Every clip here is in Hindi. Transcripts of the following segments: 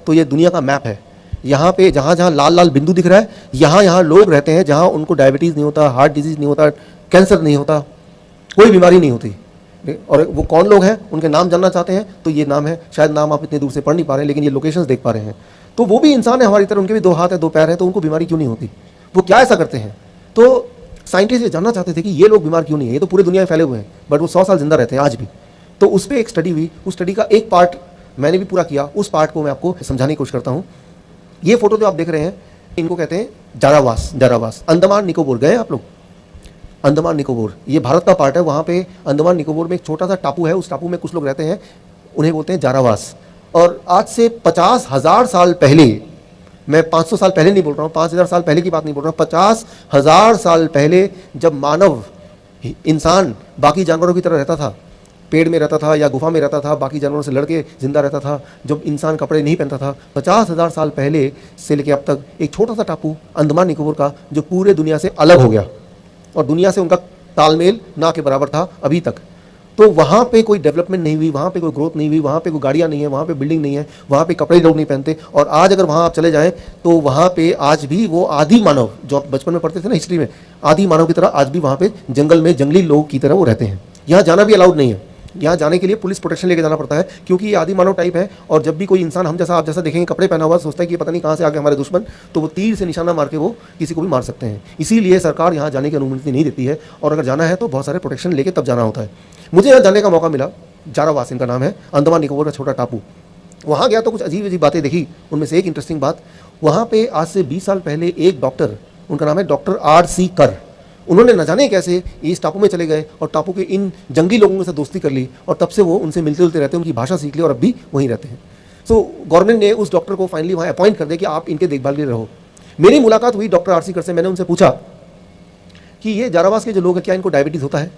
तो ये दुनिया का मैप है। यहाँ पे जहाँ जहाँ लाल लाल बिंदु दिख रहा है, यहाँ यहाँ लोग रहते हैं जहाँ उनको डायबिटीज़ नहीं होता, हार्ट डिजीज़ नहीं होता, कैंसर नहीं होता, कोई बीमारी नहीं होती। और वो कौन लोग हैं, उनके नाम जानना चाहते हैं तो ये नाम है, शायद नाम आप इतने दूर से पढ़ नहीं पा रहे हैं, लेकिन ये लोकेशंस देख पा रहे हैं। तो वो भी इंसान है हमारी तरह, उनके भी 2 हाथ है, 2 पैर है, तो उनको बीमारी क्यों नहीं होती? वो क्या ऐसा करते हैं? तो साइंटिस्ट ये जानना चाहते थे कि ये लोग बीमार क्यों नहीं है, ये तो पूरी दुनिया में फैले हुए हैं, बट वो 100 साल जिंदा रहते हैं आज भी। तो उस पर एक स्टडी हुई, उस स्टडी का एक पार्ट मैंने भी पूरा किया, उस पार्ट को मैं आपको समझाने की कोशिश करता हूँ। ये फोटो जो आप देख रहे हैं, इनको कहते हैं जारावास। जारावास अंडमान निकोबार गए आप लोग? अंडमान निकोबार ये भारत का पार्ट है। वहाँ पे अंडमान निकोबार में एक छोटा सा टापू है, उस टापू में कुछ लोग रहते हैं, उन्हें बोलते हैं जारावास। और आज से 50,000 साल पहले, मैं 500 साल पहले नहीं बोल रहा हूँ, 5,000 साल पहले की बात नहीं बोल रहा हूँ, 50,000 साल पहले जब मानव, इंसान बाकी जानवरों की तरह रहता था, पेड़ में रहता था या गुफा में रहता था, बाकी जानवरों से लड़के जिंदा रहता था, जब इंसान कपड़े नहीं पहनता था, 50,000 साल पहले से लेकर अब तक एक छोटा सा टापू अंडमान निकोबार का, जो पूरे दुनिया से अलग हो गया और दुनिया से उनका तालमेल ना के बराबर था अभी तक। तो वहाँ पे कोई डेवलपमेंट नहीं हुई, वहाँ पे कोई ग्रोथ नहीं हुई, वहाँ पे कोई गाड़ियाँ नहीं है, वहाँ पे बिल्डिंग नहीं है, वहाँ पे कपड़े लोग नहीं पहनते। और आज अगर वहाँ आप चले जाएं तो वहाँ पे आज भी वो आदि मानव जो आप बचपन में पढ़ते थे ना हिस्ट्री में, आदि मानव की तरह आज भी वहाँ पे जंगल में जंगली लोग की तरह वो रहते हैं। यहाँ जाना भी अलाउड नहीं है, यहाँ जाने के लिए पुलिस प्रोटेक्शन लेके जाना पड़ता है, क्योंकि ये आदि मानव टाइप है। और जब भी कोई इंसान हम जैसा आप जैसा देखेंगे कपड़े पहना हुआ, सोचता है कि पता नहीं कहाँ से आ गए हमारे दुश्मन, तो वो तीर से निशाना मार के वो किसी को भी मार सकते हैं। इसीलिए सरकार यहाँ जाने की अनुमति नहीं देती है, और अगर जाना है तो बहुत सारे प्रोटेक्शन लेके तब जाना होता है। मुझे यहाँ जाने का मौका मिला, जारावास इनका नाम है, अंडमान निकोबार का छोटा टापू। वहाँ गया तो कुछ अजीब अजीब बातें देखी। उनमें से एक इंटरेस्टिंग बात, वहाँ पे आज से 20 साल पहले एक डॉक्टर, उनका नाम है डॉक्टर R.C. कर, उन्होंने न जाने कैसे इस टापू में चले गए और टापू के इन जंगली लोगों से दोस्ती कर ली, और तब से वो उनसे मिलते जुलते रहते हैं, उनकी भाषा सीख ली और अब भी वहीं रहते हैं। सो गवर्नमेंट ने उस डॉक्टर को फाइनली वहाँ अपॉइंट कर दिया कि आप इनके देखभाल के लिए रहो। मेरी मुलाकात हुई डॉक्टर R.C. कर से। मैंने उनसे पूछा कि ये जारावास के जो लोग हैं क्या इनको डायबिटीज़ होता है?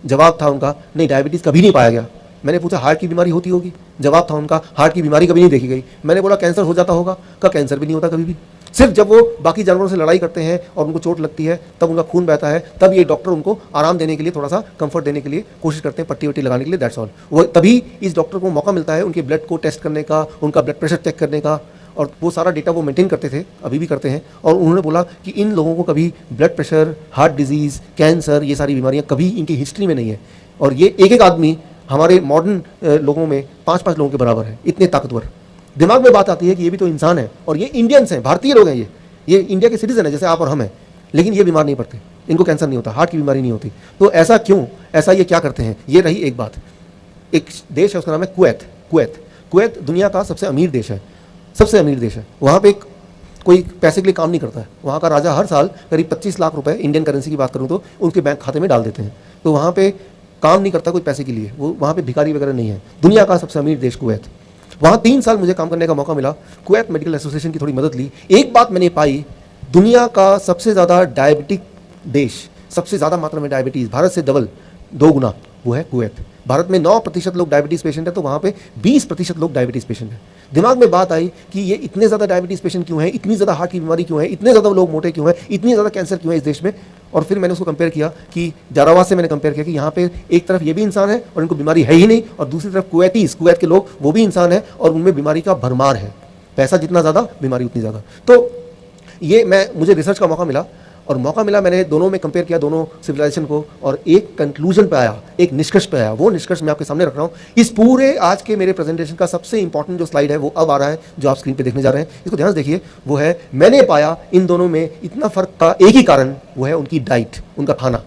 जवाब था उनका, नहीं डायबिटीज़ कभी नहीं पाया गया। मैंने पूछा हार्ट की बीमारी होती होगी? जवाब था उनका, हार्ट की बीमारी कभी नहीं देखी गई। मैंने बोला कैंसर हो जाता होगा? का कैंसर भी नहीं होता कभी भी। सिर्फ जब वो बाकी जानवरों से लड़ाई करते हैं और उनको चोट लगती है, तब उनका खून बहता है, तब ये डॉक्टर उनको आराम देने के लिए, थोड़ा सा कंफर्ट देने के लिए कोशिश करते हैं, पट्टी वट्टी लगाने के लिए, दैट्स ऑल। वो तभी इस डॉक्टर को मौका मिलता है उनके ब्लड को टेस्ट करने का, उनका ब्लड प्रेशर चेक करने का, और वो सारा डेटा वो मेंटेन करते थे, अभी भी करते हैं। और उन्होंने बोला कि इन लोगों को कभी blood pressure, heart disease, cancer, ये सारी बीमारियाँ कभी इनकी हिस्ट्री में नहीं है। और ये एक एक आदमी हमारे मॉडर्न लोगों में 5-5 लोगों के बराबर है, इतने ताकतवर। दिमाग में बात आती है कि ये भी तो इंसान है, और ये इंडियंस हैं, भारतीय लोग हैं, ये इंडिया के सिटीजन है जैसे आप और हम हैं, लेकिन ये बीमार नहीं पड़ते, इनको कैंसर नहीं होता, हार्ट की बीमारी नहीं होती। तो ऐसा क्यों? ऐसा ये क्या करते हैं? ये रही एक बात। एक देश है, उसका नाम है कुवैत। कुवैत दुनिया का सबसे अमीर देश है, सबसे अमीर देश है। वहाँ पे कोई पैसे के लिए काम नहीं करता है। वहाँ का राजा हर साल करीब 25 लाख रुपए, इंडियन करेंसी की बात करूँ तो, उनके बैंक खाते में डाल देते हैं। तो वहाँ पे काम नहीं करता कोई पैसे के लिए, वो वहाँ पे भिखारी वगैरह नहीं है। दुनिया का सबसे अमीर देश कुवैत। वहाँ 3 साल मुझे काम करने का मौका मिला, कुवैत मेडिकल एसोसिएशन की थोड़ी मदद ली। एक बात मैंने पाई, दुनिया का सबसे ज़्यादा डायबिटिक देश, सबसे ज़्यादा मात्रा में डायबिटीज़, भारत से डबल 2 गुना, वो है कुवैत। भारत में 9% लोग डायबिटीज़ पेशेंट है, तो वहाँ पे 20% लोग डायबिटीज़ पेशेंट है। दिमाग में बात आई कि ये इतने ज़्यादा डायबिटीज़ पेशेंट क्यों हैं, इतनी ज़्यादा हार्ट की बीमारी क्यों है, इतने ज़्यादा लोग मोटे क्यों हैं, इतनी ज़्यादा कैंसर क्यों है इस देश में। और फिर मैंने उसको कंपेयर किया कि जारावास से मैंने कंपेयर किया कि यहाँ पे एक तरफ ये भी इंसान है और इनको बीमारी है ही नहीं, और दूसरी तरफ कुवैत के लोग, वो भी इंसान है और उनमें बीमारी का भरमार है। पैसा जितना ज़्यादा, बीमारी उतनी ज़्यादा। तो ये मुझे रिसर्च का मौका मिला, और मौका मिला, मैंने दोनों में कंपेयर किया, दोनों सिविलाइजेशन को, और एक कंक्लूजन पे आया, एक निष्कर्ष पे आया। वो निष्कर्ष मैं आपके सामने रख रहा हूँ। इस पूरे आज के मेरे प्रेजेंटेशन का सबसे इंपॉर्टेंट जो स्लाइड है वो अब आ रहा है, जो आप स्क्रीन पे देखने जा रहे हैं। इसको ध्यान से देखिए। वो है, मैंने पाया इन दोनों में इतना फर्क का एक ही कारण, वो है उनकी डाइट, उनका खाना।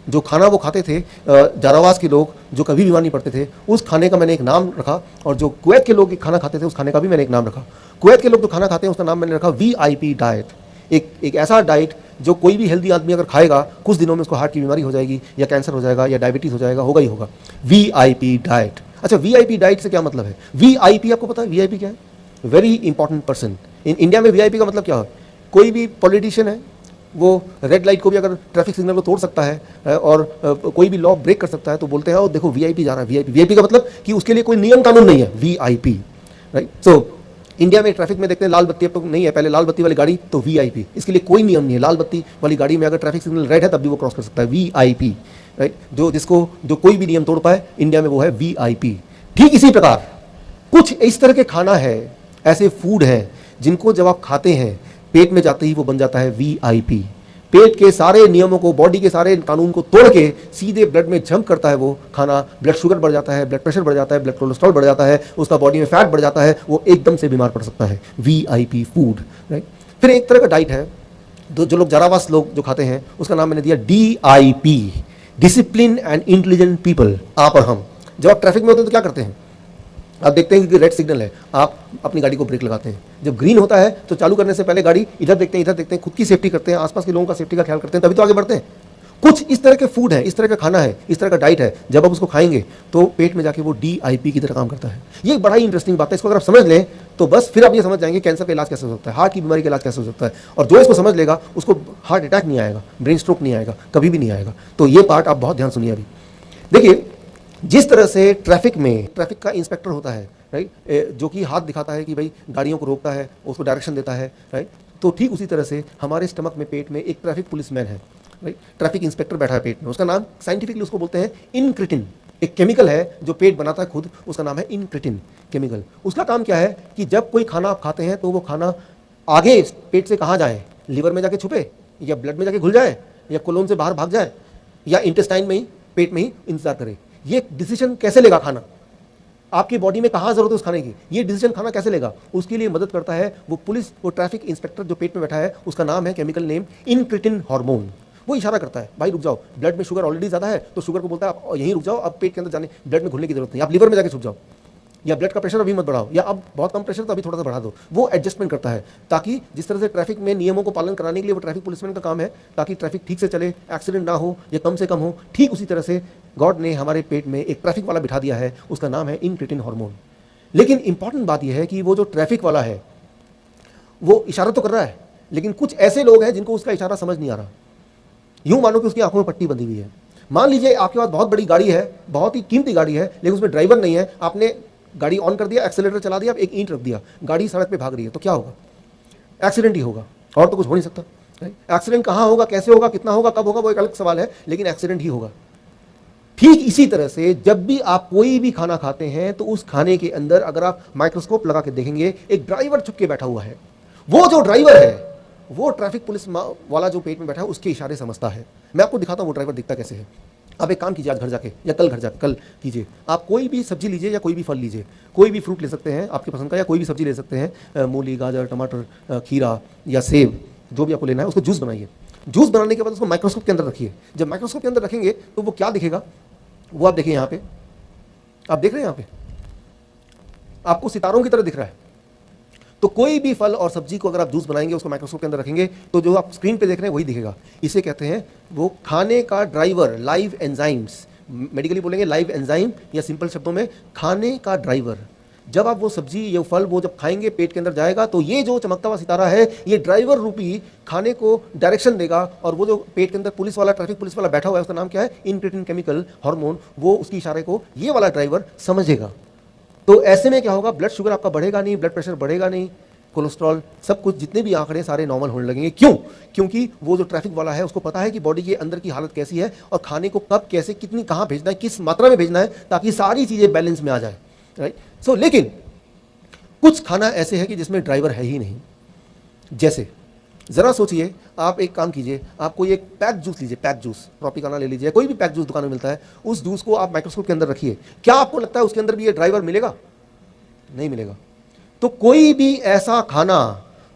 जो खाना वो खाते थे जारावास के लोग, जो कभी बीमार नहीं पड़ते थे, उस खाने का मैंने एक नाम रखा, और जो कुवैत के लोग खाना खाते थे उस खाने का भी मैंने एक नाम रखा। कुवैत के लोग जो खाना खाते हैं उसका नाम मैंने रखा VIP डाइट। एक ऐसा डाइट जो कोई भी हेल्दी आदमी अगर खाएगा, कुछ दिनों में उसको हार्ट की बीमारी हो जाएगी, या कैंसर हो जाएगा, या डायबिटीज़ हो जाएगा, होगा ही होगा। VIP diet. अच्छा, VIP डाइट से क्या मतलब है? VIP आपको पता है VIP क्या है? Very important person. इंडिया में VIP का मतलब क्या है? कोई भी पॉलिटिशियन है, वो रेड लाइट को भी अगर ट्रैफिक सिग्नल को तोड़ सकता है और कोई भी लॉ ब्रेक कर सकता है, तो बोलते हैं ओ देखो VIP जा रहा है। VIP का मतलब कि उसके लिए कोई नियम कानून नहीं है, VIP, राइट। सो इंडिया में ट्रैफिक में देखते हैं लाल बत्ती अब तो नहीं है, पहले लाल बत्ती वाली गाड़ी तो VIP, इसके लिए कोई नियम नहीं है। लाल बत्ती वाली गाड़ी में अगर ट्रैफिक सिग्नल रेड है तब भी वो क्रॉस कर सकता है, VIP, राइट। जो कोई भी नियम तोड़ पाए इंडिया में, वो है VIP। ठीक इसी प्रकार कुछ इस तरह के खाना है, ऐसे फूड हैं जिनको जब आप खाते हैं पेट में जाते ही वो बन जाता है VIP। पेट के सारे नियमों को, बॉडी के सारे कानून को तोड़ के सीधे ब्लड में जंप करता है वो खाना। ब्लड शुगर बढ़ जाता है, ब्लड प्रेशर बढ़ जाता है, ब्लड कोलेस्ट्रॉल बढ़ जाता है, उसका बॉडी में फैट बढ़ जाता है, वो एकदम से बीमार पड़ सकता है। VIP food, right. फिर एक तरह का डाइट है जो लोग जरावास लोग जो खाते हैं, उसका नाम मैंने दिया DIP, discipline and intelligent people. आप और हम जब आप ट्रैफिक में होते हैं तो क्या करते हैं? आप देखते हैं कि रेड सिग्नल है, आप अपनी गाड़ी को ब्रेक लगाते हैं। जब ग्रीन होता है तो चालू करने से पहले गाड़ी इधर देखते हैं, इधर देखते हैं, खुद की सेफ्टी करते हैं, आसपास के लोगों का सेफ्टी का ख्याल करते हैं, तभी तो आगे बढ़ते हैं। कुछ इस तरह के फूड है, इस तरह का खाना है, इस तरह का डाइट है, जब आप उसको खाएंगे तो पेट में जाके वो DIP की तरह काम करता है। ये एक बड़ा ही इंटरेस्टिंग बात है। इसको अगर आप समझ लें तो बस फिर आप ये समझ जाएंगे कैंसर का इलाज कैसे हो सकता है, हार्ट की बीमारी का इलाज कैसे हो सकता है। और जो इसको समझ लेगा उसको हार्ट अटैक नहीं आएगा, ब्रेन स्ट्रोक नहीं आएगा, कभी भी नहीं आएगा। तो ये पार्ट आप बहुत ध्यान सुनिए। अभी देखिए, जिस तरह से ट्रैफिक में ट्रैफिक का इंस्पेक्टर होता है, राइट, जो कि हाथ दिखाता है कि भाई गाड़ियों को रोकता है, उसको डायरेक्शन देता है, राइट, तो ठीक उसी तरह से हमारे स्टमक में, पेट में एक ट्रैफिक पुलिसमैन है, राइट, ट्रैफिक इंस्पेक्टर बैठा है पेट में। उसका नाम साइंटिफिकली उसको बोलते हैं इनक्रिटिन। एक केमिकल है जो पेट बनाता है खुद, उसका नाम है इनक्रिटिन केमिकल। उसका काम क्या है कि जब कोई खाना आप खाते हैं तो वो खाना आगे पेट से कहाँ जाए, लिवर में जाके छुपे, या ब्लड में जाके घुल जाए, या कोलोन से बाहर भाग जाए, या इंटेस्टाइन में ही, पेट में ही इंतजार करे। ये डिसीजन कैसे लेगा खाना, आपकी बॉडी में कहाँ जरूरत है उस खाने की, ये डिसीजन खाना कैसे लेगा, उसके लिए मदद करता है वो पुलिस, वो ट्रैफिक इंस्पेक्टर जो पेट में बैठा है, उसका नाम है केमिकल नेम इनक्रिटिन हार्मोन। वो इशारा करता है, भाई रुक जाओ, ब्लड में शुगर ऑलरेडी ज़्यादा है, तो शुगर को बोलता है आप यहीं रुक जाओ, अब पेट के अंदर जाने, ब्लड में घुलने की जरूरत नहीं, आप लिवर में जाके छुप जाओ, या ब्लड का प्रेशर अभी मत बढ़ाओ, या अब बहुत कम प्रेशर तो अभी थोड़ा सा बढ़ा दो। वो एडजस्टमेंट करता है, ताकि जिस तरह से ट्रैफिक में नियमों को पालन कराने के लिए वो ट्रैफिक पुलिसमैन का काम है, ताकि ट्रैफिक ठीक से चले, एक्सीडेंट ना हो या कम से कम हो। ठीक उसी तरह से गॉड ने हमारे पेट में एक ट्रैफिक वाला बिठा दिया है, उसका नाम है इनक्रिटिन हार्मोन। लेकिन इंपॉर्टेंट बात यह है कि वो जो ट्रैफिक वाला है वो इशारा तो कर रहा है, लेकिन कुछ ऐसे लोग हैं जिनको उसका इशारा समझ नहीं आ रहा। यूं मानो कि उसकी आंखों में पट्टी बंधी हुई है। मान लीजिए आपके पास बहुत बड़ी गाड़ी है, बहुत ही कीमती गाड़ी है, लेकिन उसमें ड्राइवर नहीं है, आपने गाड़ी ऑन कर दिया, एक्सेलेटर चला दिया, एक ईंट रख दिया, गाड़ी सड़क पे भाग रही है, तो क्या होगा? एक्सीडेंट ही होगा, और तो कुछ हो नहीं सकता। एक्सीडेंट कहाँ होगा, कैसे होगा, कितना होगा, कब होगा, वो एक अलग सवाल है, लेकिन एक्सीडेंट ही होगा। ठीक इसी तरह से जब भी आप कोई भी खाना खाते हैं तो उस खाने के अंदर अगर आप माइक्रोस्कोप लगा के देखेंगे, एक ड्राइवर छुप के बैठा हुआ है। वो जो ड्राइवर है वो ट्रैफिक पुलिस वाला जो पेट में बैठा है उसके इशारे समझता है। मैं आपको दिखाता हूँ वो ड्राइवर दिखता कैसे है। आप एक काम कीजिए, आज घर जाके या कल घर जाके, कल कीजिए, आप कोई भी सब्जी लीजिए या कोई भी फल लीजिए, कोई भी फ्रूट ले सकते हैं आपकी पसंद का, या कोई भी सब्जी ले सकते हैं, मूली, गाजर, टमाटर, खीरा या सेब, जो भी आपको लेना है, उसको जूस बनाइए। जूस बनाने के बाद उसको माइक्रोस्कोप के अंदर रखिए। जब माइक्रोस्कोप के अंदर रखेंगे तो वो क्या दिखेगा, वो आप देखिए, यहाँ पे आप देख रहे हैं, यहाँ पे आपको सितारों की तरह दिख रहा है। तो कोई भी फल और सब्जी को अगर आप जूस बनाएंगे, उसको माइक्रोस्कोप के अंदर रखेंगे, तो जो आप स्क्रीन पे देख रहे हैं वही दिखेगा। इसे कहते हैं वो खाने का ड्राइवर, लाइव एंजाइम्स, मेडिकली बोलेंगे लाइव एंजाइम, या सिंपल शब्दों में खाने का ड्राइवर। जब आप वो सब्जी, ये फल, वो जब खाएंगे पेट के अंदर जाएगा, तो ये जो चमकता हुआ सितारा है, ये ड्राइवर रूपी खाने को डायरेक्शन देगा, और वो जो पेट के अंदर पुलिस वाला, ट्रैफिक पुलिस वाला बैठा हुआ है, उसका नाम क्या है, इनक्रिटिन केमिकल हार्मोन, वो उसकी इशारे को ये वाला ड्राइवर समझेगा। तो ऐसे में क्या होगा, ब्लड शुगर आपका बढ़ेगा नहीं, ब्लड प्रेशर बढ़ेगा नहीं, कोलेस्ट्रॉल, सब कुछ, जितने भी आंकड़े सारे नॉर्मल होने लगेंगे। क्यों? क्योंकि वो जो ट्रैफिक वाला है उसको पता है कि बॉडी के अंदर की हालत कैसी है, और खाने को कब, कैसे, कितनी, कहाँ भेजना है, किस मात्रा में भेजना है, ताकि सारी चीज़ें बैलेंस में आ जाए, राइट। सो लेकिन कुछ खाना ऐसे है कि जिसमें ड्राइवर है ही नहीं। जैसे ज़रा सोचिए, आप एक काम कीजिए, आप कोई एक पैक जूस लीजिए, पैक जूस, ट्रॉपिकाना ले लीजिए, कोई भी पैक जूस दुकान में मिलता है, उस जूस को आप माइक्रोस्कोप के अंदर रखिए। क्या आपको लगता है उसके अंदर भी ये ड्राइवर मिलेगा? नहीं मिलेगा। तो कोई भी ऐसा खाना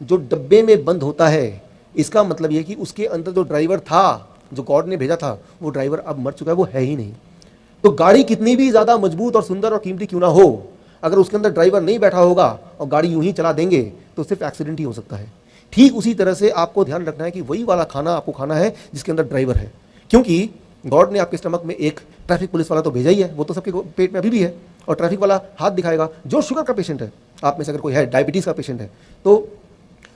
जो डब्बे में बंद होता है, इसका मतलब यह कि उसके अंदर जो ड्राइवर था, जो गॉड ने भेजा था, वो ड्राइवर अब मर चुका है, वो है ही नहीं। तो गाड़ी कितनी भी ज़्यादा मजबूत और सुंदर और कीमती क्यों ना हो, अगर उसके अंदर ड्राइवर नहीं बैठा होगा और गाड़ी यूं ही चला देंगे तो सिर्फ एक्सीडेंट ही हो सकता है। ठीक उसी तरह से आपको ध्यान रखना है कि वही वाला खाना आपको खाना है जिसके अंदर ड्राइवर है, क्योंकि गॉड ने आपके स्टमक में एक ट्रैफिक पुलिस वाला तो भेजा ही है, वो तो सबके पेट में अभी भी है, और ट्रैफिक वाला हाथ दिखाएगा। जो शुगर का पेशेंट है, आप में से अगर कोई है, डायबिटीज़ का पेशेंट है, तो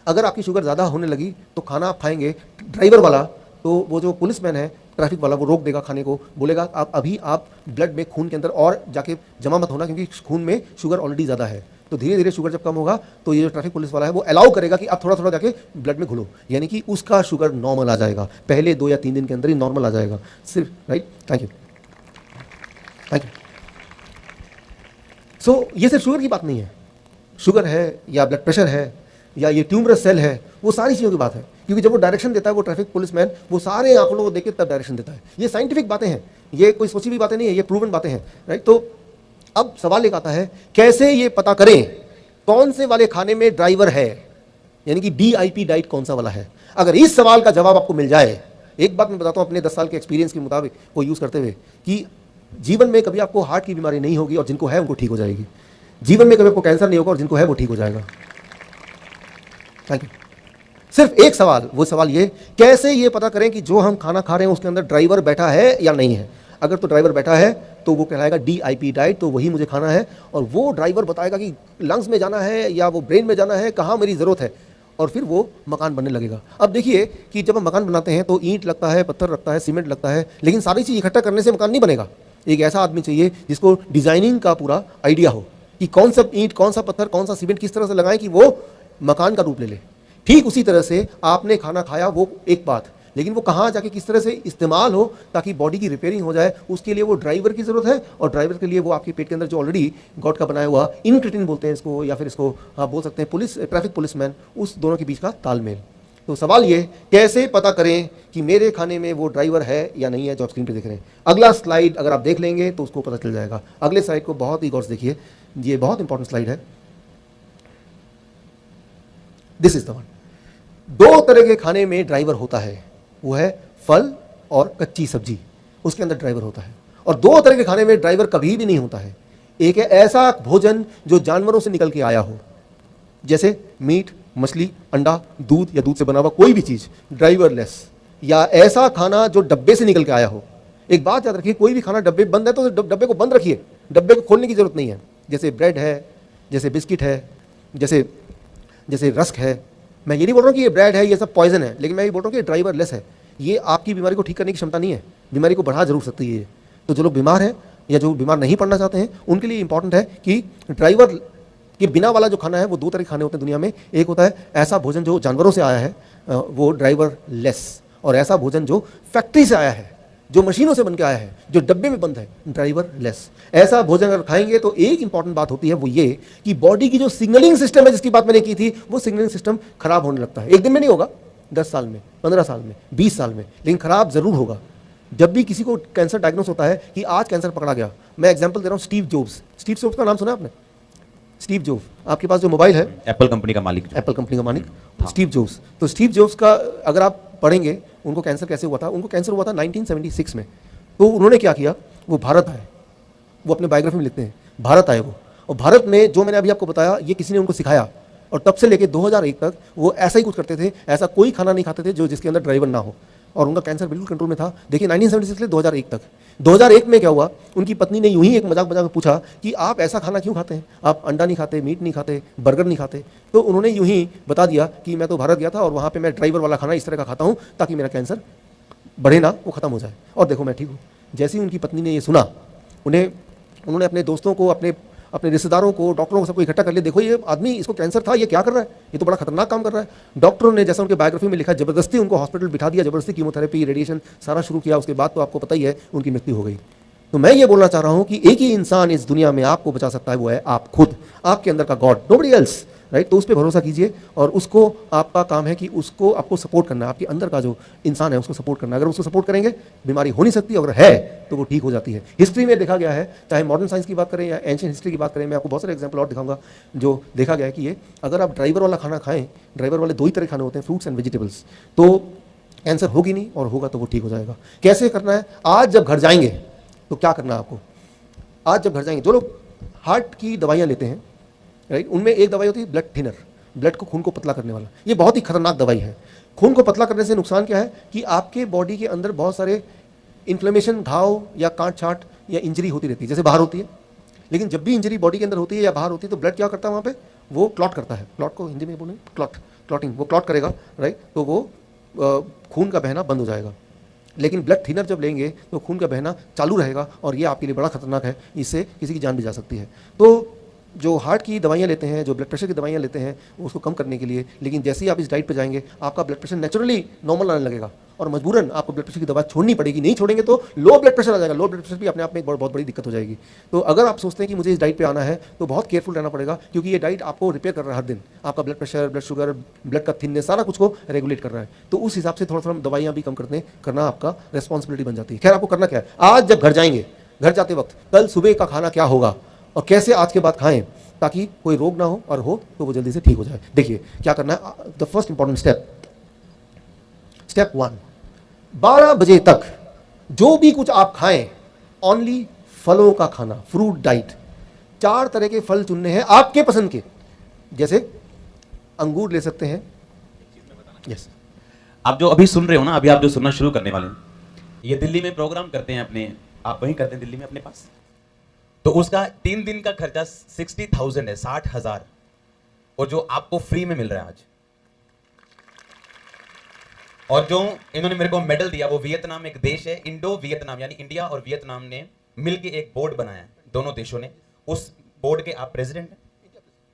अगर आपकी शुगर ज़्यादा होने लगी तो खाना आप खाएंगे, ड्राइवर वाला, तो वो जो पुलिसमैन है, ट्रैफिक वाला, वो रोक देगा खाने को, बोलेगा आप अभी, आप ब्लड में, खून के अंदर और जाके जमा मत होना, क्योंकि खून में शुगर ऑलरेडी ज़्यादा है। तो धीरे धीरे शुगर जब कम होगा तो ये जो ट्रैफिक पुलिस वाला है वो अलाउ करेगा कि आप थोड़ा थोड़ा जाके ब्लड में घुलो, यानी कि उसका शुगर नॉर्मल आ जाएगा, पहले 2 या 3 दिन के अंदर ही नॉर्मल आ जाएगा सिर्फ, right. Thank you, thank you. So ये सिर्फ शुगर की बात नहीं है, शुगर है या ब्लड प्रेशर है या ये ट्यूमरस सेल है, वो सारी चीज़ों की बात है। क्योंकि जब वो डायरेक्शन देता है, वो ट्रैफिक पुलिसमैन, वो सारे आंकड़ों को देख के तब डायरेक्शन देता है। ये साइंटिफिक बातें हैं, ये कोई सोची हुई बातें नहीं है, ये प्रूवन बातें हैं, राइट। तो अब सवाल एक आता है, कैसे ये पता करें कौन से वाले खाने में ड्राइवर है, यानी कि DIP डाइट कौन सा वाला है। अगर इस सवाल का जवाब आपको मिल जाए, एक बात मैं बताता हूँ अपने 10 साल के एक्सपीरियंस के मुताबिक वो यूज़ करते हुए, कि जीवन में कभी आपको हार्ट की बीमारी नहीं होगी और जिनको है उनको ठीक हो जाएगी। जीवन में कभी आपको कैंसर नहीं होगा और जिनको है वो ठीक हो जाएगा। Thank you. सिर्फ एक सवाल, वो सवाल ये, कैसे ये पता करें कि जो हम खाना खा रहे हैं उसके अंदर ड्राइवर बैठा है या नहीं है। अगर तो ड्राइवर बैठा है तो वो कहलाएगा DIP डाइट, तो वही मुझे खाना है। और वो ड्राइवर बताएगा कि लंग्स में जाना है या वो ब्रेन में जाना है, कहाँ मेरी ज़रूरत है, और फिर वो मकान बनने लगेगा। अब देखिए कि जब हम मकान बनाते हैं तो ईंट लगता है, पत्थर लगता है, सीमेंट लगता है, लेकिन सारी चीज़ इकट्ठा करने से मकान नहीं बनेगा। एक ऐसा आदमी चाहिए जिसको डिज़ाइनिंग का पूरा आइडिया हो कि कौन सा ईंट, कौन सा पत्थर, कौन सा सीमेंट किस तरह से लगाएं कि वो मकान का रूप ले ले। ठीक उसी तरह से आपने खाना खाया वो एक बात, लेकिन वो कहाँ जाके किस तरह से इस्तेमाल हो ताकि बॉडी की रिपेयरिंग हो जाए, उसके लिए वो ड्राइवर की ज़रूरत है। और ड्राइवर के लिए वो आपके पेट के अंदर जो ऑलरेडी गॉड का बनाया हुआ इनक्रेटिन बोलते हैं इसको, या फिर इसको आप बोल सकते हैं पुलिस, ट्रैफिक पुलिसमैन, उस दोनों के बीच का तालमेल। तो सवाल ये, कैसे पता करें कि मेरे खाने में वो ड्राइवर है या नहीं है, जो आप स्क्रीन पर देख रहे हैं। अगला स्लाइड अगर आप देख लेंगे तो उसको पता चल जाएगा। अगले स्लाइड को बहुत ही गौर से देखिए, ये बहुत इंपॉर्टेंट स्लाइड है। This is the one. 2 तरह के खाने में ड्राइवर होता है, वो है फल और कच्ची सब्जी, उसके अंदर ड्राइवर होता है। और 2 तरह के खाने में ड्राइवर कभी भी नहीं होता है। एक है ऐसा भोजन जो जानवरों से निकल के आया हो, जैसे मीट, मछली, अंडा, दूध या दूध से बना हुआ कोई भी चीज ड्राइवरलेस, या ऐसा खाना जो डब्बे से निकल के आया हो। एक बात याद रखिए, कोई भी खाना डब्बे बंद है तो डब्बे को बंद रखिए, डब्बे को खोलने की जरूरत नहीं है। जैसे ब्रेड है, जैसे बिस्किट है, जैसे रस्क है। मैं ये नहीं बोल रहा हूँ कि ये ब्रेड है, ये सब पॉइजन है, लेकिन मैं ये बोल रहा हूँ कि ड्राइवरलेस है। ये आपकी बीमारी को ठीक करने की क्षमता नहीं है, बीमारी को बढ़ा जरूर सकती है ये। तो जो लोग बीमार हैं या जो बीमार नहीं पड़ना चाहते हैं, उनके लिए इंपॉर्टेंट है कि ड्राइवर के बिना वाला जो खाना है, वो 2 तरह के खाने होते हैं दुनिया में। एक होता है ऐसा भोजन जो जानवरों से आया है, वो ड्राइवरलेस, और ऐसा भोजन जो फैक्ट्री से आया है, जो मशीनों से बन के आया है, जो डब्बे में बंद है, ड्राइवरलेस। ऐसा भोजन अगर खाएंगे तो एक इंपॉर्टेंट बात होती है, वो ये कि बॉडी की जो सिग्नलिंग सिस्टम है, जिसकी बात मैंने की थी, वो सिग्नलिंग सिस्टम खराब होने लगता है। एक दिन में नहीं होगा, 10 साल में, 15 साल में, 20 साल में, लेकिन खराब जरूर होगा। जब भी किसी को कैंसर डायग्नोस होता है कि आज कैंसर पकड़ा गया, मैं एग्जांपल दे रहा हूँ स्टीव जॉब्स। स्टीव जॉब्स का नाम सुना आपने? स्टीव जॉब्स, आपके पास जो मोबाइल है, एप्पल कंपनी का मालिक, एप्पल कंपनी का मालिक स्टीव जॉब्स। तो स्टीव जॉब्स का अगर आप पढ़ेंगे, उनको कैंसर कैसे हुआ था, उनको कैंसर हुआ था 1976 में। तो उन्होंने क्या किया, वो भारत आए, वो अपने बायोग्राफी में लिखते हैं, भारत आए वो, और भारत में जो मैंने अभी आपको बताया, ये किसी ने उनको सिखाया, और तब से लेके 2001 तक वो ऐसा ही कुछ करते थे। ऐसा कोई खाना नहीं खाते थे जो जिसके अंदर ड्राइवर ना हो, और उनका कैंसर बिल्कुल कंट्रोल में था। देखिए 1976 से 2001 तक। 2001 में क्या हुआ, उनकी पत्नी ने यूं ही एक मजाक मजाक में पूछा कि आप ऐसा खाना क्यों खाते हैं, आप अंडा नहीं खाते, मीट नहीं खाते, बर्गर नहीं खाते। तो उन्होंने यूं ही बता दिया कि मैं तो भारत गया था और वहाँ पे मैं ड्राइवर वाला खाना इस तरह का खाता हूँ ताकि मेरा कैंसर बढ़े ना, वो खत्म हो जाए, और देखो मैं ठीक हूँ। जैसे ही उनकी पत्नी ने ये सुना, उन्होंने अपने दोस्तों को, अपने रिश्तेदारों को, डॉक्टरों को, सबको इकट्ठा कर लिया। देखो ये आदमी, इसको कैंसर था, ये क्या कर रहा है, ये तो बड़ा खतरनाक काम कर रहा है। डॉक्टरों ने, जैसा उनके बायोग्राफी में लिखा, जबरदस्ती उनको हॉस्पिटल बिठा दिया, जबरदस्ती कीमोथेरेपी, रेडिएशन सारा शुरू किया। उसके बाद तो आपको पता ही है, उनकी मृत्यु हो गई। तो मैं ये बोलना चाह रहा हूँ कि एक ही इंसान इस दुनिया में आपको बचा सकता है, वो है आप खुद, आपके अंदर का गॉड, नोबडी एल्स, राइट। तो उस पर भरोसा कीजिए, और उसको, आपका काम है कि उसको आपको सपोर्ट करना है, आपके अंदर का जो इंसान है उसको सपोर्ट करना है। अगर उसको सपोर्ट करेंगे, बीमारी हो नहीं सकती, अगर है तो वो ठीक हो जाती है। हिस्ट्री में देखा गया है, चाहे मॉडर्न साइंस की बात करें या एंशिएंट हिस्ट्री की बात करें, मैं आपको बहुत सारे एग्जाम्पल और दिखाऊंगा, जो देखा गया है कि ये अगर आप ड्राइवर वाला खाना खाएं, ड्राइवर वाले 2 ही तरह खाने होते हैं, फ्रूट्स एंड वेजिटेबल्स, तो कैंसर होगी नहीं, और होगा तो वो ठीक हो जाएगा। कैसे करना है, आज जब घर जाएंगे तो क्या करना है आपको। आज जब घर जाएंगे, जो लोग हार्ट की दवाइयाँ लेते हैं, राइट, उनमें एक दवाई होती है ब्लड थिनर, ब्लड को, खून को पतला करने वाला। ये बहुत ही खतरनाक दवाई है। खून को पतला करने से नुकसान क्या है कि आपके बॉडी के अंदर बहुत सारे इन्फ्लेमेशन, घाव या काट छाट या इंजरी होती रहती है, जैसे बाहर होती है। लेकिन जब भी इंजरी बॉडी के अंदर होती है या बाहर होती है, तो ब्लड क्या करता है वहाँ पे, वो क्लॉट करता है। क्लॉट को हिंदी में बोलें क्लॉटिंग, वो क्लॉट करेगा, राइट। तो वो खून का बहना बंद हो जाएगा। लेकिन ब्लड थिनर जब लेंगे तो खून का बहना चालू रहेगा, और ये आपके लिए बड़ा खतरनाक है, इससे किसी की जान भी जा सकती है। तो जो हार्ट की दवाइयाँ लेते हैं, जो ब्लड प्रेशर की दवाइयाँ लेते हैं, उसको कम करने के लिए, लेकिन जैसे ही आप इस डाइट पे जाएंगे आपका ब्लड प्रेशर नेचुरली नॉर्मल आने लगेगा और मजबूरन आपको ब्लड प्रेशर की दवा छोड़नी पड़ेगी। नहीं छोड़ेंगे तो लो ब्लड प्रेशर आ जाएगा। लो ब्लड प्रेशर भी अपने आप में एक बहुत बड़ी दिक्कत हो जाएगी। तो अगर आप सोचते हैं कि मुझे इस डाइट पे आना है तो बहुत केयरफुल रहना पड़ेगा, क्योंकि ये डाइट आपको रिपेयर कर रहा है हर दिन। आपका blood pressure, blood sugar, blood का थिननेस, सारा कुछ को रेगुलेट कर रहा है। तो उस हिसाब से थोड़ा थोड़ा दवाइयाँ भी कम करना आपका रिस्पॉन्सिबिलिटी बन जाती है। खैर, आपको करना क्या है, आज जब घर जाएंगे, घर जाते वक्त कल सुबह का खाना क्या होगा और कैसे आज के बाद खाएं ताकि कोई रोग ना हो, और हो तो वो जल्दी से ठीक हो जाए। देखिए क्या करना है। द फर्स्ट इंपॉर्टेंट स्टेप 1, 12 बजे तक जो भी कुछ आप खाएं ओनली फलों का खाना, फ्रूट डाइट। 4 तरह के फल चुनने हैं आपके पसंद के, जैसे अंगूर ले सकते हैं। यस, आप जो अभी सुन रहे हो ना, अभी आप जो सुनना शुरू करने वाले हैं, ये दिल्ली में प्रोग्राम करते हैं अपने, आप वहीं करते हैं दिल्ली में अपने पास, तो उसका 3 दिन का खर्चा 60,000 है, 60,000, और जो आपको फ्री में मिल रहा है आज। और जो इन्होंने मेरे को मेडल दिया वो वियतनाम एक देश है, इंडो वियतनाम, यानी इंडिया और वियतनाम ने मिलके एक बोर्ड बनाया है, दोनों देशों ने। उस बोर्ड के आप प्रेसिडेंट हैं,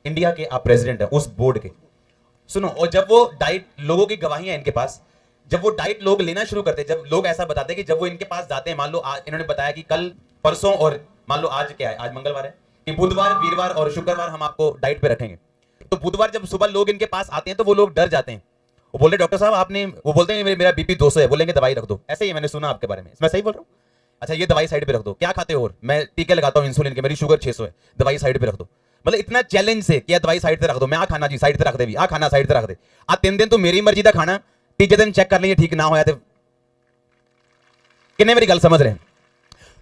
इंडिया के आप प्रेसिडेंट हैं उस बोर्ड के। सुनो, और जब वो डाइट, लोगों की गवाहियां इनके पास, जब वो डाइट लोग लेना शुरू करते, जब लोग ऐसा बताते हैं कि जब वो इनके पास जाते हैं, मान लो आज इन्होंने बताया कि कल परसों, और मान लो आज क्या है, आज मंगलवार है, कि बुधवार, वीरवार और शुक्रवार हम आपको डाइट पे रखेंगे। तो बुधवार जब सुबह लोग इनके पास आते हैं तो वो लोग डर जाते हैं, वो बोलते डॉक्टर साहब आपने, वो बोलते हैं मेरा बीपी 200 है, बोलेंगे दवाई रख दो। ऐसे ही मैंने सुना आपके बारे में, मैं सही बोल रहा हूँ? अच्छा, ये दवाई साइड पे रख दो। क्या खाते हो? और मैं टीके लगाता हूँ इंसुलिन के, मेरी शुगर 600 है, दवाई साइड पे रख दो। मतलब इतना चैलेंज से क्या दवाई साइड पे रख दो, मैं आ खाना जी साइड पे रख दे, भी आ खाना साइड पे रख दे, आ 3 दिन तो मेरी मर्जी का खाना, तीजे दिन चेक कर लेंगे ठीक ना होया तो। किन्ने मेरी गल समझ रहे हैं?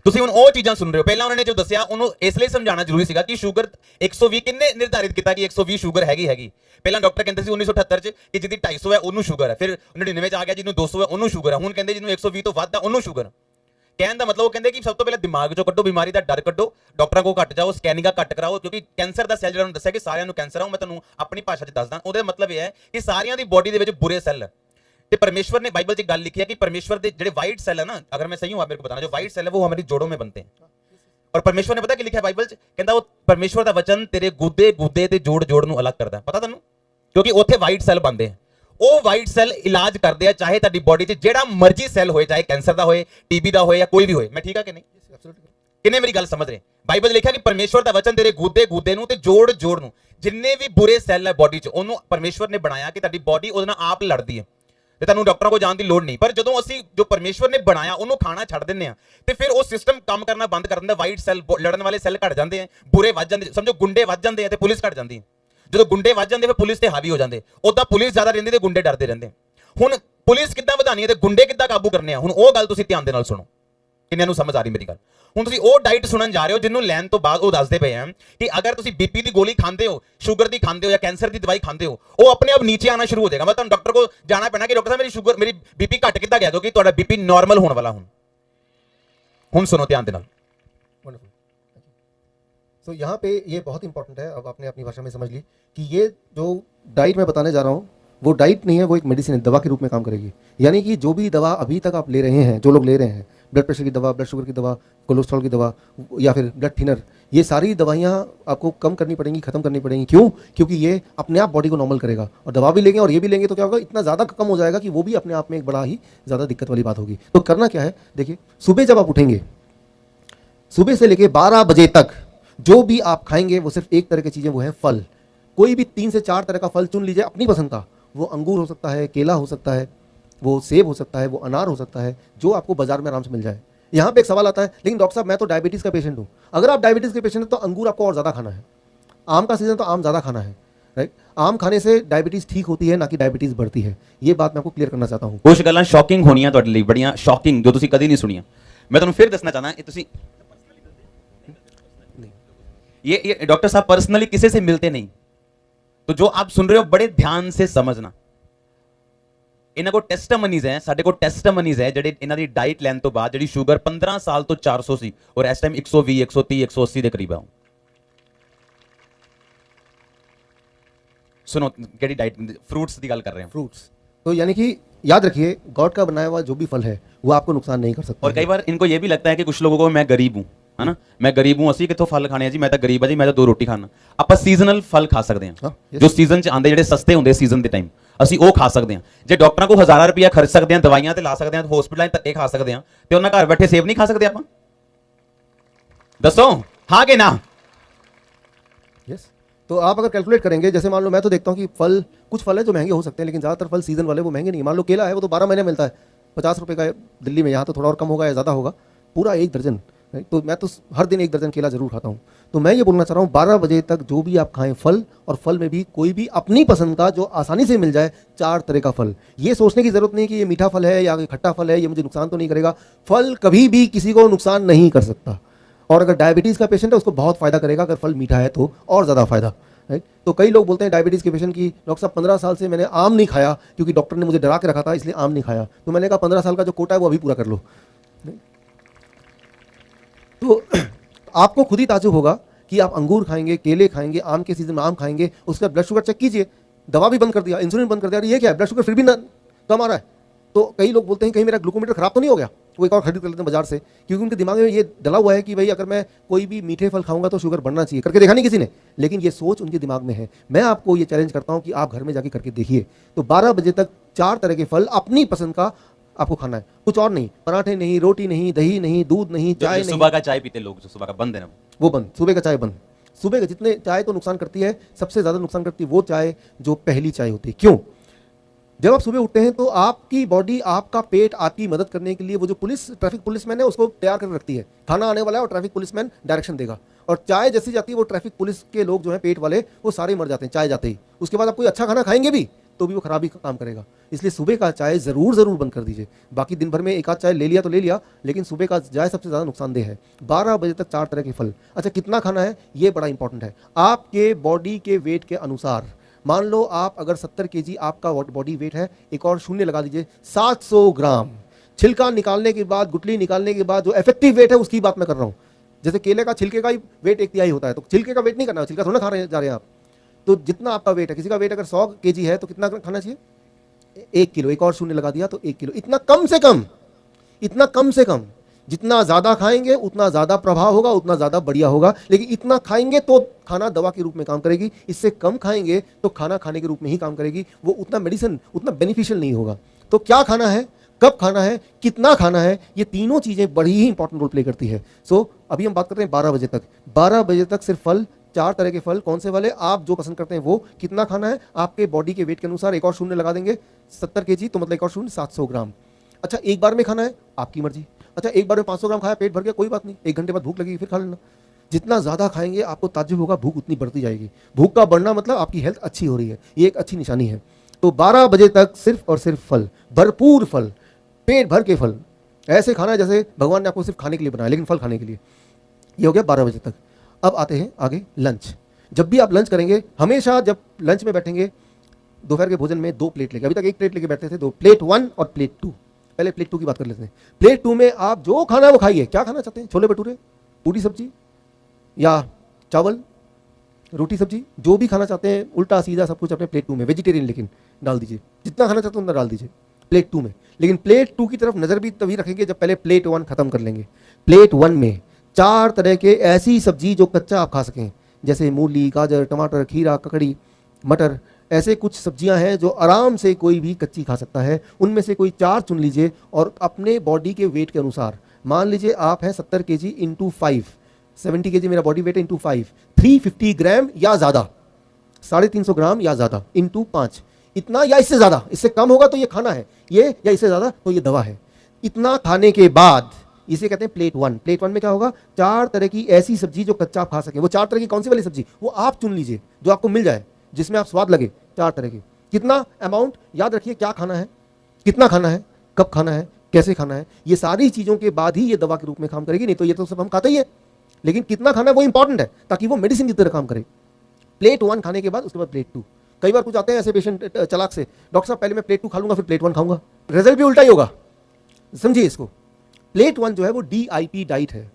ਤੁਸੀਂ ਹੁਣ ਉਹ ਚੀਜ਼ਾਂ ਸੁਣ ਰਹੇ ਹੋ। ਪਹਿਲਾਂ ਉਹਨਾਂ ਨੇ ਜੋ ਦੱਸਿਆ ਉਹਨੂੰ ਇਸ ਲਈ ਸਮਝਾਉਣਾ ਜ਼ਰੂਰੀ ਸੀਗਾ ਕਿ ਸ਼ੂਗਰ 120 ਕਿੰਨੇ ਨਿਰਧਾਰਿਤ ਕੀਤਾ ਕਿ 120 ਸ਼ੂਗਰ ਹੈਗੀ। ਪਹਿਲਾਂ ਡਾਕਟਰ ਕਹਿੰਦੇ ਸੀ 1978 ਚ ਕਿ ਜਿਹਦੀ 250 ਹੈ ਉਹਨੂੰ ਸ਼ੂਗਰ ਹੈ, ਫਿਰ 99 ਚ ਆ ਗਿਆ ਜਿਹਨੂੰ 200 ਹੈ ਉਹਨੂੰ ਸ਼ੂਗਰ ਹੈ, ਹੁਣ ਕਹਿੰਦੇ ਜਿਹਨੂੰ 120 ਤੋਂ ਵੱਧ ਹੈ ਉਹਨੂੰ ਸ਼ੂਗਰ। ਕਹਿਣ ਦਾ ਮਤਲਬ ਉਹ ਕਹਿੰਦੇ ਕਿ ਸਭ ਤੋਂ ਪਹਿਲਾਂ ਦਿਮਾਗ ਚੋਂ ਕੱਢੋ ਬਿਮਾਰੀ ਦਾ ਡਰ ਕੱਢੋ, ਡਾਕਟਰਾਂ ਕੋਲ ਘੱਟ ਜਾਓ, ਸਕੈਨਿੰਗਾਂ ਘੱਟ ਕਰਾਓ, ਕਿਉਂਕਿ ਕੈਂਸਰ ਦਾ ਸੈੱਲ ਜਿਹੜਾ ਨੂੰ ਦੱਸਿਆ ਕਿ ਸਾਰਿਆਂ ਨੂੰ ਕੈਂਸਰ ਆ, ਉਹ ਮੈਂ ਤੁਹਾਨੂੰ ਆਪਣੀ ਭਾਸ਼ਾ 'ਚ ਦੱਸਦਾ। ਉਹਦਾ ਮਤਲਬ ਇਹ ਹੈ ਕਿ ਸਾਰਿਆਂ ਦੀ ਬੋਡੀ ਦੇ ਵਿੱਚ ਬੁਰੇ ਸੈੱਲ, ਤੇ परमेश्वर ने बाइबल में गल लिखी है कि परमेश्वर के जो व्हाइट सेल है ना, अगर मैं सही हूं आप मेरे को बताना, जो व्हाइट सेल है वो हमारी जोड़ों में बनते हैं। और परमेश्वर ने पता क्या लिखा है बाइबल च, कहता वो परमेश्वर का वचन तेरे गुदे गुदे ते जोड़ नूं अलग करता है। पता तुहानूं? क्योंकि उत्थे व्हाइट सेल बनते हैं, वो व्हाइट सेल इलाज करते हैं, चाहे तुहाडी बॉडी च जेड़ा मर्जी सेल होए, चाहे कैंसर का होए, टीबी का होए या कोई भी होए। मैं ठीक है कि नहीं? किन्ने मेरी गल समझ रहे? बाइबल लिखा कि परमेश्वर का वचन तेरे गुदे गुदे नूं ते जोड़ नूं, जिन्ने भी बुरे सेल है बॉडी च, उन्होंने परमेश्वर ने बनाया कि तुहाडी बॉडी ਉਹਦੇ ਨਾਲ आप लड़दी है, ਤੇ ਤੁਹਾਨੂੰ ਡਾਕਟਰਾਂ ਕੋਲ ਜਾਣ ਦੀ ਲੋੜ ਨਹੀਂ। ਪਰ ਜਦੋਂ ਅਸੀਂ ਜੋ ਪਰਮੇਸ਼ਵਰ ਨੇ ਬਣਾਇਆ ਉਹਨੂੰ ਖਾਣਾ ਛੱਡ ਦਿੰਦੇ ਆ ਤੇ ਫਿਰ ਉਹ ਸਿਸਟਮ ਕੰਮ ਕਰਨਾ ਬੰਦ ਕਰ ਦਿੰਦਾ। ਵਾਈਟ ਸੈੱਲ, ਲੜਨ ਵਾਲੇ ਸੈੱਲ ਘਟ ਜਾਂਦੇ ਆ, ਬੁਰੇ ਵੱਧ ਜਾਂਦੇ, ਸਮਝੋ ਗੁੰਡੇ ਵੱਧ ਜਾਂਦੇ ਆ ਤੇ ਪੁਲਿਸ ਘਟ ਜਾਂਦੀ ਹੈ। ਜਦੋਂ ਗੁੰਡੇ ਵੱਧ ਜਾਂਦੇ ਫਿਰ ਪੁਲਿਸ ਤੇ ਹਾਵੀ ਹੋ ਜਾਂਦੇ, ਉਦਾਂ ਪੁਲਿਸ ਜ਼ਿਆਦਾ ਰਹਿੰਦੀ ਤੇ ਗੁੰਡੇ ਡਰਦੇ ਰਹਿੰਦੇ। ਹੁਣ ਪੁਲਿਸ ਕਿੱਦਾਂ ਵਧਾਣੀ ਹੈ ਤੇ ਗੁੰਡੇ ਕਿੱਦਾਂ ਕਾਬੂ ਕਰਨੇ ਆ, ਹੁਣ ਉਹ ਗੱਲ ਤੁਸੀਂ ਧਿਆਨ ਦੇ ਨਾਲ ਸੁਣੋ। ਕਿੰਨਿਆਂ ਨੂੰ ਸਮਝ ਆ ਰਹੀ ਮੇਰੀ ਗੱਲ? ਹੁਣ ਤੁਸੀਂ ਉਹ ਡਾਈਟ ਸੁਣਨ ਜਾ ਰਹੇ ਹੋ ਜਿਹਨੂੰ ਲੈਣ ਤੋਂ ਬਾਅਦ ਉਹ ਦੱਸਦੇ ਪਏ ਆ ਕਿ ਅਗਰ ਤੁਸੀਂ ਬੀਪੀ ਦੀ ਗੋਲੀ ਖਾਂਦੇ ਹੋ, ਸ਼ੂਗਰ ਦੀ ਖਾਂਦੇ ਹੋ ਜਾਂ ਕੈਂਸਰ ਦੀ ਦਵਾਈ ਖਾਂਦੇ ਹੋ, ਉਹ ਆਪਣੇ ਆਪ ਨੀਚੇ ਆਣਾ ਸ਼ੁਰੂ ਹੋ ਜਾਏਗਾ। ਮੈਂ ਤੁਹਾਨੂੰ ਡਾਕਟਰ ਕੋਲ ਜਾਣਾ ਪੈਣਾ ਕਿ ਡਾਕਟਰ ਸਾਹਿਬ ਮੇਰੀ ਸ਼ੂਗਰ, ਮੇਰੀ ਬੀਪੀ ਘਟ ਕਿੱਦਾਂ ਗਿਆ, ਕਿਉਂਕਿ ਤੁਹਾਡਾ ਬੀਪੀ ਨਾਰਮਲ ਹੋਣ ਵਾਲਾ। ਹੁਣ ਸੁਣੋ ध्यान ਦੇ ਨਾਲ। तो यहाँ पे ये बहुत इंपॉर्टेंट है, अब आपने अपनी भाषा में समझ ली कि ये जो डाइट मैं बताने जा रहा हूँ वो डाइट नहीं है, वो एक मेडिसिन है, दवा के रूप में काम करेगी। यानी कि जो भी दवा अभी तक आप ले रहे हैं, जो लोग ले रहे हैं, ब्लड प्रेशर की दवा, ब्लड शुगर की दवा, कोलेस्ट्रॉल की दवा या फिर ब्लड थिनर, ये सारी दवाइयाँ आपको कम करनी पड़ेंगी, खत्म करनी पड़ेंगी। क्यों? क्योंकि ये अपने आप बॉडी को नॉर्मल करेगा। और दवा भी लेंगे और ये भी लेंगे तो क्या होगा, इतना ज़्यादा कम हो जाएगा कि वो भी अपने आप में एक बड़ा ही ज़्यादा दिक्कत वाली बात होगी। तो करना क्या है, देखिए सुबह जब आप उठेंगे, सुबह से लेके 12 बजे तक जो भी आप खाएंगे वो सिर्फ एक तरह की चीज़ें, वो है फल। कोई भी 3 से 4 तरह का फल चुन लीजिए अपनी पसंद का। वो अंगूर हो सकता है, केला हो सकता है, वो सेब हो सकता है, वो अनार हो सकता है, जो आपको बाजार में आराम से मिल जाए। यहाँ पे एक सवाल आता है, लेकिन डॉक्टर साहब मैं तो डायबिटीज़ का पेशेंट हूँ। अगर आप डायबिटीज़ के पेशेंट हैं तो अंगूर आपको और ज़्यादा खाना है। आम का सीजन तो आम ज़्यादा खाना है, राइट। आम खाने से डायबिटीज़ ठीक होती है, ना कि डायबिटीज़ बढ़ती है। ये बात मैं आपको क्लियर करना चाहता हूँ। कुछ गल्लां शॉकिंग होनियां ਤੁਹਾਡੇ ਲਈ, ਬੜੀਆਂ ਸ਼ੌਕਿੰਗ, ਜੋ ਤੁਸੀਂ ਕਦੀ ਨਹੀਂ ਸੁਣੀਆਂ। मैं ਤੁਹਾਨੂੰ फिर ਦੱਸਣਾ चाहना, ये ਤੁਸੀਂ ये डॉक्टर साहब पर्सनली किसी से मिलते नहीं, तो जो आप सुन रहे हो बड़े ध्यान से समझना। इन्हां को टेस्टमनीज है, साडे को टेस्टमनीज है ਜਿਹੜੇ ਇਹਨਾਂ ਦੀ ਡਾਈਟ ਲੈਣ ਤੋਂ ਬਾਅਦ ਜਿਹੜੀ ਸ਼ੂਗਰ 15 ਸਾਲ ਤੋਂ 400 ਸੀ ਔਰ ਇਸ ਟਾਈਮ 120 130 180 ਦੇ ਕਰੀਬ ਆ। सुनो केड़ी डाइट, फ्रूट्स की गल कर रहे हैं। फ्रूट्स तो यानी कि याद रखिए, गॉड का बनाया हुआ जो भी फल है वो आपको नुकसान नहीं कर सकता। और कई बार इनको ये भी लगता है कि कुछ लोगों को मैं गरीब हूँ, है ना। मैं गरीब हूं, ਅਸੀਂ ਕਿੱਥੋਂ ਫਲ ਖਾਣੇ ਆ ਜੀ, ਮੈਂ ਤਾਂ ਗਰੀਬ ਆ ਜੀ, ਮੈਂ ਤਾਂ 2 ਰੋਟੀ ਖਾਣਾ। ਆਪਾਂ ਸੀਜ਼ਨਲ ਫਲ ਖਾ ਸਕਦੇ ਹਾਂ, ਜੋ ਸੀਜ਼ਨ 'ਚ ਆਉਂਦੇ, ਜਿਹੜੇ ਸਸਤੇ ਹੁੰਦੇ ਸੀਜ਼ਨ ਦੇ ਟਾਈਮ, ਅਸੀਂ ਉਹ ਖਾ ਸਕਦੇ ਹਾਂ। ਜੇ ਡਾਕਟਰਾਂ ਕੋਲ ਹਜ਼ਾਰਾਂ ਰੁਪਇਆ ਖਰਚ ਸਕਦੇ ਹਾਂ, ਦਵਾਈਆਂ ਤੇ ਲਾ ਸਕਦੇ ਹਾਂ, ਹਸਪੀਟਲਾਂ 'ਚ ਧੱਕੇ ਖਾ ਸਕਦੇ ਹਾਂ, ਤੇ ਉਹਨਾਂ ਘਰ ਬੈਠੇ ਸੇਬ ਨਹੀਂ ਖਾ ਸਕਦੇ ਆਪਾਂ? ਦੱਸੋ ਹਾਂ ਕਿ ਨਾ? यस। तो आप अगर कैलकुलेट करेंगे, जैसे मान लो मैं तो देखता हूँ कि फल, कुछ फल है जो महंगे हो सकते हैं, लेकिन ज़्यादातर फल सीजन वाले वो महंगे नहीं है। मान लो केला है, वो तो 12 महीने मिलता है, 50 रुपये का है दिल्ली में, यहाँ तो थोड़ा और कम होगा या ज़्यादा होगा, पूरा 1 दर्जन। तो मैं तो हर दिन 1 दर्जन केला जरूर खाता हूँ। तो मैं ये बोलना चाह रहा हूँ, 12 बजे तक जो भी आप खाएं फल, और फल में भी कोई भी अपनी पसंद का जो आसानी से मिल जाए, 4 तरह का फल। ये सोचने की ज़रूरत नहीं कि ये मीठा फल है या खट्टा फल है, ये मुझे नुकसान तो नहीं करेगा। फल कभी भी किसी को नुकसान नहीं कर सकता, और अगर डायबिटीज़ का पेशेंट है उसको बहुत फ़ायदा करेगा, अगर फल मीठा है तो और ज़्यादा फ़ायदा। राइट। तो कई लोग बोलते हैं डायबिटीज़ के पेशेंट की, डॉक्टर साहब 15 साल से मैंने आम नहीं खाया क्योंकि डॉक्टर ने मुझे डरा के रखा था, इसलिए आम नहीं खाया। तो मैंने कहा 15 साल का जो कोटा है वो अभी पूरा कर लो। तो आपको खुद ही ताज्जुब होगा कि आप अंगूर खाएंगे, केले खाएंगे, आम के सीजन में आम खाएंगे, उसका ब्लड शुगर चेक कीजिए, दवा भी बंद कर दिया, इंसुलिन बंद कर दिया, ये क्या है, ब्लड शुगर फिर भी ना कम आ रहा है। तो कई लोग बोलते हैं कहीं मेरा ग्लूकोमीटर खराब तो नहीं हो गया, वो एक और खरीद कर लेते हैं बाजार से, क्योंकि उनके दिमाग में ये डला हुआ है कि भाई अगर मैं कोई भी मीठे फल खाऊंगा तो शुगर बढ़ना चाहिए। करके देखा नहीं किसी ने, लेकिन ये सोच उनके दिमाग में है। मैं आपको ये चैलेंज करता हूं कि आप घर में जाके करके देखिए। तो 12 बजे तक 4 तरह के फल अपनी पसंद का आपको खाना है, कुछ और नहीं, पराठे नहीं, रोटी नहीं, दही नहीं, दूध नहीं, चाय नहीं। सुबह का चाय पीते लोग, जो सुबह का बंद है ना, वो बंद, सुबह का चाय बंद। सुबह का जितने चाय तो नुकसान करती है, सबसे ज़्यादा नुकसान करती है वो चाय जो पहली चाय होती है। क्यों? जब आप सुबह उठते हैं तो आपकी बॉडी, आपका पेट आपकी मदद करने के लिए वो जो ट्रैफिक पुलिसमैन है उसको तैयार कर रखती है, खाना आने वाला है और ट्रैफिक पुलिसमैन डायरेक्शन देगा। और चाय जैसी जाती है वो ट्रैफिक पुलिस के लोग जो हैं पेट वाले, वो सारे मर जाते हैं चाय जाते ही। उसके बाद आप कोई अच्छा खाना खाएंगे भी तो भी वो खराबी का काम करेगा। इसलिए सुबह का चाय ज़रूर बंद कर दीजिए। बाकी दिन भर में एक आध चाय ले लिया तो ले लिया, लेकिन सुबह का चाय सबसे ज़्यादा नुकसानदेह है। 12 बजे तक 4 तरह के फल। अच्छा, कितना खाना है ये बड़ा इंपॉर्टेंट है। आपके बॉडी के वेट के अनुसार, मान लो आप अगर 70 केजी आपका बॉडी वेट है, एक और शून्य लगा दीजिए, 700 ग्राम। छिलका निकालने के बाद, गुठली निकालने के बाद जो इफेक्टिव वेट है उसकी बात मैं कर रहा हूँ। जैसे केले का छिलके का ही वेट 1/3 होता है, तो छिलके का वेट नहीं करना, छिलका थोड़ा खा रहे जा रहे हैं आप। तो जितना आपका वेट है, किसी का वेट अगर 100 केजी है तो कितना खाना चाहिए? 1 किलो, एक और शून्य लगा दिया तो 1 किलो। इतना कम से कम, इतना कम से कम। जितना ज़्यादा खाएंगे उतना ज़्यादा प्रभाव होगा, उतना ज़्यादा बढ़िया होगा। लेकिन इतना खाएंगे तो खाना दवा के रूप में काम करेगी, इससे कम खाएंगे तो खाना खाने के रूप में ही काम करेगी, वो उतना मेडिसिन, उतना बेनिफिशियल नहीं होगा। तो क्या खाना है, कब खाना है, कितना खाना है, ये तीनों चीज़ें बड़ी ही इंपॉर्टेंट रोल प्ले करती है। सो अभी हम बात करते हैं 12 बजे तक। 12 बजे तक सिर्फ फल, 4 तरह के फल। कौन से वाले? आप जो पसंद करते हैं वो। कितना खाना है? आपके बॉडी के वेट के अनुसार एक और शून्य लगा देंगे, 70 केजी तो मतलब एक और शून्य 700 ग्राम। अच्छा, एक बार में खाना है, आपकी मर्जी। अच्छा, एक बार में 500 ग्राम खाया, पेट भर गया, कोई बात नहीं, 1 घंटे बाद भूख लगेगी फिर खा लेना। जितना ज़्यादा खाएंगे आपको ताज्जुब होगा, भूख उतनी बढ़ती जाएगी। भूख का बढ़ना मतलब आपकी हेल्थ अच्छी हो रही है, ये एक अच्छी निशानी है। तो 12 बजे तक सिर्फ और सिर्फ फल, भरपूर फल, पेट भर के फल। ऐसे खाना है जैसे भगवान ने आपको सिर्फ खाने के लिए बनाया, लेकिन फल खाने के लिए। ये हो गया 12 बजे तक। अब आते हैं आगे लंच। जब भी आप लंच करेंगे, हमेशा जब लंच में बैठेंगे, दोपहर के भोजन में 2 प्लेट लेके, अभी तक 1 प्लेट लेके बैठते थे, 2 प्लेट 1 और प्लेट 2। पहले प्लेट 2 की बात कर लेते हैं। प्लेट 2 में आप जो खाना है वो खाइए। क्या खाना चाहते हैं? छोले भटूरे, पूरी सब्जी या चावल, रोटी सब्जी, जो भी खाना चाहते हैं, उल्टा सीधा सब कुछ अपने प्लेट 2 में, वेजिटेरियन लेकिन डाल दीजिए। जितना खाना चाहते हैं उतना डाल दीजिए प्लेट 2 में। लेकिन प्लेट 2 की तरफ नज़र भी तभी रखेंगे जब पहले प्लेट 1 खत्म कर लेंगे। प्लेट 1 में 4 तरह के ऐसी सब्जी जो कच्चा आप खा सकें, जैसे मूली, गाजर, टमाटर, खीरा, ककड़ी, मटर। ऐसे कुछ सब्जियां हैं जो आराम से कोई भी कच्ची खा सकता है। उनमें से कोई 4 चुन लीजिए और अपने बॉडी के वेट के अनुसार, मान लीजिए आप हैं 70 केजी इंटू 5, 70 केजी मेरा बॉडी वेट है इंटू 5, 350 ग्राम या ज़्यादा, 350 ग्राम या ज़्यादा इंटू 5, इतना या इससे ज़्यादा। इससे कम होगा तो ये खाना है, ये या इससे ज़्यादा तो ये दवा है। इतना खाने के बाद इसे कहते हैं प्लेट 1। प्लेट 1 में क्या होगा? 4 तरह की ऐसी सब्जी जो कच्चा आप खा सकें। वो 4 तरह की कौन सी वाली सब्जी, वो आप चुन लीजिए जो आपको मिल जाए, जिसमें आप स्वाद लगे। 4 तरह की। कितना अमाउंट याद रखिए, क्या खाना है, कितना खाना है, कब खाना है, कैसे खाना है, ये सारी चीज़ों के बाद ही ये दवा के रूप में काम करेगी। नहीं तो ये तो सब हम खाते ही है, लेकिन कितना खाना है वो इंपॉर्टेंट है ताकि वो मेडिसिन की तरह काम करे। प्लेट 1 खाने के बाद उसके बाद प्लेट 2। कई बार कुछ आते हैं ऐसे पेशेंट चलाक से, डॉक्टर साहब पहले मैं प्लेट 2 खा लूंगा फिर प्लेट 1 खाऊंगा। रिजल्ट भी उल्टा ही होगा, समझिए इसको। प्लेट 1 जो है वो DIP डाइट है।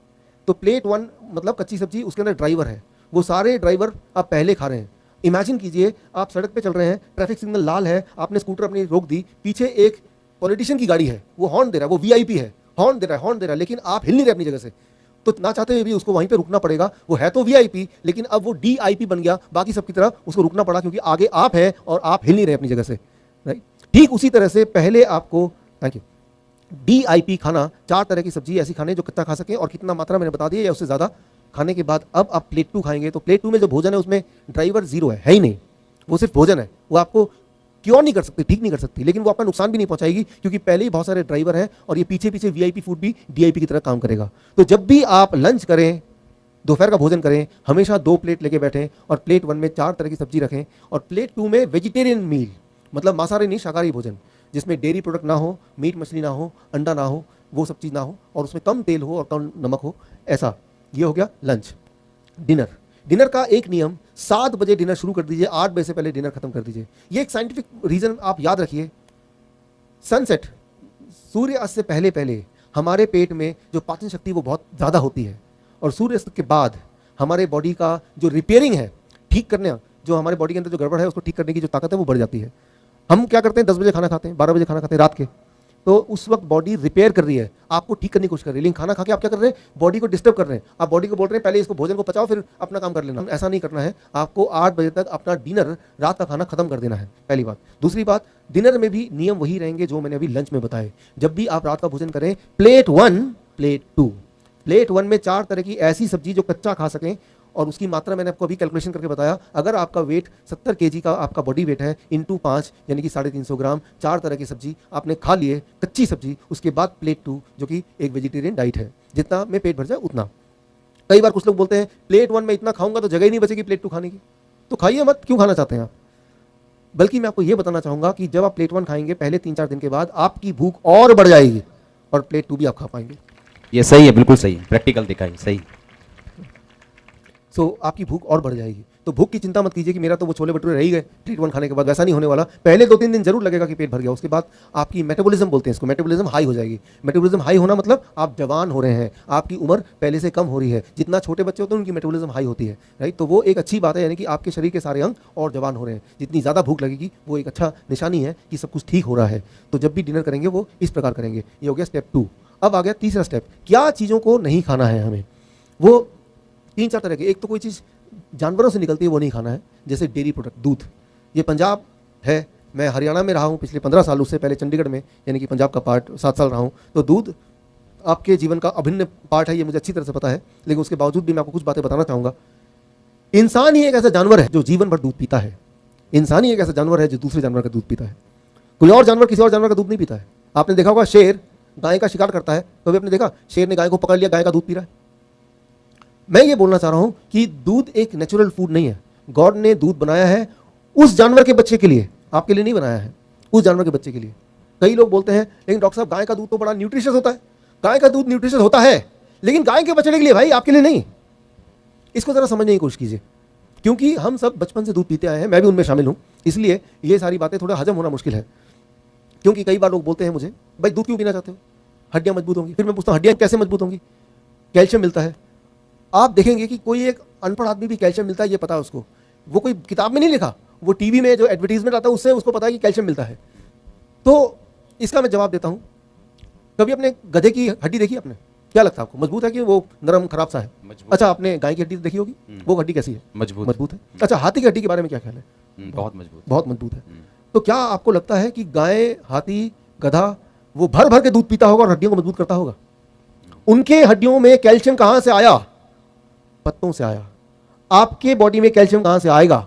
तो प्लेट 1 मतलब कच्ची सब्जी, उसके अंदर ड्राइवर है, वो सारे ड्राइवर आप पहले खा रहे हैं। इमेजिन कीजिए आप सड़क पे चल रहे हैं, ट्रैफिक सिग्नल लाल है, आपने स्कूटर अपनी रोक दी, पीछे एक पॉलिटिशियन की गाड़ी है, वो हॉर्न दे रहा है, वो VIP है, हॉर्न दे रहा है, लेकिन आप हिल नहीं रहे अपनी जगह से। तो ना चाहते हुए भी उसको वहीं पे रुकना पड़ेगा। वो है तो वीआईपी, लेकिन अब वो डीआईपी बन गया, बाकी सबकी तरह उसको रुकना पड़ा, क्योंकि आगे आप है और आप हिल नहीं रहे अपनी जगह से, राइट। ठीक उसी तरह से पहले आपको, थैंक यू, डीआईपी खाना, 4 तरह की सब्जी ऐसी खाने जो कच्चा खा सके, और कितना मात्रा मैंने बता दिया या उससे ज़्यादा खाने के बाद अब आप प्लेट 2 खाएंगे, तो प्लेट 2 में जो भोजन है उसमें ड्राइवर जीरो है ही नहीं, वो सिर्फ भोजन है। वो आपको क्योर नहीं कर सकती, ठीक नहीं कर सकती, लेकिन वो आपका नुकसान भी नहीं पहुंचाएगी, क्योंकि पहले ही बहुत सारे ड्राइवर हैं और ये पीछे पीछे वीआईपी फूड भी डीआईपी की तरह काम करेगा। तो जब भी आप लंच करें, दोपहर का भोजन करें, हमेशा 2 प्लेट लेके बैठें और प्लेट 1 में 4 तरह की सब्जी रखें, और प्लेट 2 में वेजिटेरियन मील, मतलब मांसाहारी नहीं, शाकाहारी भोजन, जिसमें डेयरी प्रोडक्ट ना हो, मीट मछली ना हो, अंडा ना हो, वो सब चीज़ ना हो, और उसमें कम तेल हो और कम नमक हो, ऐसा। ये हो गया लंच। डिनर, डिनर का एक नियम, 7 बजे डिनर शुरू कर दीजिए, 8 बजे से पहले डिनर खत्म कर दीजिए। ये एक साइंटिफिक रीजन आप याद रखिए। सनसेट, सूर्यास्त से पहले पहले हमारे पेट में जो पाचन शक्ति वो बहुत ज़्यादा होती है, और सूर्यास्त के बाद हमारे बॉडी का जो रिपेयरिंग है, ठीक करने, जो हमारे बॉडी के अंदर जो गड़बड़ है उसको ठीक करने की जो ताकत है वो बढ़ जाती है। हम क्या करते हैं, 10 बजे खाना खाते हैं, 12 बजे खाना खाते हैं रात के, तो उस वक्त बॉडी रिपेयर कर रही है, आपको ठीक करने की कोशिश कर रही है, लेकिन खाना खा के आप क्या कर रहे हैं, बॉडी को डिस्टर्ब कर रहे हैं। आप बॉडी को बोल रहे हैं पहले इसको भोजन को पचाओ फिर अपना काम कर लेना। ऐसा नहीं करना है, आपको 8 बजे तक अपना डिनर, रात का खाना खत्म कर देना है, पहली बात। दूसरी बात, डिनर में भी नियम वही रहेंगे जो मैंने अभी लंच में बताए। जब भी आप रात का भोजन करें, प्लेट 1, प्लेट 2, प्लेट 1 में 4 तरह की ऐसी सब्जी जो कच्चा खा सकें, और उसकी मात्रा मैंने आपको अभी कैलकुलेशन करके बताया। अगर आपका वेट 70 kg का आपका बॉडी वेट है, इंटू 5 यानी कि 350 ग्राम, 4 तरह की सब्जी आपने खा लिए, कच्ची सब्जी, उसके बाद प्लेट 2 जो कि एक वेजिटेरियन डाइट है, जितना में पेट भर जाए उतना। कई बार कुछ लोग बोलते हैं प्लेट 1 में इतना खाऊंगा तो जगह ही नहीं बचेगी प्लेट 2 खाने की, तो खाइए मत, क्यों खाना चाहते हैं आप। बल्कि मैं आपको ये बताना चाहूंगा कि जब आप प्लेट 1 खाएंगे, पहले 3-4 दिन के बाद आपकी भूख और बढ़ जाएगी, और प्लेट 2 भी आप खा पाएंगे। ये सही है, बिल्कुल सही, प्रैक्टिकल दिखाई, सही। सो आपकी भूख और बढ़ जाएगी। तो भूख की चिंता मत कीजिए कि मेरा तो वो छोले भटूरे रह ही गए प्लेट 1 खाने के बाद, वैसा नहीं होने वाला। पहले 2-3 दिन जरूर लगेगा कि पेट भर गया, उसके बाद आपकी मेटाबॉलिज्म बोलते हैं इसको, मेटाबॉलिज्म हाई हो जाएगी। मेटाबॉलिज्म हाई होना मतलब आप जवान हो रहे हैं, आपकी उम्र पहले से कम हो रही है। जितना छोटे बच्चे होते हैं उनकी मेटाबॉलिज्म हाई होती है, राइट। तो वो एक अच्छी बात है, यानी कि आपके शरीर के सारे अंग और जवान हो रहे हैं। जितनी ज़्यादा भूख लगेगी वो एक अच्छा निशानी है कि सब कुछ ठीक हो रहा है। तो जब भी डिनर करेंगे वो इस प्रकार करेंगे। ये हो गया स्टेप 2। अब आ गया तीसरा स्टेप, क्या चीज़ों को नहीं खाना है हमें। वो 3-4 तरह के, एक तो कोई चीज़ जानवरों से निकलती है वो नहीं खाना है, जैसे डेयरी प्रोडक्ट, दूध। ये पंजाब है, मैं हरियाणा में रहा हूँ पिछले 15 साल, उससे पहले चंडीगढ़ में यानी कि पंजाब का पार्ट 7 साल रहा हूँ। तो दूध आपके जीवन का अभिन्न पार्ट है, ये मुझे अच्छी तरह से पता है, लेकिन उसके बावजूद भी मैं आपको कुछ बातें बताना चाहूँगा। इंसान ही एक ऐसा जानवर है जो जीवन भर दूध पीता है। इंसान ही एक ऐसा जानवर है जो दूसरे जानवर का दूध पीता है। कोई और जानवर किसी और जानवर का दूध नहीं पीता है। आपने देखा होगा शेर गाय का शिकार करता है, कभी आपने देखा शेर ने गाय को पकड़ लिया, गाय का दूध पी रहा है। मैं ये बोलना चाह रहा हूं कि दूध एक नेचुरल फूड नहीं है। गॉड ने दूध बनाया है उस जानवर के बच्चे के लिए, आपके लिए नहीं बनाया है, उस जानवर के बच्चे के लिए। कई लोग बोलते हैं लेकिन डॉक्टर साहब गाय का दूध तो बड़ा न्यूट्रिशियस होता है। गाय का दूध न्यूट्रिशियस होता है, लेकिन गाय के बच्चे के लिए भाई, आपके लिए नहीं। इसको जरा समझने की कोशिश कीजिए, क्योंकि हम सब बचपन से दूध पीते आए हैं, मैं भी उनमें शामिल हूं, इसलिए ये सारी बातें थोड़ा हजम होना मुश्किल है। क्योंकि कई बार लोग बोलते हैं मुझे, भाई दूध क्यों पीना चाहते हो, हड्डियां मजबूत होंगी। फिर मैं पूछता हूं हड्डियां कैसे मजबूत होंगी, कैल्शियम मिलता है। आप देखेंगे कि कोई एक अनपढ़ आदमी भी कैल्शियम मिलता है ये पता है उसको, वो कोई किताब में नहीं लिखा, वो टीवी में जो एडवर्टीजमेंट आता है उससे उसको पता है कि कैल्शियम मिलता है। तो इसका मैं जवाब देता हूं, कभी अपने गधे की हड्डी देखी आपने, क्या लगता है आपको, मजबूत है कि वो नरम खराब सा है? अच्छा, आपने गाय की हड्डी देखी होगी, वो हड्डी कैसी है? मजबूत है। अच्छा, हाथी की हड्डी के बारे में क्या ख्याल है? बहुत मजबूत, बहुत मजबूत है। तो क्या आपको लगता है कि गाय, हाथी, गधा वो भर भर के दूध पीता होगा और हड्डियों को मजबूत करता होगा? उनके हड्डियों में कैल्शियम कहां से आया? पत्तों से आया। आपके बॉडी में कैल्शियम कहां से आएगा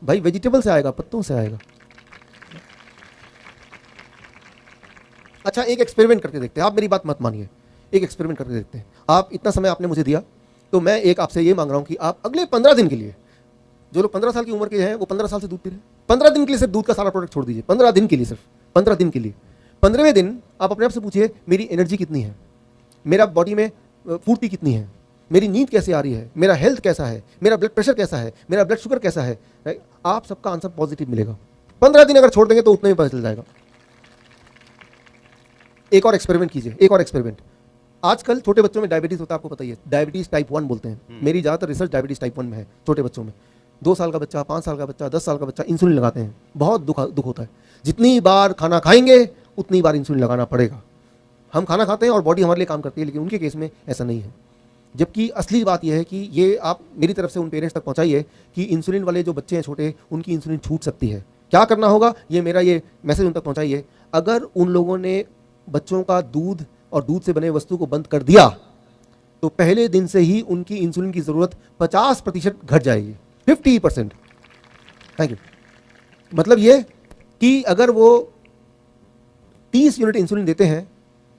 भाई? वेजिटेबल से आएगा, पत्तों से आएगा। अच्छा, एक एक्सपेरिमेंट करके देखते हैं, आप मेरी बात मत मानिए, एक एक्सपेरिमेंट करके देखते हैं। आप इतना समय आपने मुझे दिया, तो मैं एक आपसे ये मांग रहा हूं कि आप अगले 15 दिन के लिए, जो लोग 15 साल की उम्र के हैं वो 15 साल से दूध पी रहे हैं, 15 दिन के लिए सिर्फ दूध का सारा प्रोडक्ट छोड़ दीजिए। 15 दिन के लिए, सिर्फ 15 दिन के लिए। 15वें दिन आप अपने आप से पूछिए मेरी एनर्जी कितनी है, मेरा बॉडी में फुर्ती कितनी है, मेरी नींद कैसे आ रही है, मेरा हेल्थ कैसा है, मेरा ब्लड प्रेशर कैसा है, मेरा ब्लड शुगर कैसा है। राइट, आप सबका आंसर पॉजिटिव मिलेगा। 15 दिन अगर छोड़ देंगे तो उतने में पता चल जाएगा। एक और एक्सपेरिमेंट कीजिए, एक और एक्सपेरिमेंट। आजकल छोटे बच्चों में डायबिटीज होता है, आपको पता ही है, डायबिटीज टाइप 1 बोलते हैं। मेरी ज़्यादातर रिसर्च डायबिटीज टाइप 1 में है, छोटे बच्चों में। 2 साल का बच्चा, 5 साल का बच्चा, 10 साल का बच्चा इंसुलिन लगाते हैं, बहुत दुख होता है। जितनी बार खाना खाएंगे उतनी बार इंसुलिन लगाना पड़ेगा। हम खाना खाते हैं और बॉडी हमारे लिए काम करती है, लेकिन उनके केस में ऐसा नहीं है। जबकि असली बात यह है कि ये आप मेरी तरफ से उन पेरेंट्स तक पहुंचाइए कि इंसुलिन वाले जो बच्चे हैं छोटे, उनकी इंसुलिन छूट सकती है। क्या करना होगा, ये मेरा ये मैसेज उन तक पहुंचाइए। अगर उन लोगों ने बच्चों का दूध और दूध से बने वस्तु को बंद कर दिया तो पहले दिन से ही उनकी इंसुलिन की ज़रूरत 50% घट जाएगी, 50%। Thank you. मतलब ये कि अगर वो 30 यूनिट इंसुलिन देते हैं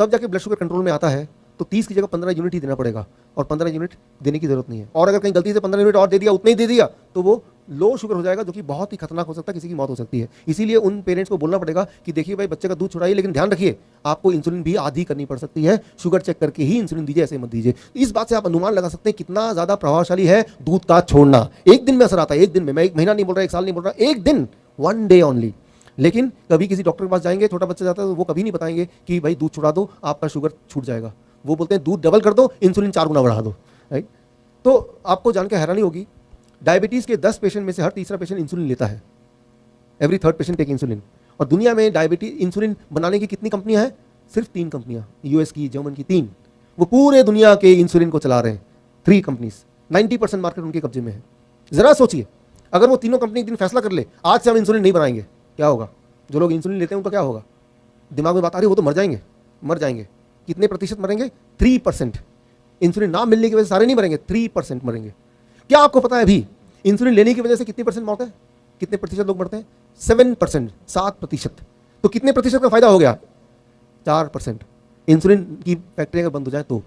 तब जाके ब्लड शुगर कंट्रोल में आता है, तो 30 की जगह 15 यूनिट ही देना पड़ेगा, और 15 यूनिट देने की जरूरत नहीं है। और अगर कहीं गलती से 15 यूनिट और दे दिया, उतना ही दे दिया, तो वो लो शुगर हो जाएगा, जो कि बहुत ही खतरनाक हो सकता है, किसी की मौत हो सकती है। इसीलिए उन पेरेंट्स को बोलना पड़ेगा कि देखिए भाई, बच्चे का दूध छुड़ाइए, लेकिन ध्यान रखिए आपको इंसुलिन भी आधी करनी पड़ सकती है, शुगर चेक करके ही इंसुलिन दीजिए, ऐसे मत दीजिए। इस बात से आप अनुमान लगा सकते हैं कितना ज्यादा प्रभावशाली है दूध का छोड़ना। एक दिन में असर आता है, एक दिन में, मैं 1 महीना नहीं बोल रहा, 1 साल नहीं बोल रहा, एक दिन, 1 डे ओनली। लेकिन कभी किसी डॉक्टर के पास जाएंगे, छोटा बच्चा जाता है, तो वो कभी नहीं बताएंगे कि भाई दूध छुड़ा दो, आपका शुगर छूट जाएगा। वो बोलते हैं दूध डबल कर दो, इंसुलिन 4 गुना बढ़ा दो, राइट। तो आपको जानकर हैरानी होगी, डायबिटीज के 10 पेशेंट में से हर तीसरा पेशेंट इंसुलिन लेता है। Every third patient take insulin. और दुनिया में डायबिटीज इंसुलिन बनाने की कितनी कंपनियां हैं? सिर्फ 3 कंपनियां, यूएस की, जर्मन की, 3। वो पूरे दुनिया के इंसुलिन को चला रहे हैं, 3 कंपनीज। 90% मार्केट उनके कब्जे में है। जरा सोचिए, अगर वो तीनों कंपनी एक दिन फैसला कर ले, आज से हम इंसुलिन नहीं बनाएंगे, क्या होगा? जो लोग इंसुलिन लेते हैं उनका क्या होगा? दिमाग में बात आ रही है, वो तो मर जाएंगे, मर जाएंगे। कितने प्रतिशत मरेंगे? 3%। इंसुलिन ना मिलने की वजह से सारे नहीं मरेंगे, 3% मरेंगे। क्या आपको पता है अभी इंसुलिन लेने की वजह से कितनी परसेंट मौत है? कितने प्रतिशत लोग मरते हैं? 7%, 7%। तो कितने प्रतिशत का फायदा हो गया? 4%। इंसुलिन की फैक्ट्री अगर बंद हो जाए तो।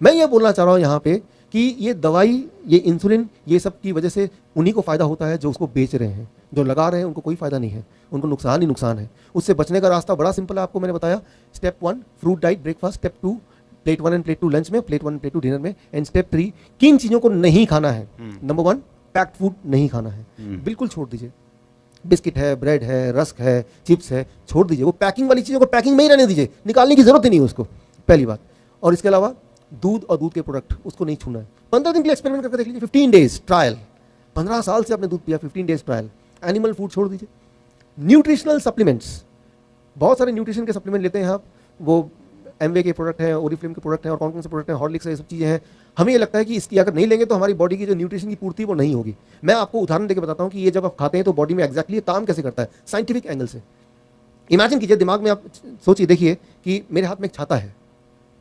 मैं ये बोलना चाह रहा हूँ यहाँ पे कि ये दवाई, ये इंसुलिन, ये सब की वजह से उन्हीं को फायदा होता है जो उसको बेच रहे हैं। जो लगा रहे हैं उनको कोई फायदा नहीं है, उनको नुकसान ही नुकसान है। उससे बचने का रास्ता बड़ा सिंपल है, आपको मैंने बताया। Step 1 fruit diet breakfast, step 2 plate 1 end plate 2 lunch में, प्लेट 1 प्लेट 2 डिनर में, एंड स्टेप 3 किन चीज़ों को नहीं खाना है। नंबर 1 पैक्ड फूड नहीं खाना है, बिल्कुल छोड़ दीजिए। बिस्किट है, ब्रेड है, रस्क है, चिप्स है, छोड़ दीजिए। वो पैकिंग वाली चीज़ों को पैकिंग में ही रहने दीजिए, निकालने की जरूरत ही नहीं है उसको, पहली बात। और इसके अलावा दूध और दूध के प्रोडक्ट, उसको नहीं छूना है। 15 दिन के लिए एक्सपेरिमेंट करके देख लीजिए, 15 डेज ट्रायल। 15 साल से आपने दूध पिया, 15 डेज ट्रायल। एनिमल फूड छोड़ दीजिए। न्यूट्रिशनल सप्लीमेंट्स, बहुत सारे न्यूट्रिशन के सप्लीमेंट लेते हैं आप, वो एमवे के प्रोडक्ट हैं, ओरिफ्लेम के प्रोडक्ट हैं, और कौन कौन से प्रोडक्ट हैं, हॉर्लिक्स है, ये सब चीज़ें हैं। हमें ये लगता है कि इसकी अगर नहीं लेंगे तो हमारी बॉडी की जो न्यूट्रिशन की पूर्ति वो नहीं होगी। मैं आपको उदाहरण देकर बताता हूँ कि ये जब आप खाते हैं तो बॉडी में एक्जैक्टली काम कैसे करता है, साइंटिफिक एंगल से। इमेजिन कीजिए, दिमाग में आप सोचिए, देखिए कि मेरे हाथ में एक छाता है,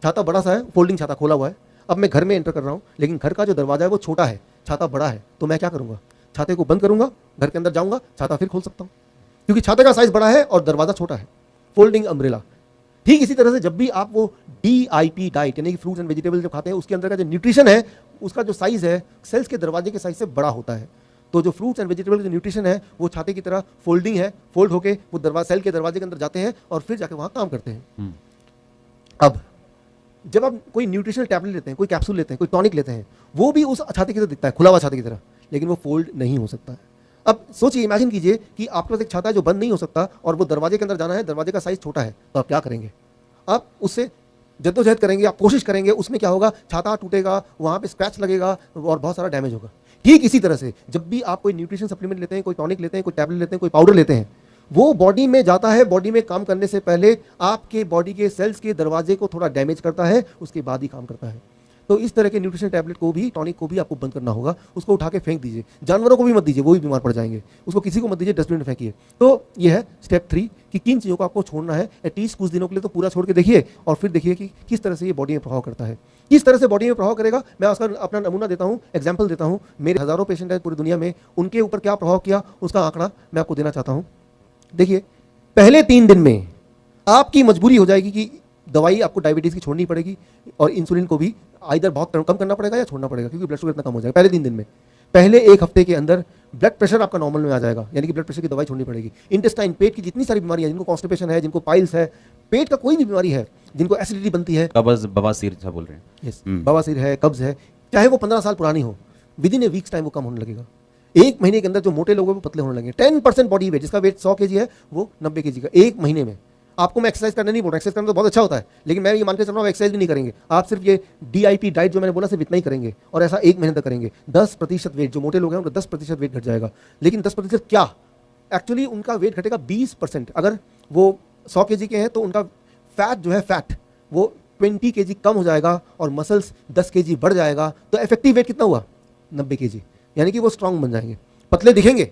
छाता बड़ा सा है, फोल्डिंग छाता खोला हुआ है। अब मैं घर में एंटर कर रहा हूँ, लेकिन घर का जो दरवाजा है वो छोटा है, छाता बड़ा है। तो मैं क्या करूँगा? छाते को बंद करूँगा, घर के अंदर जाऊँगा, छाता फिर खोल सकता हूँ, क्योंकि छाते का साइज बड़ा है और दरवाजा छोटा है, फोल्डिंग अम्ब्रेला। ठीक इसी तरह से जब भी आप वो DIP डाइट यानी कि फ्रूट्स एंड वेजिटेबल्स जब खाते हैं, उसके अंदर का जो न्यूट्रिशन है, उसका जो साइज है सेल्स के दरवाजे के साइज से बड़ा होता है। तो जो फ्रूट्स एंड वेजिटेबल जो न्यूट्रिशन है वो छाते की तरह फोल्डिंग है, फोल्ड होके वो सेल के दरवाजे के अंदर जाते हैं और फिर जाके वहाँ काम करते हैं। अब जब आप कोई न्यूट्रिशनल टैबलेट लेते हैं, कोई कैप्सूल लेते हैं, कोई टॉनिक लेते हैं, वो भी उस छाते की तरह दिखता है, खुला हुआ छाते की तरह, लेकिन वो फोल्ड नहीं हो सकता है। अब सोचिए, इमेजिन कीजिए कि आपके पास एक छाता है जो बंद नहीं हो सकता और वो दरवाजे के अंदर जाना है, दरवाजे का साइज छोटा है, तो आप क्या करेंगे? आप उससे जद्दोजहद करेंगे, आप कोशिश करेंगे। उसमें क्या होगा? छाता टूटेगा, वहाँ पे स्क्रैच लगेगा और बहुत सारा डैमेज होगा। ठीक इसी तरह से जब भी आप कोई न्यूट्रिशन सप्लीमेंट लेते हैं, कोई टॉनिक लेते हैं, कोई टैबलेट लेते हैं, कोई पाउडर लेते हैं, वो बॉडी में जाता है, बॉडी में काम करने से पहले आपके बॉडी के सेल्स के दरवाजे को थोड़ा डैमेज करता है, उसके बाद ही काम करता है। तो इस तरह के न्यूट्रिशन टैबलेट को भी, टॉनिक को भी आपको बंद करना होगा। उसको उठा के फेंक दीजिए। जानवरों को भी मत दीजिए, वो भी बीमार पड़ जाएंगे। उसको किसी को मत दीजिए, डस्टबिन में फेंकिए। तो ये है स्टेप 3 कि किन चीज़ों को आपको छोड़ना है। एटलीस्ट कुछ दिनों के लिए तो पूरा छोड़ के देखिए और फिर देखिए कि किस तरह से ये बॉडी में प्रभाव करता है, किस तरह से बॉडी में प्रभाव करेगा। मैं उसका अपना नमूना देता हूँ, एग्जाम्पल देता हूँ। मेरे हज़ारों पेशेंट हैं पूरी दुनिया में, उनके ऊपर क्या प्रभाव किया उसका आंकड़ा मैं आपको देना चाहता हूँ। देखिए, पहले 3 दिन में आपकी मजबूरी हो जाएगी कि दवाई आपको डायबिटीज़ की छोड़नी पड़ेगी और इंसुलिन को भी आइदर बहुत कम करना पड़ेगा या छोड़ना पड़ेगा, क्योंकि ब्लड शुगर इतना कम हो जाएगा पहले 3 दिन में। पहले 1 हफ्ते के अंदर ब्लड प्रेशर आपका नॉर्मल में आ जाएगा, यानी कि ब्लड प्रेशर की दवाई छोड़नी पड़ेगी। इंटेस्टाइन, पेट की जितनी सारी बीमारियां, जिनको कॉन्स्टिपेशन है, जिनको पाइल्स है, पेट का कोई भी बीमारी है, जिनको एसिडिटी बनती है, कब्ज, बवासीर बोल रहे हैं, यस, बवासीर है, कब्ज है, चाहे वो 15 साल पुरानी हो, with in A weeks time वो कम होने लगेगा। 1 महीने के अंदर जो मोटे लोग हैं वो पतले होने लगेंगे। 10% बॉडी वेट, जिसका वेट 100 kg है, वो 90 kg का 1 महीने में। आपको मैं एक्सरसाइज करना नहीं बोल रहा, एक्सरसाइज करना तो बहुत अच्छा होता है, लेकिन मैं ये मान के चल रहा हूँ एक्सरसाइज भी नहीं करेंगे आप, सिर्फ ये DIP डाइट जो मैंने बोला सिर्फ इतना ही करेंगे और ऐसा 1 महीने तक करेंगे। 10% वेट, जो मोटे लोग हैं उनका 10% वेट घट जाएगा। लेकिन 10% क्या? एक्चुअली उनका वेट घटेगा 20%। अगर वो 100 kg के हैं तो उनका फैट जो है, फैट वो 20 kg कम हो जाएगा और मसल्स 10 kg बढ़ जाएगा, तो इफेक्टिव वेट कितना हुआ? 90 kg। यानी कि वो स्ट्रांग बन जाएंगे, पतले दिखेंगे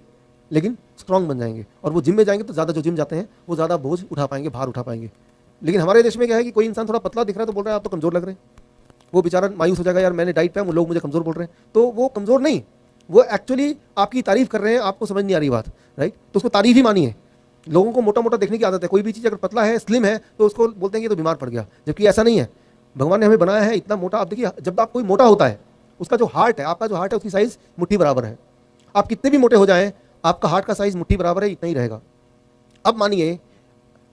लेकिन स्ट्रांग बन जाएंगे, और वो जिम में जाएंगे तो ज़्यादा, जो जिम जाते हैं वो ज़्यादा बोझ उठा पाएंगे, भार उठा पाएंगे। लेकिन हमारे देश में क्या है कि कोई इंसान थोड़ा पतला दिख रहा है तो बोल रहा है आप तो कमज़ोर लग रहे हैं, वो बेचारा मायूस हो जाएगा, यार मैंने डाइट पे वो लोग मुझे कमज़ोर बोल रहे हैं। तो वो कमज़ोर नहीं, वो एक्चुअली आपकी तारीफ कर रहे हैं, आपको समझ नहीं आ रही बात, राइट? तो उसको तारीफ ही मानिए। लोगों को मोटा मोटा देखने की आदत है, कोई भी चीज़ अगर पतला है, स्लिम है, तो उसको बोलते हैं कि तो बीमार पड़ गया, जबकि ऐसा नहीं है। भगवान ने हमें बनाया है इतना मोटा। आप देखिए, जब आप कोई मोटा होता है, उसका जो हार्ट है, आपका जो हार्ट है, उसकी साइज़ मुट्ठी बराबर है। आप कितने भी मोटे हो जाएं, आपका हार्ट का साइज़ मुट्ठी बराबर है, इतना ही रहेगा। अब मानिए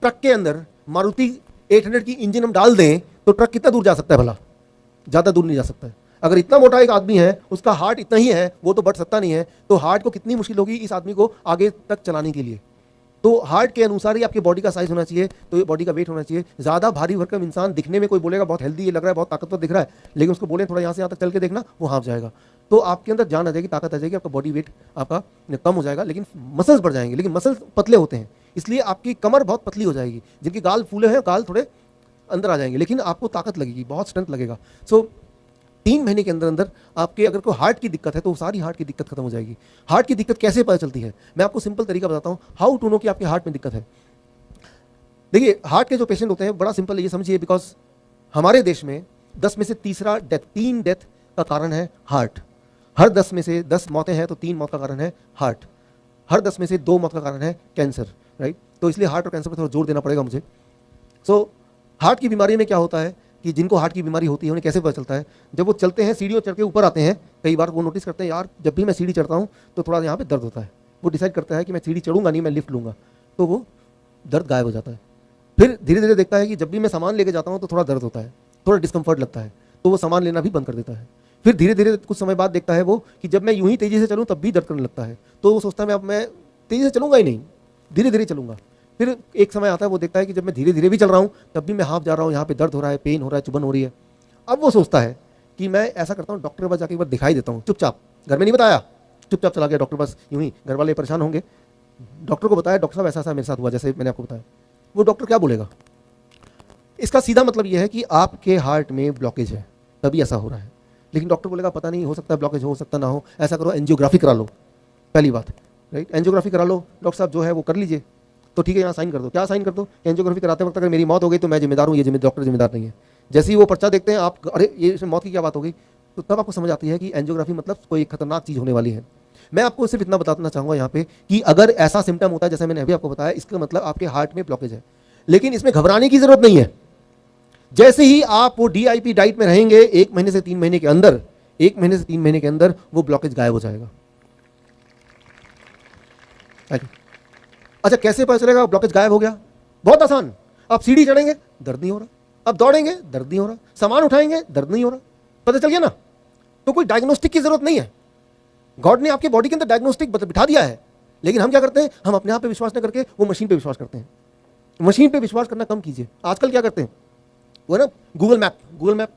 ट्रक के अंदर मारुति 800 की इंजन हम डाल दें तो ट्रक कितना दूर जा सकता है भला? ज़्यादा दूर नहीं जा सकता है। अगर इतना मोटा एक आदमी है, उसका हार्ट इतना ही है, वो तो बढ़ सकता नहीं है, तो हार्ट को कितनी मुश्किल होगी इस आदमी को आगे तक चलाने के लिए। तो हार्ट के अनुसार ही आपकी बॉडी का साइज होना चाहिए, तो बॉडी का वेट होना चाहिए। ज़्यादा भारी भरकम इंसान दिखने में, कोई बोलेगा बहुत हेल्दी लग रहा है, बहुत ताकतवर दिख रहा है, लेकिन उसको बोले थोड़ा यहाँ से यहाँ तक चल के देखना, वो हाँफ जाएगा। तो आपके अंदर जान आ जाएगी, ताकत आ जाएगी, आपका बॉडी वेट आपका कम हो जाएगा, लेकिन मसल्स बढ़ जाएंगे। लेकिन मसल्स पतले होते हैं, इसलिए आपकी कमर बहुत पतली हो जाएगी। जिनके गाल फूले हैं, गाल थोड़े अंदर आ जाएंगे, लेकिन आपको ताकत लगेगी, बहुत स्ट्रेंथ लगेगा। सो 3 महीने के अंदर अंदर आपके अगर कोई हार्ट की दिक्कत है तो सारी हार्ट की दिक्कत खत्म हो जाएगी। हार्ट की दिक्कत कैसे पता चलती है? मैं आपको सिंपल तरीका बताता हूँ, हाउ टू नो कि आपके हार्ट में दिक्कत है। देखिए, हार्ट के जो पेशेंट होते हैं, बड़ा सिंपल है, ये समझिए, बिकॉज हमारे देश में 10 में से तीसरा डेथ, 3 डेथ का कारण है हार्ट। हर 10 में से 10 मौतें हैं तो 3 मौत का कारण है हार्ट। हर 10 में से 2 मौत का कारण है कैंसर, राइट? तो इसलिए हार्ट और कैंसर पर थोड़ा जोर देना पड़ेगा मुझे। सो हार्ट की बीमारी में क्या होता है कि जिनको हार्ट की बीमारी होती है उन्हें कैसे पता चलता है? जब वो चलते हैं, सीढ़ियों चढ़ के ऊपर आते हैं, कई बार वो नोटिस करते हैं, यार जब भी मैं सीढ़ी चढ़ता हूँ तो थोड़ा यहाँ पे दर्द होता है। वो डिसाइड करता है कि मैं सीढ़ी चढ़ूंगा नहीं, मैं लिफ्ट लूंगा, तो वो दर्द गायब हो जाता है। फिर धीरे धीरे देखता है कि जब भी मैं सामान लेके जाता हूँ तो थोड़ा दर्द होता है, थोड़ा डिस्कम्फर्ट लगता है, तो वो सामान लेना भी बंद कर देता है। फिर धीरे धीरे कुछ समय बाद देखता है वो कि जब मैं यूं ही तेज़ी से चलूँ तब भी दर्द करने लगता है, तो वो सोचता है मैं तेज़ी से चलूँगा ही नहीं, धीरे धीरे चलूँगा। फिर एक समय आता है, वो देखता है कि जब मैं धीरे धीरे भी चल रहा हूँ तब भी मैं हाफ जा रहा हूँ, यहाँ पे दर्द हो रहा है, पेन हो रहा है, चुभन हो रही है। अब वो सोचता है कि मैं ऐसा करता हूँ, डॉक्टर के पास जाके एक बार दिखाई देता हूँ, चुपचाप, घर में नहीं बताया, चुपचाप चला गया डॉक्टर पास, यूं ही, घर वाले परेशान होंगे, डॉक्टर को बताया, डॉक्टर साहब ऐसा ऐसा मेरे साथ हुआ, जैसे मैंने आपको बताया। वो डॉक्टर क्या बोलेगा? इसका सीधा मतलब ये है कि आपके हार्ट में ब्लॉकेज है, तभी ऐसा हो रहा है। लेकिन डॉक्टर बोलेगा पता नहीं, हो सकता है ब्लॉकेज हो सकता ना हो, ऐसा करो एंजियोग्राफी करा लो, पहली बात, राइट? एंजियोग्राफी करा लो, डॉक्टर साहब जो है वो कर लीजिए, तो ठीक है, यहाँ साइन कर दो। क्या साइन कर दो? एंजियोग्राफी कराते वक्त अगर मेरी मौत हो गई तो मैं जिम्मेदार हूँ, ये डॉक्टर जिम्मेदार नहीं है। जैसे ही वो पर्चा देखते हैं आप, अरे ये इसमें मौत की क्या बात हो गई, तो तब आपको समझ आती है कि एंजियोग्राफी मतलब कोई खतरनाक चीज़ होने वाली है। मैं आपको सिर्फ इतना बताना चाहूँगा यहाँ पे कि अगर ऐसा सिम्टम होता है जैसे मैंने अभी आपको बताया, इसका मतलब आपके हार्ट में ब्लॉकेज है। लेकिन इसमें घबराने की जरूरत नहीं है। जैसे ही आप वो DIP डाइट में रहेंगे, 1 महीने से 3 महीने के अंदर, 1 महीने से 3 महीने के अंदर वो ब्लॉकेज गायब हो जाएगा। अच्छा, कैसे पता चलेगा ब्लॉकेज गायब हो गया? बहुत आसान। आप सीढ़ी चढ़ेंगे, दर्द नहीं हो रहा, अब दौड़ेंगे, दर्द नहीं हो रहा, सामान उठाएंगे, दर्द नहीं हो रहा, पता चल गया ना? तो कोई डायग्नोस्टिक की जरूरत नहीं है। गॉड ने आपके बॉडी के अंदर डायग्नोस्टिक बिठा दिया है, लेकिन हम क्या करते हैं? हम अपने आप पे विश्वास न करके वो मशीन पे विश्वास करते हैं। मशीन पे विश्वास करना कम कीजिए। आजकल क्या करते हैं, वो ना गूगल मैप,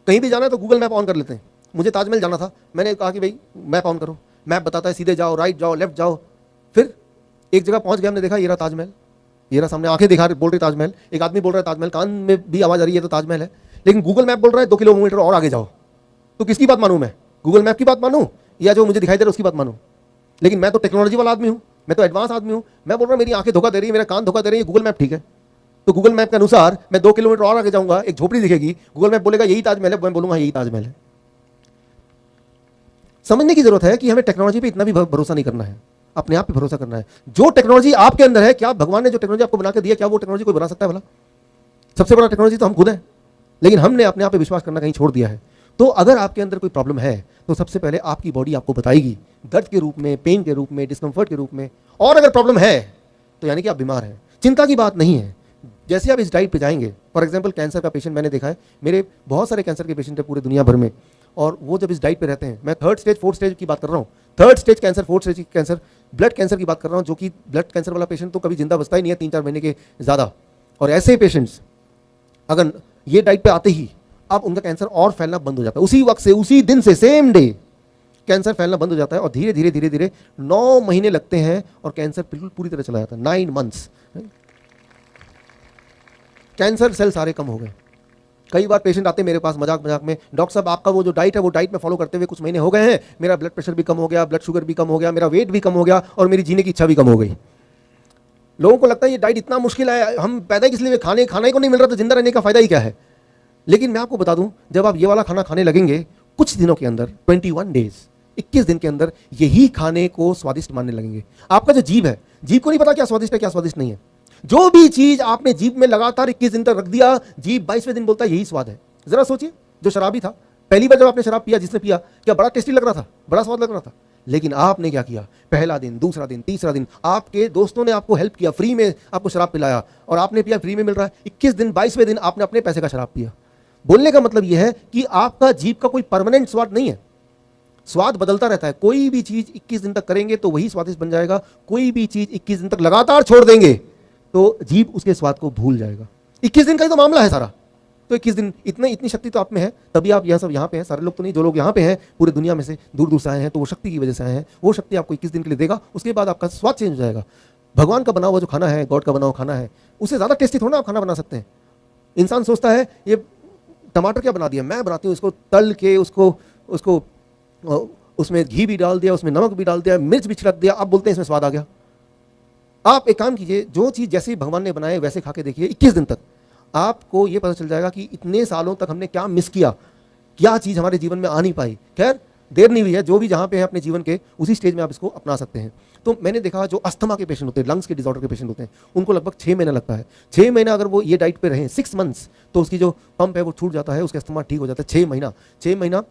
कहीं भी जाना है तो गूगल मैप ऑन कर लेते हैं। मुझे ताजमहल जाना था, मैंने कहा कि भाई मैप ऑन करो, मैप बताता है सीधे जाओ, राइट जाओ, लेफ्ट जाओ। फिर एक जगह पहुंच गया, हमने देखा ये रहा ताजमहल, ये रहा सामने, आंखें दिखा रही, बोल रही ताजमहल, एक आदमी बोल रहा है ताजमहल, कान में भी आवाज आ रही है तो ताजमहल है, लेकिन गूगल मैप बोल रहा है 2 किलोमीटर और आगे जाओ। तो किसकी बात मानूं मैं? गूगल मैप की बात मानूं या जो मुझे दिखाई दे रहा है उसकी बात मानूं? लेकिन मैं तो टेक्नोलॉजी वाला आदमी हूं, मैं तो एडवांस आदमी हूं। मैं बोल रहा हूं मेरी आंखें धोखा दे रही है, मेरा कान धोखा दे रही है, गूगल मैप ठीक है। तो गूगल मैप के अनुसार मैं 2 किलोमीटर और आगे जाऊंगा, एक झोपड़ी दिखेगी, गूगल मैप बोलेगा यही ताजमहल है, मैं बोलूंगा यही ताजमहल है। समझने की जरूरत है कि हमें टेक्नोलॉजी पे इतना भी भरोसा नहीं करना है, अपने आप पे भरोसा करना है। जो टेक्नोलॉजी आपके अंदर है, क्या भगवान ने जो टेक्नोलॉजी आपको बना के दिया, क्या वो टेक्नोलॉजी कोई बना सकता है भला? सबसे बड़ा टेक्नोलॉजी तो हम खुद हैं, लेकिन हमने अपने आप पे विश्वास करना कहीं छोड़ दिया है। तो अगर आपके अंदर कोई प्रॉब्लम है तो सबसे पहले आपकी बॉडी आपको बताएगी, दर्द के रूप में, पेन के रूप में, डिस्कम्फर्ट के रूप में। और अगर प्रॉब्लम है तो यानी कि आप बीमार हैं। चिंता की बात नहीं है। जैसे आप इस डाइट पे जाएंगे, फॉर एग्जांपल कैंसर का पेशेंट मैंने देखा है, मेरे बहुत सारे कैंसर के पेशेंट है पूरे दुनिया भर में, और वो जब इस डाइट पे रहते हैं, मैं 3rd स्टेज 4th स्टेज की बात कर रहा हूँ, 3rd stage cancer, 4th stage cancer, blood cancer की बात कर रहा हूँ, जो कि ब्लड कैंसर वाला पेशेंट तो कभी जिंदा बचता ही नहीं है 3-4 महीने के ज़्यादा। और ऐसे पेशेंट्स अगर ये डाइट पे आते ही अब उनका कैंसर और फैलना बंद हो जाता है, उसी वक्त से, उसी दिन से, सेम डे कैंसर फैलना बंद हो जाता है। और धीरे धीरे धीरे धीरे 9 महीने लगते हैं और कैंसर बिल्कुल पूरी तरह चला जाता है। 9 मंथ्स कैंसर सेल सारे कम हो गए। कई बार पेशेंट आते हैं मेरे पास मजाक मजाक में, डॉक्टर साहब आपका वो जो डाइट है वो डाइट में फॉलो करते हुए कुछ महीने हो गए हैं, मेरा ब्लड प्रेशर भी कम हो गया, ब्लड शुगर भी कम हो गया, मेरा वेट भी कम हो गया और मेरी जीने की इच्छा भी कम हो गई। लोगों को लगता है ये डाइट इतना मुश्किल है, हम पैदा किस लिए, खाने को नहीं मिल रहा तो जिंदा रहने का फायदा ही क्या है। लेकिन मैं आपको बता दूं, जब आप ये वाला खाना खाने लगेंगे कुछ दिनों के अंदर, 21 डेज, 21 दिन के अंदर यही खाने को स्वादिष्ट मानने लगेंगे। आपका जो जीभ है, जीभ को नहीं पता क्या स्वादिष्ट है क्या स्वादिष्ट नहीं है। जो भी चीज आपने जीभ में लगातार 21 दिन तक रख दिया, जीभ 22वें दिन बोलता है यही स्वाद है। जरा सोचिए, जो शराबी था, पहली बार जब आपने शराब पिया, जिसने पिया, क्या बड़ा टेस्टी लग रहा था, बड़ा स्वाद लग रहा था। लेकिन आपने क्या किया, पहला दिन, दूसरा दिन, तीसरा दिन, आपके दोस्तों ने आपको हेल्प किया, फ्री में आपको शराब पिलाया और आपने पिया, फ्री में मिल रहा है। 21 दिन, 22वें दिन आपने अपने पैसे का शराब पिया। बोलने का मतलब यह है कि आपका जीभ का कोई परमानेंट स्वाद नहीं है, स्वाद बदलता रहता है। कोई भी चीज 21 दिन तक करेंगे तो वही स्वादिष्ट बन जाएगा, कोई भी चीज 21 दिन तक लगातार छोड़ देंगे तो जीभ उसके स्वाद को भूल जाएगा। 21 दिन का ही तो मामला है सारा। तो 21 दिन, इतनी शक्ति तो आप में है, तभी आप यह सब यहाँ पे हैं। सारे लोग तो नहीं, जो लोग यहाँ पे हैं पूरे दुनिया में से दूर दूर से आए हैं, तो वो शक्ति की वजह से आए हैं। वो शक्ति आपको 21 दिन के लिए देगा, उसके बाद आपका स्वाद चेंज हो जाएगा। भगवान का बना हुआ जो खाना है, गॉड का बना हुआ खाना है, उससे ज़्यादा टेस्टी थोड़ा आप खाना बना सकते हैं। इंसान सोचता है ये टमाटर क्या बना दिया, मैं बनाती हूँ इसको तल के, उसको उसमें घी भी डाल दिया, उसमें नमक भी डाल दिया, मिर्च भी छिड़क दिया, आप बोलते हैं इसमें स्वाद आ गया। आप एक काम कीजिए, जो चीज़ जैसे भगवान ने बनाए वैसे खा के देखिए, 21 दिन तक आपको ये पता चल जाएगा कि इतने सालों तक हमने क्या मिस किया, क्या चीज़ हमारे जीवन में आ नहीं पाई। खैर देर नहीं हुई है, जो भी जहाँ पे है अपने जीवन के उसी स्टेज में आप इसको अपना सकते हैं। तो मैंने देखा जो अस्थमा के पेशेंट होते हैं, लंग्स के डिसऑर्डर के पेशेंट होते हैं, उनको लगभग 6 महीना लगता है। 6 महीना अगर वो ये डाइट पे रहें, 6 मंथ्स, तो उसकी जो पंप है वो छूट जाता है, उसका अस्थमा ठीक हो जाता है। 6 महीना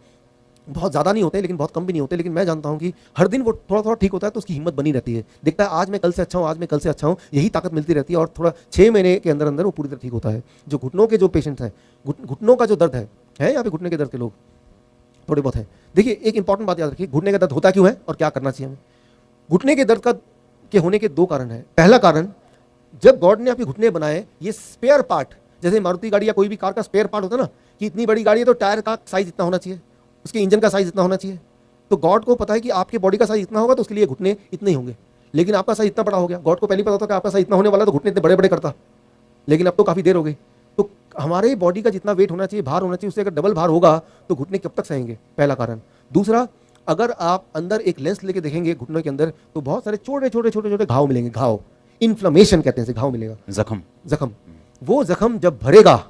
बहुत ज़्यादा नहीं होते लेकिन बहुत कम भी नहीं होते, लेकिन मैं जानता हूँ कि हर दिन वो थोड़ा थोड़ा ठीक होता है तो उसकी हिम्मत बनी रहती है। देखता है आज मैं कल से अच्छा हूँ, आज मैं कल से अच्छा हूँ, यही ताकत मिलती रहती है और थोड़ा 6 महीने के अंदर अंदर वो पूरी तरह ठीक होता है। जो घुटनों के जो पेशेंट्स हैं, घुटनों का जो दर्द है यहाँ पे घुटने के दर्द के लोग थोड़े बहुत हैं। देखिए एक इंपॉर्टेंट बात याद रखिए, घुटने का दर्द होता क्यों है और क्या करना चाहिए हमें। घुटने के दर्द के होने के 2 कारण हैं। पहला कारण, जब गॉड ने आपके घुटने बनाए, ये स्पेयर पार्ट, जैसे मारुति गाड़ी या कोई भी कार का स्पेयर पार्ट होता है ना, कि इतनी बड़ी गाड़ी है तो टायर का साइज इतना होना चाहिए, उसके इंजन का साइज इतना होना चाहिए। तो गॉड को पता है कि आपके बॉडी का साइज इतना होगा तो उसके लिए घुटने इतने ही होंगे, लेकिन आपका साइज इतना बड़ा हो गया। गॉड को पहले पता था कि आपका साइज इतना होने वाला तो घुटने इतने बड़े बड़े करता, लेकिन अब तो काफ़ी देर हो गई। तो हमारे बॉडी का जितना वेट होना चाहिए, भार होना चाहिए, उससे अगर डबल भार होगा तो घुटने कब तक सहेंगे, पहला कारण। दूसरा, अगर आप अंदर एक लेंस लेके देखेंगे घुटनों के अंदर तो बहुत सारे छोटे छोटे छोटे छोटे घाव मिलेंगे। घाव, इन्फ्लेमेशन कहते हैं, घाव मिलेगा, जख्म। वो जख्म जब भरेगा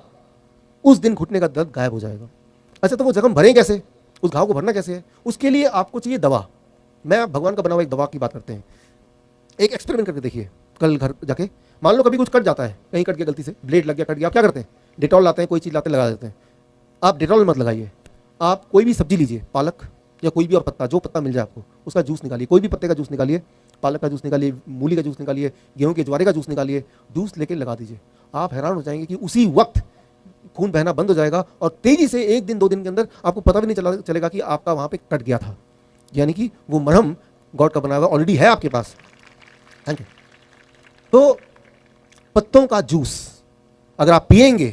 उस दिन घुटने का दर्द गायब हो जाएगा। अच्छा, तो वो जख्म भरें कैसे, उस घाव को भरना कैसे है, उसके लिए आपको चाहिए दवा। मैं भगवान का बना हुआ एक दवा की बात करते हैं। एक एक्सपेरिमेंट करके देखिए, कल घर जाके, मान लो कभी कुछ कट जाता है, कहीं कट गया, गलती से ब्लेड लग गया, कट गया, आप क्या करते हैं, डेटॉल लाते हैं, कोई चीज़ लाते लगा देते हैं। आप डेटॉल मत लगाइए, आप कोई भी सब्जी लीजिए, पालक या कोई भी और पत्ता, जो पत्ता मिल जाए आपको, उसका जूस निकालिए, कोई भी पत्ते का जूस निकालिए, पालक का जूस निकालिए, मूली का जूस निकालिए, गेहूं के ज्वारे का जूस निकालिए, जूस लेके लगा दीजिए। आप हैरान हो जाएंगे कि उसी वक्त खून बहना बंद हो जाएगा और तेजी से 1 दिन 2 दिन के अंदर आपको पता भी नहीं चलेगा कि आपका वहाँ पे कट गया था। यानी कि वो मरहम गॉड का बना हुआ ऑलरेडी है आपके पास। Thank you. तो पत्तों का जूस अगर आप पिएंगे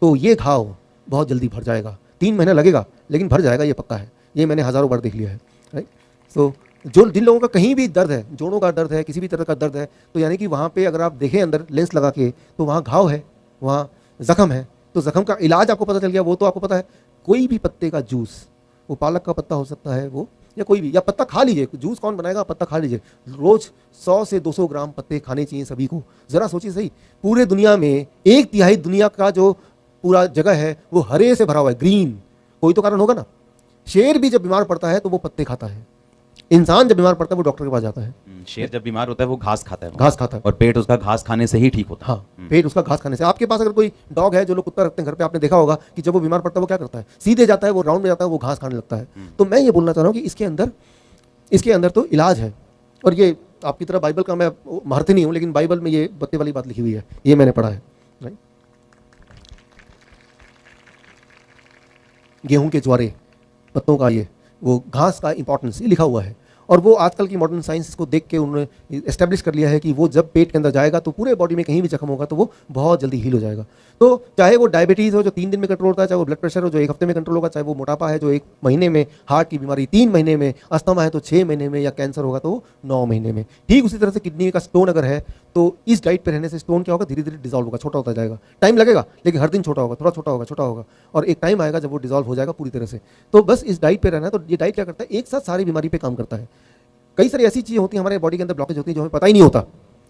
तो ये घाव बहुत जल्दी भर जाएगा। 3 महीना लगेगा लेकिन भर जाएगा, ये पक्का है, ये मैंने हज़ारों बार देख लिया है। राइट। तो जिन लोगों का कहीं भी दर्द है, जोड़ों का दर्द है, किसी भी तरह का दर्द है, तो यानी कि वहाँ पे अगर आप देखें अंदर लेंस लगा के तो वहाँ घाव है, वहाँ जख्म है। तो जख्म का इलाज आपको पता चल गया, वो तो आपको पता है। कोई भी पत्ते का जूस, वो पालक का पत्ता हो सकता है वो, या कोई भी, या पत्ता खा लीजिए, जूस कौन बनाएगा, पत्ता खा लीजिए। रोज 100 से 200 ग्राम पत्ते खाने चाहिए सभी को। जरा सोचिए सही, पूरे दुनिया में 1/3 दुनिया का जो पूरा जगह है वो हरे से भरा हुआ है, ग्रीन। कोई तो कारण होगा ना। शेर भी जब बीमार पड़ता है तो वो पत्ते खाता है, इंसान जब बीमार पड़ता है वो डॉक्टर के पास जाता है। शेर जब बीमार होता है वो घास खाता है, घास खाता है, और पेट उसका घास खाने से ही ठीक होता है। हाँ, पेट उसका घास खाने से। आपके पास अगर कोई डॉग है, जो लोग कुत्ता रखते हैं घर पे, आपने देखा होगा कि जब वो बीमार पड़ता है वो क्या करता है, सीधे जाता है, वो राउंड में जाता है, वो घास खाने लगता है। तो मैं ये बोलना चाह रहा हूँ कि इसके अंदर तो इलाज है। और ये आपकी तरह बाइबल का मैं मारते नहीं हूँ, लेकिन बाइबल में ये पत्ते वाली बात लिखी हुई है, ये मैंने पढ़ा है। राइट। गेहूं के ज्वारे, पत्तों का ये, वो घास का इंपॉर्टेंस ये लिखा हुआ है। और वो आजकल की मॉडर्न साइंस इसको देख के उन्होंने एस्टेब्लिश कर लिया है कि वो जब पेट के अंदर जाएगा तो पूरे बॉडी में कहीं भी जख्म होगा तो वो बहुत जल्दी हील हो जाएगा। तो चाहे वो डायबिटीज़ हो जो 3 दिन में कंट्रोल होता है, चाहे वो ब्लड प्रेशर हो जो 1 हफ्ते में कंट्रोल होगा, चाहे वो मोटापा है जो 1 महीने में, हार्ट की बीमारी 3 महीने में, अस्थमा है तो 6 महीने में, या कैंसर होगा तो 9 महीने में। ठीक उसी तरह से किडनी का स्टोन अगर है तो इस डाइट पे रहने से स्टोन क्या होगा, धीरे धीरे डिजॉल्व होगा, छोटा होता जाएगा, टाइम लगेगा लेकिन हर दिन छोटा होगा, थोड़ा छोटा होगा और एक टाइम आएगा जब वो डिजॉल्व हो जाएगा पूरी तरह से। तो बस इस डाइट पे रहना है। तो ये डाइट क्या करता है, एक साथ सारी बीमारी पे काम करता है। कई सारी ऐसी चीज़ें होती हैं हमारे बॉडी के अंदर, ब्लॉकेज होती है जो हमें पता ही नहीं होता,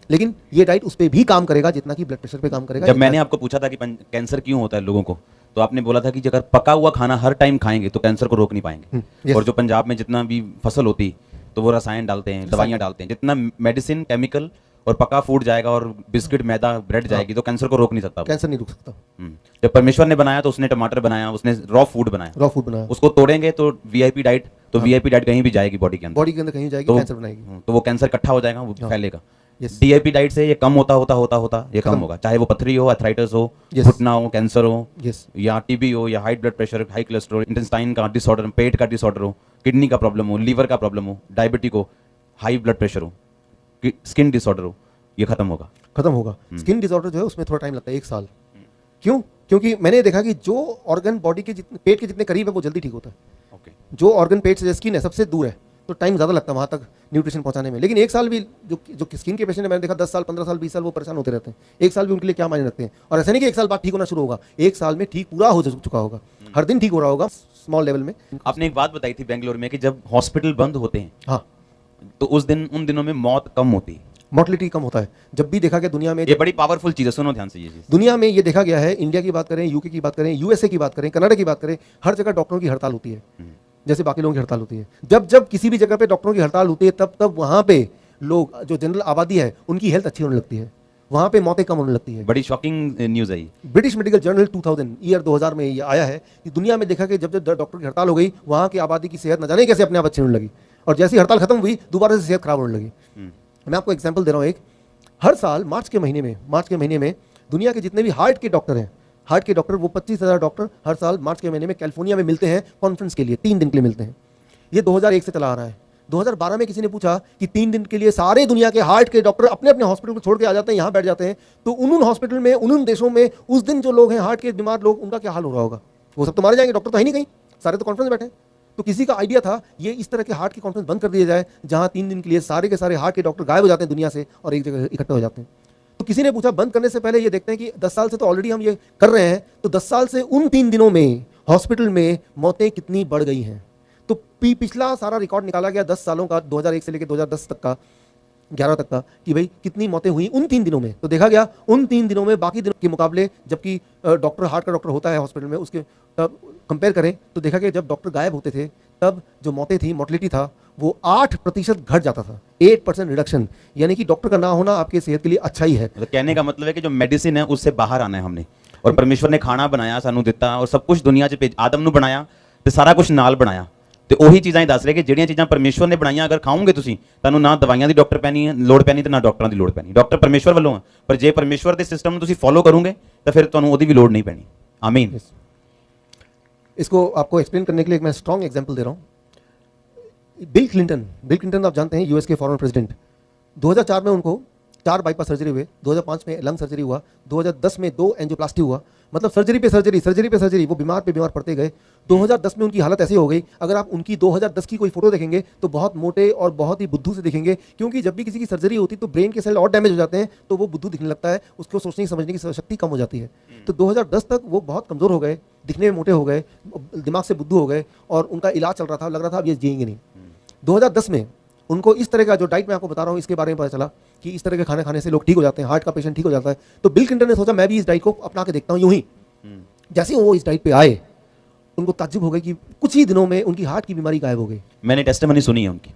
लेकिन ये डाइट उस पर भी काम करेगा जितना कि ब्लड प्रेशर पे काम करेगा। जब मैंने आपको पूछा था कि कैंसर क्यों होता है लोगों को, तो आपने बोला था कि अगर पका हुआ खाना हर टाइम खाएंगे तो कैंसर को रोक नहीं पाएंगे। yes. और जो पंजाब में जितना भी फसल होती तो वो रसायन डालते हैं, दवाइयाँ डालते हैं, जितना मेडिसिन केमिकल और पका फूड जाएगा और बिस्किट मैदा ब्रेड जाएगी तो कैंसर को रोक नहीं सकता। कैंसर नहीं रोक सकता। जब परमेश्वर ने बनाया तो उसने टमाटर बनाया, उसने रॉ फूड बनाया, उसको तोड़ेंगे तो वीआईपी डाइट, तो वीआईपी डाइट कहीं भी जाएगी बॉडी के अंदर कहीं जाएगी, तो कैंसर बनाएगी, तो वो कैंसर इकट्ठा हो जाएगा, वो फैलेगा। डीआईपी डाइट से ये कम होता ये कम होगा, चाहे वो पथरी हो, अर्थराइटिस हो, घुटना हो, कैंसर हो, या टीबी हो, या high blood pressure, high cholesterol, intestine का डिसऑर्डर, पेट का डिसऑर्डर हो, किडनी का प्रॉब्लम हो, लीवर का प्रॉब्लम हो, डायबिटिक हो, हाई ब्लड प्रेशर हो, स्किन डिसऑर्डर हो, ये खत्म होगा। स्किन डिसऑर्डर जो है उसमें थोड़ा टाइम लगता है, 1 साल। क्यों? क्योंकि मैंने देखा कि जो ऑर्गन बॉडी के पेट के जितने करीब है वो जल्दी ठीक होता है। जो ऑर्गन पेट से स्किन है सबसे दूर है तो टाइम ज़्यादा लगता है वहाँ तक न्यूट्रिशन पहुँचाने में। लेकिन 1 साल भी जो स्किन के पेशेंट है, मैंने देखा 10 साल 15 साल 20 साल वो परेशान होते रहते हैं। 1 साल भी उनके लिए क्या मायने रखते हैं। और ऐसा नहीं कि 1 साल बाद ठीक होना शुरू होगा, 1 साल में ठीक पूरा हो चुका होगा, हर दिन ठीक हो रहा होगा स्मॉल लेवल में। आपने एक बात बताई थी बेंगलोर में कि जब हॉस्पिटल बंद होते हैं, हाँ, तो उन दिनों में मौत कम होती है, मोर्टलिटी कम होता है। जब भी देखा गया दुनिया में, ये बड़ी पावरफुल चीज़ है, सुनो ध्यान से ये चीज़। दुनिया में ये देखा गया है, इंडिया की बात करें, यूके की बात करें, यूएसए की बात करें, कनाडा की बात करें, हर जगह डॉक्टरों की हड़ताल होती है जैसे बाकी लोगों की हड़ताल होती है। जब किसी भी जगह पे डॉक्टरों की हड़ताल होती है तब वहाँ पे लोग, जो जनरल आबादी है, उनकी हेल्थ अच्छी होने लगती है, वहाँ पे मौतें कम होने लगती है। बड़ी शॉकिंग न्यूज़ है ये। ब्रिटिश मेडिकल जर्नल 2000 में ये आया है कि दुनिया में देखा कि जब डॉक्टर की हड़ताल हो गई, वहाँ की आबादी की सेहत न जाने कैसे अपने आप अच्छी होने लगी, और जैसी हड़ताल खत्म हुई दोबारा से सेहत खराब होने लगी। मैं आपको एग्जाम्पल दे रहा हूँ एक। हर साल मार्च के महीने में दुनिया के जितने भी हार्ट के डॉक्टर हैं, वो 25,000 डॉक्टर हर साल मार्च के महीने में कैलिफोर्निया में मिलते हैं कॉन्फ्रेंस के लिए, 3 दिन के लिए मिलते हैं। ये 2001 से चला आ रहा है। 2012 में किसी ने पूछा कि 3 दिन के लिए सारे दुनिया के हार्ट के डॉक्टर अपने अपने हॉस्पिटल को छोड़ के आ जाते हैं, यहाँ बैठ जाते हैं, तो उन हॉस्पिटल में, उन देशों में उस दिन जो लोग हैं हार्ट के बीमार लोग, उनका क्या हाल हो रहा होगा। वो सब तो मारे जाएंगे, डॉक्टर तो है नहीं कहीं, सारे तो कॉन्फ्रेंस में बैठे। तो किसी का आइडिया था ये इस तरह के हार्ट की कॉन्फ्रेंस बंद कर दिया जाए, जहाँ 3 दिन के लिए सारे के सारे हार्ट के डॉक्टर गायब हो जाते हैं दुनिया से और एक जगह इकट्ठे हो जाते हैं। तो किसी ने पूछा बंद करने से पहले ये देखते हैं कि 10 साल से तो ऑलरेडी हम ये कर रहे हैं, तो 10 साल से उन 3 दिनों में हॉस्पिटल में मौतें कितनी बढ़ गई हैं। तो पिछला सारा रिकॉर्ड निकाला गया 10 सालों का, 2001 से लेकर 2010 तक का, 11 तक का, कि भाई कितनी मौतें हुई उन 3 दिनों में। तो देखा गया उन 3 दिनों में बाकी दिनों के मुकाबले, जबकि डॉक्टर, हार्ट का डॉक्टर होता है हॉस्पिटल में, उसके तब कंपेयर करें तो देखा गया जब डॉक्टर गायब होते थे तब जो मौतें थी, मोर्टलिटी था, वो 8% घट जाता था, 8% रिडक्शन। यानी कि डॉक्टर का ना होना आपकी सेहत के लिए अच्छा ही है। तो कहने का मतलब है कि जो मेडिसिन है उससे बाहर आना है हमने, और परमेश्वर ने खाना बनाया सानू दिता और सब कुछ दुनिया च आदम ਨੂੰ ਬਣਾਇਆ ਤੇ ਸਾਰਾ ਕੁਝ ਨਾਲ ਬਣਾਇਆ, ਤੇ ਉਹੀ ਚੀਜ਼ਾਂ ਹੀ ਦੱਸ ਰਹੇ ਕਿ ਜਿਹੜੀਆਂ ਚੀਜ਼ਾਂ ਪਰਮੇਸ਼ਵਰ ਨੇ ਬਣਾਈਆਂ ਅਗਰ ਖਾਓਗੇ ਤੁਸੀਂ, ਤੁਹਾਨੂੰ ਨਾ ਦਵਾਈਆਂ ਦੀ ਡਾਕਟਰ ਪੈਣੀ ਹੈ ਲੋੜ ਪੈਣੀ ਤੇ ਨਾ ਡਾਕਟਰਾਂ ਦੀ ਲੋੜ ਪੈਣੀ। ਡਾਕਟਰ ਪਰਮੇਸ਼ਵਰ ਵੱਲੋਂ ਹੈ, ਪਰ ਜੇ ਪਰਮੇਸ਼ਵਰ ਦੇ ਸਿਸਟਮ ਨੂੰ ਤੁਸੀਂ ਫੋਲੋ ਕਰੋਗੇ ਤਾਂ ਫਿਰ ਤੁਹਾਨੂੰ ਉਹਦੀ ਵੀ ਲੋੜ ਨਹੀਂ ਪੈਣੀ। आमीन। इसको आपको एक्सप्लेन करने के लिए मैं स्ट्रॉन्ग एग्जांपल दे रहा हूँ। बिल क्लिंटन आप जानते हैं, यूएस के फॉरेन प्रेसिडेंट। 2004 में उनको 4 बाईपास सर्जरी हुए, 2005 में लंग सर्जरी हुआ, 2010 में 2 एंजियोप्लास्टी हुआ, मतलब सर्जरी पे सर्जरी, वो बीमार पे बीमार पड़ते गए। 2010 में उनकी हालत ऐसी हो गई, अगर आप उनकी 2010 की कोई फोटो देखेंगे तो बहुत मोटे और बहुत ही बुद्धू से दिखेंगे, क्योंकि जब भी किसी की सर्जरी होती तो ब्रेन के सेल और डैमेज हो जाते हैं, तो वो बुद्धू दिखने लगता है, उसको सोचने समझने की शक्ति कम हो जाती है। तो 2010 तक वो बहुत कमज़ोर हो गए, दिखने में मोटे हो गए, दिमाग से बुद्धू हो गए, और उनका इलाज चल रहा था, लग रहा था अब ये जिएंगे नहीं। 2010 में उनको इस तरह का जो डाइट मैं आपको बता रहा हूँ इसके बारे में पता चला कि इस तरह के खाने खाने से लोग ठीक हो जाते हैं, हार्ट का पेशेंट ठीक हो जाता है। तो बिल क्लिंटन ने सोचा मैं भी इस डाइट को अपना के देखता हूँ। यूं ही जैसे वो इस डाइट पे आए, उनको ताज्जुब हो गई कि कुछ ही दिनों में उनकी हार्ट की बीमारी गायब हो गई। मैंने टेस्टिमनी सुनी है उनकी,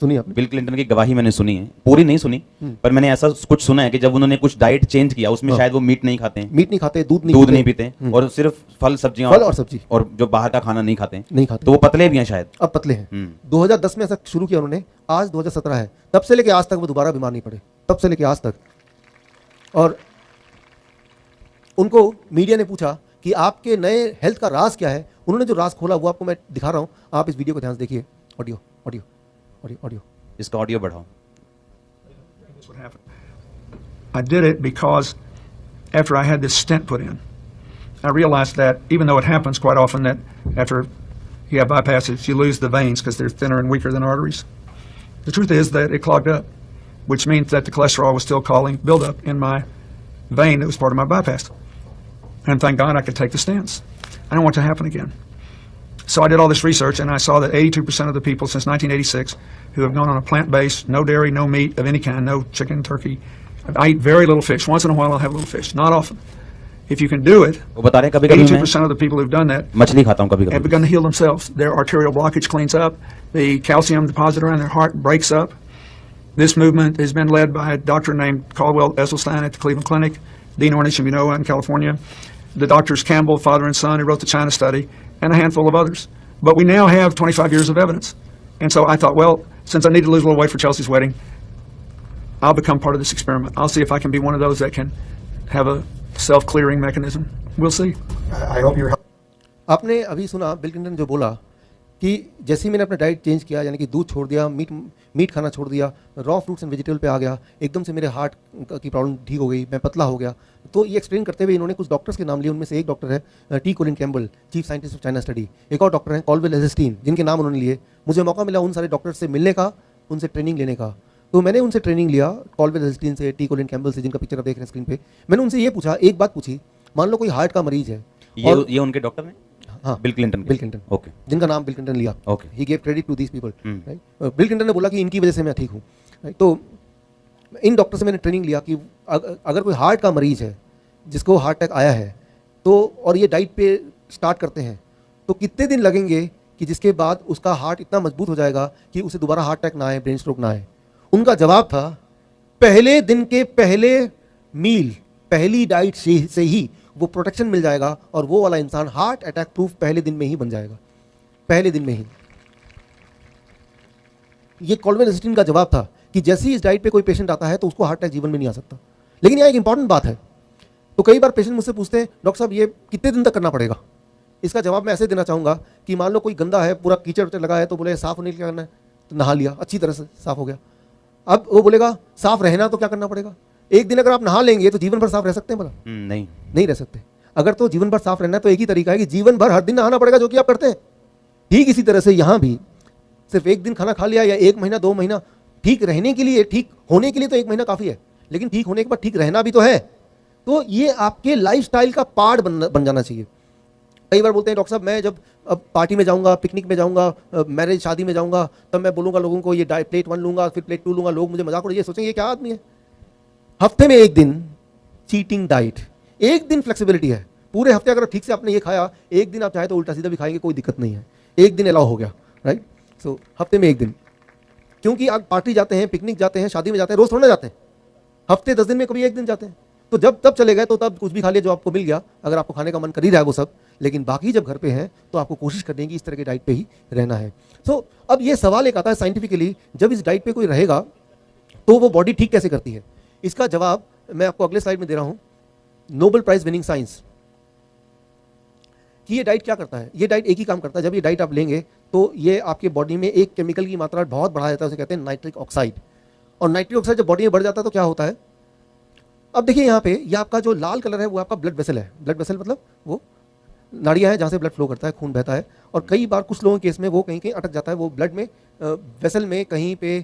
सुनी आपने? बिल क्लिंटन की गवाही मैंने सुनी है, पूरी नहीं सुनी, पर मैंने ऐसा कुछ सुना है कि जब उन्होंने कुछ डाइट चेंज किया, उसमें शायद वो मीट नहीं खाते हैं, दूध नहीं पीते, और सिर्फ फल सब्जियां और सब्जी, और जो बाहर का खाना नहीं खाते, तो वो पतले भी हैं शायद, अब पतले हैं। 2010 में ऐसा शुरू किया उन्होंने, आज 2017 है, तब से लेके आज तक वो दोबारा बीमार नहीं पड़े, तब से लेके आज तक। और उनको मीडिया ने पूछा कि आपके नए हेल्थ का राज क्या है। उन्होंने जो राज खोला वो आपको मैं दिखा रहा हूं, आप इस वीडियो को ध्यान से देखिए। ऑडियो इसका ऑडियो बढ़ाओ। I did it because after I had this stent put in, I realized that even though it happens quite often that after you have bypasses, you lose the veins because they're thinner and weaker than arteries. The truth is that it clogged up. which means that the cholesterol was still causing buildup in my vein that was part of my bypass. And thank God I could take the stents. I don't want it to happen again. So I did all this research, and I saw that 82% of the people since 1986 who have gone on a plant-based, no dairy, no meat of any kind, no chicken, turkey. I eat very little fish. Once in a while I'll have a little fish, not often. If you can do it, वो बता रहे हैं कभी-कभी मैं 82% of the people who've done that मछली खाता हूँ have कभी-कभी. begun to heal themselves. Their arterial blockage cleans up. The calcium deposit around their heart breaks up. This movement has been led by a doctor named Caldwell Esselstyn at the Cleveland Clinic, Dean Ornish, you know, in California, the doctors Campbell, father and son, who wrote the China study, and a handful of others. But we now have 25 years of evidence. And so I thought, well, since I need to lose a little weight for Chelsea's wedding, I'll become part of this experiment. I'll see if I can be one of those that can have a self-clearing mechanism. We'll see. I hope you're आपने अभी सुना बिल क्लिंटन जो बोला कि जैसे ही मैंने अपना डाइट चेंज किया, यानी कि दूध छोड़ दिया, मीट खाना छोड़ दिया, रॉ फ्रूट्स एंड वेजिटेबल पे आ गया, एकदम से मेरे हार्ट की प्रॉब्लम ठीक हो गई, मैं पतला हो गया. तो ये एक्सप्लेन करते हुए इन्होंने कुछ डॉक्टर्स के नाम लिए. उनमें से एक डॉक्टर है T Colin Campbell, chief scientist of China study. एक और डॉक्टर हैं कॉल्डवेल एसेस्टीन, जिनके नाम उन्होंने लिए. मुझे मौका मिला उन सारे डॉक्टर्स से मिलने का, उनसे ट्रेनिंग लेने का. तो मैंने उनसे ट्रेनिंग लिया, कॉल्डवेल एसेस्टीन से, टी कोलिन कैम्बल से, जिनका पिक्चर आप देख रहे हैं स्क्रीन पे. मैंने उनसे ये पूछा, एक बात पूछी, मान लो कोई हार्ट का मरीज है. ये उनके डॉक्टर हैं? हाँ, बिल क्लिंटन. ओके. जिनका नाम बिल क्लिंटन लिया. Okay. He gave credit to these people. Bill Clinton ने बोला कि इनकी वजह से मैं ठीक हूँ. तो इन डॉक्टर से मैंने ट्रेनिंग लिया कि अगर कोई हार्ट का मरीज है जिसको हार्ट अटैक आया है, तो और ये डाइट पे स्टार्ट करते हैं, तो कितने दिन लगेंगे कि जिसके बाद उसका हार्ट इतना मजबूत हो जाएगा कि उसे दोबारा हार्ट अटैक ना आए, ब्रेन स्ट्रोक ना आए. उनका जवाब था, पहले दिन के पहले मील, पहली डाइट से ही वो प्रोटेक्शन मिल जाएगा और वो वाला इंसान हार्ट अटैक प्रूफ पहले दिन में ही बन जाएगा. पहले दिन में ही. ये कॉल्डवेल एसेस्टीन का जवाब था कि जैसे ही इस डाइट पे कोई पेशेंट आता है तो उसको हार्ट अटैक जीवन में नहीं आ सकता. लेकिन यहाँ एक इंपॉर्टेंट बात है. तो कई बार पेशेंट मुझसे पूछते हैं, डॉक्टर साहब ये कितने दिन तक करना पड़ेगा? इसका जवाब मैं ऐसे देना चाहूँगा कि मान लो कोई गंदा है, पूरा कीचड़ लगा है, तो बोले साफ होने के लिए क्या करना है? तो नहा लिया, अच्छी तरह से साफ हो गया. अब वो बोलेगा साफ रहना तो क्या करना पड़ेगा? एक दिन अगर आप नहा लेंगे तो जीवन भर साफ रह सकते हैं? भला नहीं रह सकते. अगर तो जीवन भर साफ रहना है तो एक ही तरीका है कि जीवन भर हर दिन नहाना पड़ेगा, जो कि आप करते हैं. ठीक इसी तरह से यहाँ भी सिर्फ एक दिन खाना खा लिया या 1 महीना 2 महीना, ठीक रहने के लिए, ठीक होने के लिए तो 1 महीना काफ़ी है, लेकिन ठीक होने के बाद ठीक रहना भी तो है. तो ये आपके लाइफस्टाइल का पार्ट बन जाना चाहिए. कई बार बोलते हैं डॉक्टर साहब मैं जब अब पार्टी में जाऊंगा, पिकनिक में जाऊंगा, मैरिज शादी में जाऊंगा, तब मैं बोलूंगा लोगों को ये प्लेट 1 लूंगा, फिर प्लेट 2 लूंगा. लोग मुझे मजाक उड़ाएंगे, ये सोचेंगे ये क्या आदमी है. हफ्ते में एक दिन चीटिंग डाइट, एक दिन फ्लेक्सिबिलिटी है. पूरे हफ्ते अगर ठीक से आपने ये खाया, एक दिन आप चाहे तो उल्टा सीधा भी खाएंगे, कोई दिक्कत नहीं है. एक दिन अलाउ हो गया, राइट. सो हफ्ते में एक दिन, क्योंकि आप पार्टी जाते हैं, पिकनिक जाते हैं, शादी में जाते हैं, रोज थोड़ा जाते हैं. हफ्ते 10 दिन में कभी एक दिन जाते हैं. तो जब तब चले गए तो तब कुछ भी खा लिया जो आपको मिल गया, अगर आपको खाने का मन कर ही रहा है वो सब. लेकिन बाकी जब घर पे हैं तो आपको कोशिश करनी है कि इस तरह के डाइट पे ही रहना है. सो अब ये सवाल एक आता है साइंटिफिकली, जब इस डाइट पे कोई रहेगा तो वो बॉडी ठीक कैसे करती है? इसका जवाब मैं आपको अगले स्लाइड में दे रहा हूं. नोबेल प्राइज विनिंग साइंस कि ये डाइट क्या करता है. ये डाइट एक ही काम करता है. जब ये डाइट आप लेंगे तो ये आपके बॉडी में एक केमिकल की मात्रा बहुत बढ़ा देता है, उसे कहते हैं नाइट्रिक ऑक्साइड. और नाइट्रिक ऑक्साइड जब बॉडी में बढ़ जाता है तो क्या होता है? अब देखिए यहाँ पे ये आपका जो लाल कलर है वो आपका ब्लड वेसल है. ब्लड वेसल मतलब वो नाड़ियाँ हैं जहाँ से ब्लड फ्लो करता है, खून बहता है. और कई बार कुछ लोगों के केस में वो कहीं कहीं अटक जाता है, वो ब्लड में वेसल में कहीं पे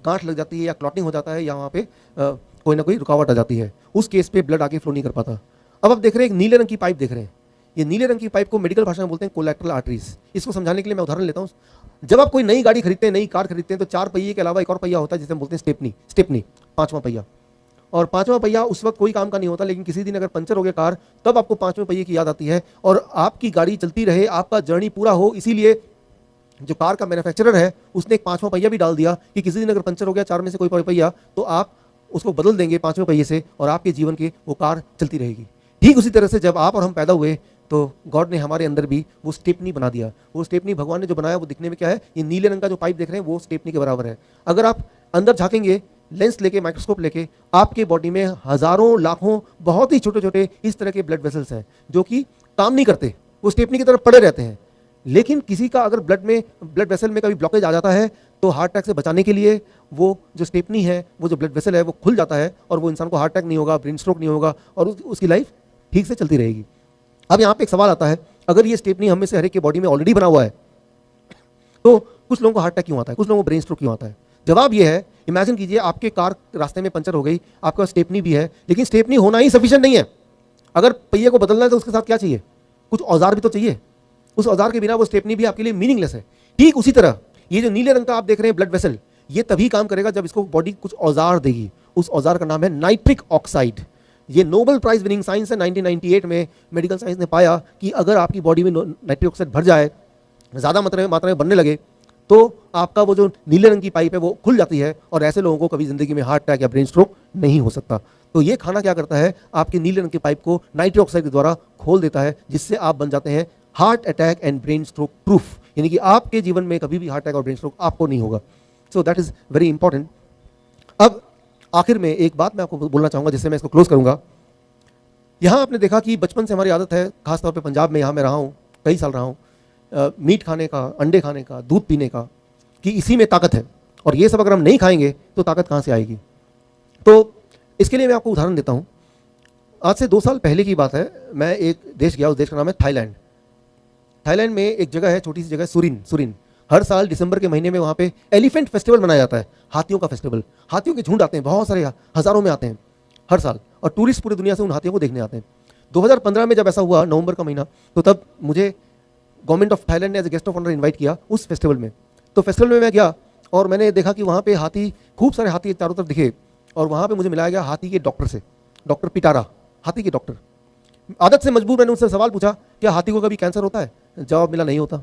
गांठ लग जाती है या क्लॉटिंग हो जाता है या वहाँ पे कोई ना कोई रुकावट आ जाती है. उस केस पे ब्लड आगे फ्लो नहीं कर पाता. अब आप देख रहे हैं एक नीले रंग की पाइप देख रहे हैं. ये नीले रंग की पाइप को मेडिकल भाषा में बोलते हैं कोलैटरल आर्टरीज. इसको समझाने के लिए मैं उदाहरण लेता हूँ. जब आप कोई नई गाड़ी खरीदते हैं, नई कार खरीदते हैं, तो 4 पहिए के अलावा एक और पहिया होता है जिसे हम बोलते हैं स्टेपनी, 5वां पहिया. और 5वां पहिया उस वक्त कोई काम का नहीं होता, लेकिन किसी दिन अगर पंचर हो गया कार, तब आपको 5वें पहिए की याद आती है. और आपकी गाड़ी चलती रहे, आपका जर्नी पूरा हो, इसीलिए जो कार का मैन्युफैक्चरर है उसने एक 5वां पहिया भी डाल दिया कि किसी दिन अगर पंचर हो गया 4 में से कोई पहिया, तो आप उसको बदल देंगे 5वें पहिए से और आपके जीवन की वो कार चलती रहेगी. ठीक उसी तरह से जब आप और हम पैदा हुए तो गॉड ने हमारे अंदर भी वो स्टेपनी बना दिया. वो स्टेपनी भगवान ने जो बनाया वो दिखने में क्या है? ये नीले रंग का जो पाइप देख रहे हैं वो स्टेपनी के बराबर है. अगर आप अंदर झांकेंगे लेंस लेके, माइक्रोस्कोप लेके, आपके बॉडी में हजारों लाखों बहुत ही छोटे छोटे इस तरह के ब्लड वेसल्स हैं जो कि काम नहीं करते, वो स्टेपनी की तरफ पड़े रहते हैं. लेकिन किसी का अगर ब्लड वेसल में कभी ब्लॉकेज आ जाता है तो हार्ट अटैक से बचाने के लिए वो जो स्टेपनी है, वो जो ब्लड वेसल है वो खुल जाता है और वो इंसान को हार्ट अटैक नहीं होगा, ब्रेन स्ट्रोक नहीं होगा और उसकी लाइफ ठीक से चलती रहेगी. अब यहाँ पे एक सवाल आता है, अगर ये स्टेपनी हम में से हर एक के बॉडी में ऑलरेडी बना हुआ है तो कुछ लोगों को हार्ट अटैक क्यों आता है, कुछ लोगों को ब्रेन स्ट्रोक क्यों आता है? जवाब ये है, इमेजिन कीजिए आपके कार रास्ते में पंचर हो गई, आपके पास स्टेपनी भी है, लेकिन स्टेपनी होना ही सफिशिएंट नहीं है। अगर पहिए को बदलना है तो उसके साथ क्या चाहिए? कुछ औजार भी तो चाहिए। उस औजार के बिना वो स्टेपनी भी आपके लिए मीनिंगलेस है। ठीक उसी तरह ये जो नीले रंग का आप देख रहे हैं ब्लड वेसल, ये तभी काम करेगा जब इसको बॉडी कुछ औजार देगी। उस औजार का नाम है नाइट्रिक ऑक्साइड। ये नोबेल प्राइज विनिंग साइंस है। 1998 में मेडिकल साइंस ने पाया कि अगर आपकी बॉडी में नाइट्रिक ऑक्साइड भर जाए, ज़्यादा मात्रा में बनने लगे, तो आपका वो जो नीले रंग की पाइप है वो खुल जाती है और ऐसे लोगों को कभी ज़िंदगी में हार्ट अटैक या ब्रेन स्ट्रोक नहीं हो सकता। तो ये खाना क्या करता है, आपके नीले रंग की पाइप को नाइट्रिक ऑक्साइड के द्वारा खोल देता है, जिससे आप बन जाते हैं heart attack and brain stroke proof, यानी कि आपके जीवन में कभी भी हार्ट अटैक और ब्रेन स्ट्रोक आपको नहीं होगा। So that is very important. अब आखिर में एक बात मैं आपको बोलना चाहूँगा जिससे मैं इसको क्लोज करूँगा। यहाँ आपने देखा कि बचपन से हमारी आदत है, खासतौर पे पंजाब में, यहाँ मैं रहा हूँ, कई साल रहा हूँ, मीट खाने का, अंडे खाने का, दूध पीने का, कि इसी में ताकत है, और ये सब अगर हम नहीं खाएंगे तो ताकत कहाँ से आएगी। तो इसके लिए मैं आपको उदाहरण देता हूँ। आज से 2 साल पहले की बात है, मैं एक देश गया, उस देश का नाम है थाईलैंड। थाईलैंड में एक जगह है, छोटी सी जगह, सुरिन। हर साल दिसंबर के महीने में वहाँ पे एलिफेंट फेस्टिवल मनाया जाता है, हाथियों का फेस्टिवल। हाथियों के झुंड आते हैं, बहुत सारे, हज़ारों में आते हैं हर साल, और टूरिस्ट पूरी दुनिया से उन हाथियों को देखने आते हैं। 2015 में जब ऐसा हुआ, नवंबर का महीना, तो तब मुझे गवर्नमेंट ऑफ थाईलैंड ने as a guest of honour invite किया उस फेस्टिवल में। तो फेस्टिवल में मैं गया और मैंने देखा कि वहाँ पे हाथी, खूब सारे हाथी चारों तरफ दिखे, और वहाँ पे मुझे मिलाया गया हाथी के डॉक्टर से, डॉक्टर पिटारा, हाथी के डॉक्टर। आदत से मजबूर मैंने उनसे सवाल पूछा, क्या हाथी को कभी कैंसर होता है? जवाब मिला, नहीं होता।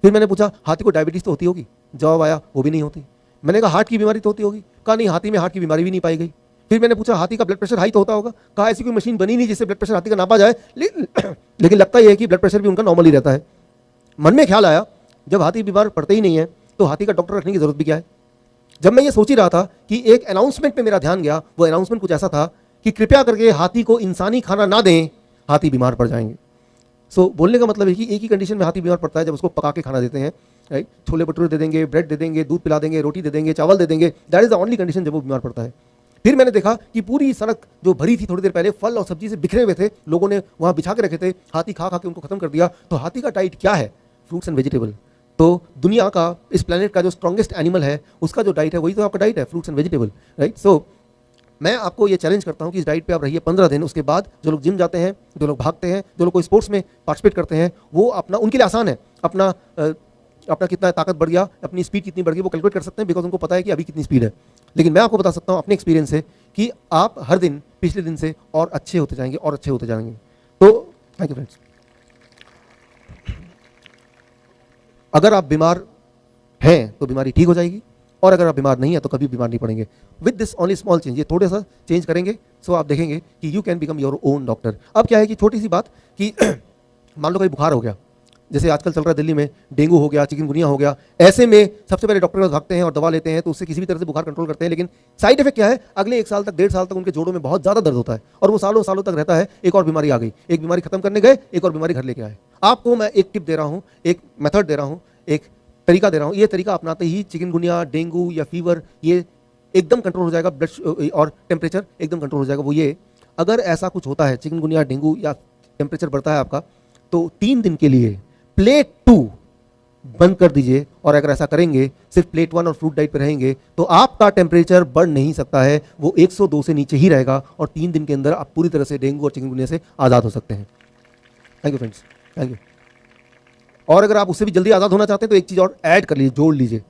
फिर मैंने पूछा, हाथी को डायबिटीज़ तो होती होगी? जवाब आया, वो भी नहीं होती। मैंने कहा, हार्ट की बीमारी तो होती होगी? कहा नहीं, हाथी में हार्ट की बीमारी भी नहीं पाई गई। फिर मैंने पूछा, हाथी का ब्लड प्रेशर हाई तो होता होगा? कहा ऐसी कोई मशीन बनी नहीं जिससे ब्लड प्रेशर हाथी का नापा जाए, लेकिन लगता यह है कि ब्लड प्रेशर भी उनका नॉर्मल ही रहता है। मन में ख्याल आया, जब हाथी बीमार पड़ते ही नहीं है तो हाथी का डॉक्टर रखने की जरूरत भी क्या है। जब मैं ये सोच ही रहा था कि एक अनाउंसमेंट पे मेरा ध्यान गया। वो अनाउंसमेंट कुछ ऐसा था कि कृपया करके हाथी को इंसानी खाना ना दें, हाथी बीमार पड़ जाएंगे। सो बोलने का मतलब है कि एक ही कंडीशन में हाथी बीमार पड़ता है, जब उसको पका के खाना देते हैं, राइट। छोले भटूरे दे देंगे, ब्रेड दे देंगे, दूध पिला देंगे, रोटी दे देंगे, चावल दे देंगे, that is the only condition जब वो बीमार पड़ता है। फिर मैंने देखा कि पूरी सड़क जो भरी थी थोड़ी देर पहले, फल और सब्जी से बिखरे हुए थे, लोगों ने वहाँ बिछा के रखे थे, हाथी खा खा के उनको खत्म कर दिया। तो हाथी का डाइट क्या है? Fruits and vegetable. तो दुनिया का, इस प्लेनेट का जो स्ट्रॉन्गेस्ट एनिमल है, उसका जो डाइट है वही तो आपका डाइट है, फ्रूट्स एंड वेजिटेबल, राइट। सो मैं आपको ये चैलेंज करता हूँ कि इस डाइट पे आप रहिए 15 दिन। उसके बाद जो लोग जिम जाते हैं, जो लोग भागते हैं, जो लोग कोई स्पोर्ट्स में पार्टिसिपेट करते हैं, वो अपना, उनके लिए आसान है, अपना कितना ताकत बढ़ गया, अपनी स्पीड कितनी बढ़ गई, वो कैलकुलेट कर सकते हैं, बिकॉज उनको पता है कि अभी कितनी स्पीड है। लेकिन मैं आपको बता सकता हूँ अपने एक्सपीरियंस से कि आप हर दिन पिछले दिन से और अच्छे होते जाएंगे और अच्छे होते जाएंगे। तो थैंक यू फ्रेंड्स। अगर आप बीमार हैं तो बीमारी ठीक हो जाएगी, और अगर आप बीमार नहीं है तो कभी बीमार नहीं पड़ेंगे। With this only small change, ये थोड़ा सा चेंज करेंगे, सो आप देखेंगे कि you can become your own doctor. अब क्या है कि छोटी सी बात कि मान लो कहीं बुखार हो गया, जैसे आजकल चल रहा है दिल्ली में, डेंगू हो गया, चिकनगुनिया हो गया, ऐसे में सबसे पहले डॉक्टर के पास भागते हैं और दवा लेते हैं, तो उससे किसी भी तरह से बुखार कंट्रोल करते हैं। लेकिन साइड इफेक्ट क्या है? अगले 1 साल तक, 1.5 साल तक उनके जोड़ों में बहुत ज़्यादा दर्द होता है, और वो सालों सालों तक रहता है। एक और बीमारी आ गई, एक बीमारी खत्म करने गए, एक और बीमारी घर लेके आए। आपको मैं एक टिप दे रहा हूँ, एक मेथड दे रहा हूँ, एक तरीका दे रहा हूँ। ये तरीका अपनाते ही चिकनगुनिया, डेंगू या फीवर ये एकदम कंट्रोल हो जाएगा, ब्लड और टेम्परेचर एकदम कंट्रोल हो जाएगा। वो ये, अगर ऐसा कुछ होता है, चिकनगुनिया, डेंगू या टेम्परेचर बढ़ता है आपका, तो 3 दिन के लिए प्लेट 2 बंद कर दीजिए। और अगर ऐसा करेंगे, सिर्फ प्लेट 1 और फ्रूट डाइट पर रहेंगे, तो आपका टेम्परेचर बढ़ नहीं सकता है, वो 102 से नीचे ही रहेगा, और 3 दिन के अंदर आप पूरी तरह से डेंगू और चिकनगुनिया से आज़ाद हो सकते हैं। Thank you friends, thank you. और अगर आप उससे भी जल्दी आज़ाद होना चाहते हैं तो एक चीज़ और ऐड कर लीजिए, जोड़ लीजिए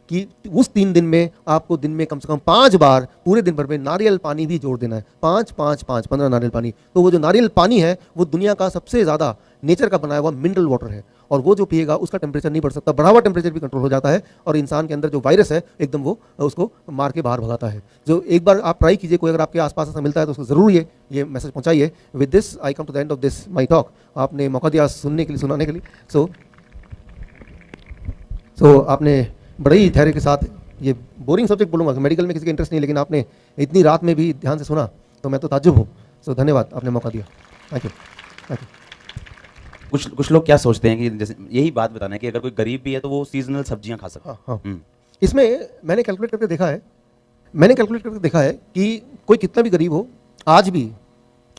कि उस 3 दिन में आपको दिन में कम से कम 5 बार पूरे दिन भर में नारियल पानी भी जोड़ देना है। 5 5 5 15 नारियल पानी। तो वो जो नारियल पानी है वो दुनिया का सबसे ज़्यादा नेचर का बनाया हुआ मिनरल वाटर है, और वो जो पिएगा उसका टेम्परेचर नहीं बढ़ सकता, बढ़ा हुआ टेम्परेचर भी कंट्रोल हो जाता है, और इंसान के अंदर जो वायरस है एकदम वो उसको मार के बाहर भगाता है। जो एक बार आप ट्राई कीजिए, कोई अगर आपके आसपास ऐसा मिलता है तो उसको ज़रूर ये मैसेज पहुँचाइए। With this I come to the end of this my talk. आपने मौका दिया सुनने के लिए, सुनाने के लिए। सो आपने बड़े ही धैर्य के साथ, ये बोरिंग सब्जेक्ट बोलूँगा, मेडिकल में किसी का इंटरेस्ट नहीं, लेकिन आपने इतनी रात में भी ध्यान से सुना, तो मैं तो ताज्जुब हूँ। सो धन्यवाद, आपने मौका दिया। Thank you, thank you. कुछ लोग क्या सोचते हैं कि जैसे यही बात बताना है कि अगर कोई गरीब भी है तो वो सीजनल सब्जियां खा सकता है। हाँ। इसमें मैंने कैलकुलेट करके देखा है कि कोई कितना भी गरीब हो, आज भी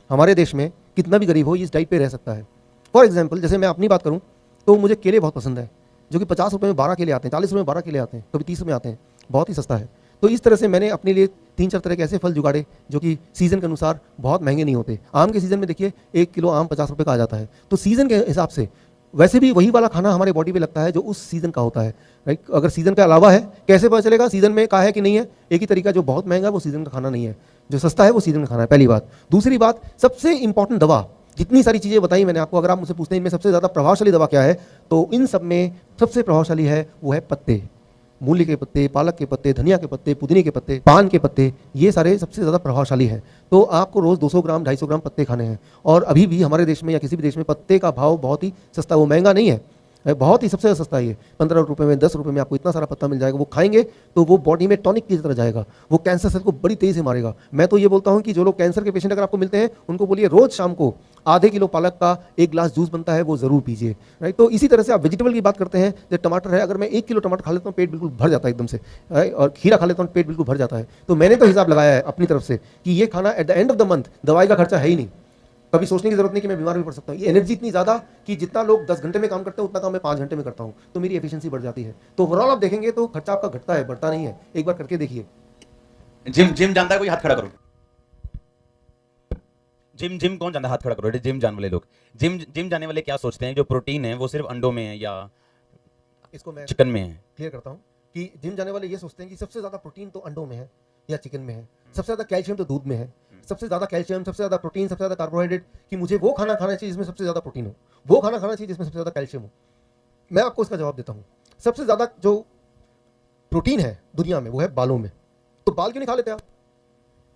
हमारे देश में कितना भी गरीब हो, इस डाइट पे रह सकता है। फॉर एग्जांपल, जैसे मैं अपनी बात करूं तो मुझे केले बहुत पसंद है, जो कि 50 रुपये में 12 केले आते हैं, 40 रुपये में 12 केले आते हैं, कभी 30 में आते हैं, बहुत ही सस्ता है। तो इस तरह से मैंने अपने लिए 3-4 तरह के ऐसे फल जुगाड़े जो कि सीज़न के अनुसार बहुत महंगे नहीं होते। आम के सीज़न में देखिए 1 किलो आम 50 रुपये का आ जाता है, तो सीज़न के हिसाब से वैसे भी वही वाला खाना हमारे बॉडी पे लगता है जो उस सीज़न का होता है, राइट। अगर सीज़न के अलावा है, कैसे पता चलेगा सीज़न में का है कि नहीं है? एक ही तरीका, जो बहुत महंगा है वो सीज़न का खाना नहीं है, जो सस्ता है वो सीज़न का खाना है, पहली बात। दूसरी बात, सबसे इंपॉर्टेंट दवा, जितनी सारी चीज़ें बताई मैंने आपको, अगर आप मुझसे पूछते हैं इनमें सबसे ज़्यादा प्रभावशाली दवा क्या है, तो इन सब में सबसे प्रभावशाली है वो है पत्ते। मूली के पत्ते, पालक के पत्ते, धनिया के पत्ते, पुदीने के पत्ते, पान के पत्ते, ये सारे सबसे ज़्यादा प्रभावशाली हैं। तो आपको रोज़ 200 ग्राम 250 ग्राम पत्ते खाने हैं। और अभी भी हमारे देश में या किसी भी देश में पत्ते का भाव बहुत ही सस्ता, वो महंगा नहीं है, बहुत ही सबसे सस्ता है ये। 15 रुपये में, 10 रुपये में आपको इतना सारा पत्ता मिल जाएगा। वो खाएंगे तो वो बॉडी में टॉनिक की तरह जाएगा, वो कैंसर सेल को बड़ी तेज़ी से मारेगा। मैं तो ये बोलता हूँ कि जो लोग कैंसर के पेशेंट अगर आपको मिलते हैं, उनको बोलिए रोज़ शाम को आधे किलो पालक का 1 गिलास जूस बनता है, वो ज़रूर पीजिए, राइट। तो इसी तरह से आप वेजिटेबल की बात करते हैं, जैसे टमाटर है, अगर मैं 1 किलो टमाटर खा लेता हूँ पेट बिल्कुल भर जाता है एकदम से, और खीरा खा लेता हूँ पेट बिल्कुल भर जाता है। तो मैंने तो हिसाब लगाया है अपनी तरफ से कि ये खाना at the end of the month दवाई का खर्चा है ही नहीं, कभी सोचने की जरूरत नहीं कि मैं बीमार भी पड़ सकता हूँ। ये एनर्जी इतनी ज़्यादा कि जितना लोग 10 घंटे में काम करते हैं उतना काम मैं 5 घंटे में करता हूँ, तो मेरी एफिशिएंसी बढ़ जाती है। तो ओवरऑल आप देखेंगे तो खर्चा आपका घटता है, बढ़ता नहीं है। एक बार करके देखिए। जिम जानता है कोई? हाथ खड़ा करो। जिम कौन जानता है? हाथ खड़ा करो। जिम जाने वाले लोग, जिम जाने वाले क्या सोचते हैं जो प्रोटीन है वो सिर्फ अंडों में है या इसको मैं चिकन में है? क्लियर करता हूँ कि जिम जाने वाले ये सोचते हैं कि सबसे ज़्यादा प्रोटीन तो अंडों में है या चिकन में है, सबसे ज़्यादा कैल्शियम तो दूध में है, सबसे ज़्यादा कैल्शियम, सबसे ज़्यादा प्रोटीन, सबसे ज़्यादा कार्बोहाइड्रेट, कि मुझे वो खाना खाना चाहिए जिसमें सबसे ज़्यादा प्रोटीन हो, वो खाना खाना चाहिए जिसमें सबसे ज़्यादा कैल्शियम हो। मैं आपको इसका जवाब देता हूँ। सबसे ज़्यादा जो प्रोटीन है दुनिया में वो है बालों में, तो बाल क्यों नहीं खा लेते आप?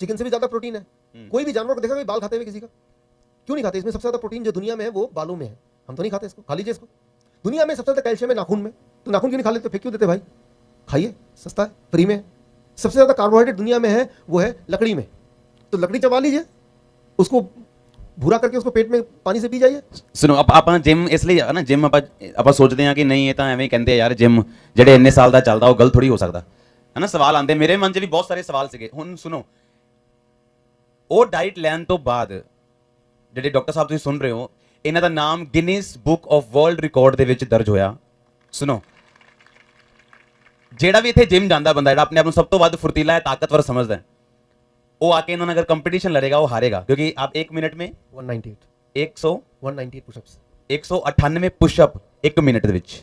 चिकन से भी ज़्यादा प्रोटीन है। कोई भी जानवर को देखा कोई बाल खाते हुए किसी का? क्यों नहीं खाते? इसमें सबसे ज़्यादा प्रोटीन जो दुनिया में है वो बालों में है, हम तो नहीं खाते इसको, खा लीजिए इसको। दुनिया में सबसे ज़्यादा कैल्शियम है नाखून में, तो नाखून क्यों नहीं खा लेते? फेंक क्यों देते भाई? खाइए, सस्ता है, फ्री में। सबसे ज़्यादा कार्बोहाइड्रेट दुनिया में है वो है लकड़ी में, तो लकड़ी चबा लीजिए, उसको भूरा करके उसको पेट में पानी से पी जाइए। सुनो, ਆਪਾਂ ਜਿਮ ਇਸ ਲਈ ਨਾ, ਜਿਮ ਆਪਾਂ ਸੋਚਦੇ ਹਾਂ ਕਿ ਨਹੀਂ ਇਹ ਤਾਂ ਐਵੇਂ ਹੀ ਕਹਿੰਦੇ ਆ ਯਾਰ, ਜਿਮ ਜਿਹੜੇ ਇੰਨੇ ਸਾਲ ਦਾ ਚੱਲਦਾ ਉਹ ਗਲਤ ਥੋੜੀ ਹੋ ਸਕਦਾ ਹੈ ਨਾ। ਸਵਾਲ ਆਉਂਦੇ ਮੇਰੇ ਮਨ 'ਚ ਵੀ, ਬਹੁਤ ਸਾਰੇ ਸਵਾਲ ਸੀਗੇ। ਹੁਣ ਸੁਣੋ, ਉਹ ਡਾਈਟ ਲੈਣ ਤੋਂ ਬਾਅਦ ਜਿਹੜੇ ਡਾਕਟਰ ਸਾਹਿਬ ਤੁਸੀਂ ਸੁਣ ਰਹੇ ਹੋ, ਇਹਨਾਂ ਦਾ ਨਾਮ Guinness book of world record ਦੇ ਵਿੱਚ ਦਰਜ ਹੋਇਆ। ਸੁਣੋ, ਜਿਹੜਾ ਵੀ ਇੱਥੇ ਜਿਮ ਜਾਂਦਾ ਬੰਦਾ, ਜਿਹੜਾ ਆਪਣੇ ਆਪ ਨੂੰ ਸਭ ਤੋਂ ਵੱਧ ਫੁਰਤੀਲਾ ਹੈ, ਤਾਕਤਵਰ ਸਮਝਦਾ ਹੈ, वो आके इन्होंने अगर कंपटीशन लड़ेगा वो हारेगा, क्योंकि आप 1 मिनट में 198 पुशअप्स, 198 पुशअप 1 मिनट ਦੇ ਵਿੱਚ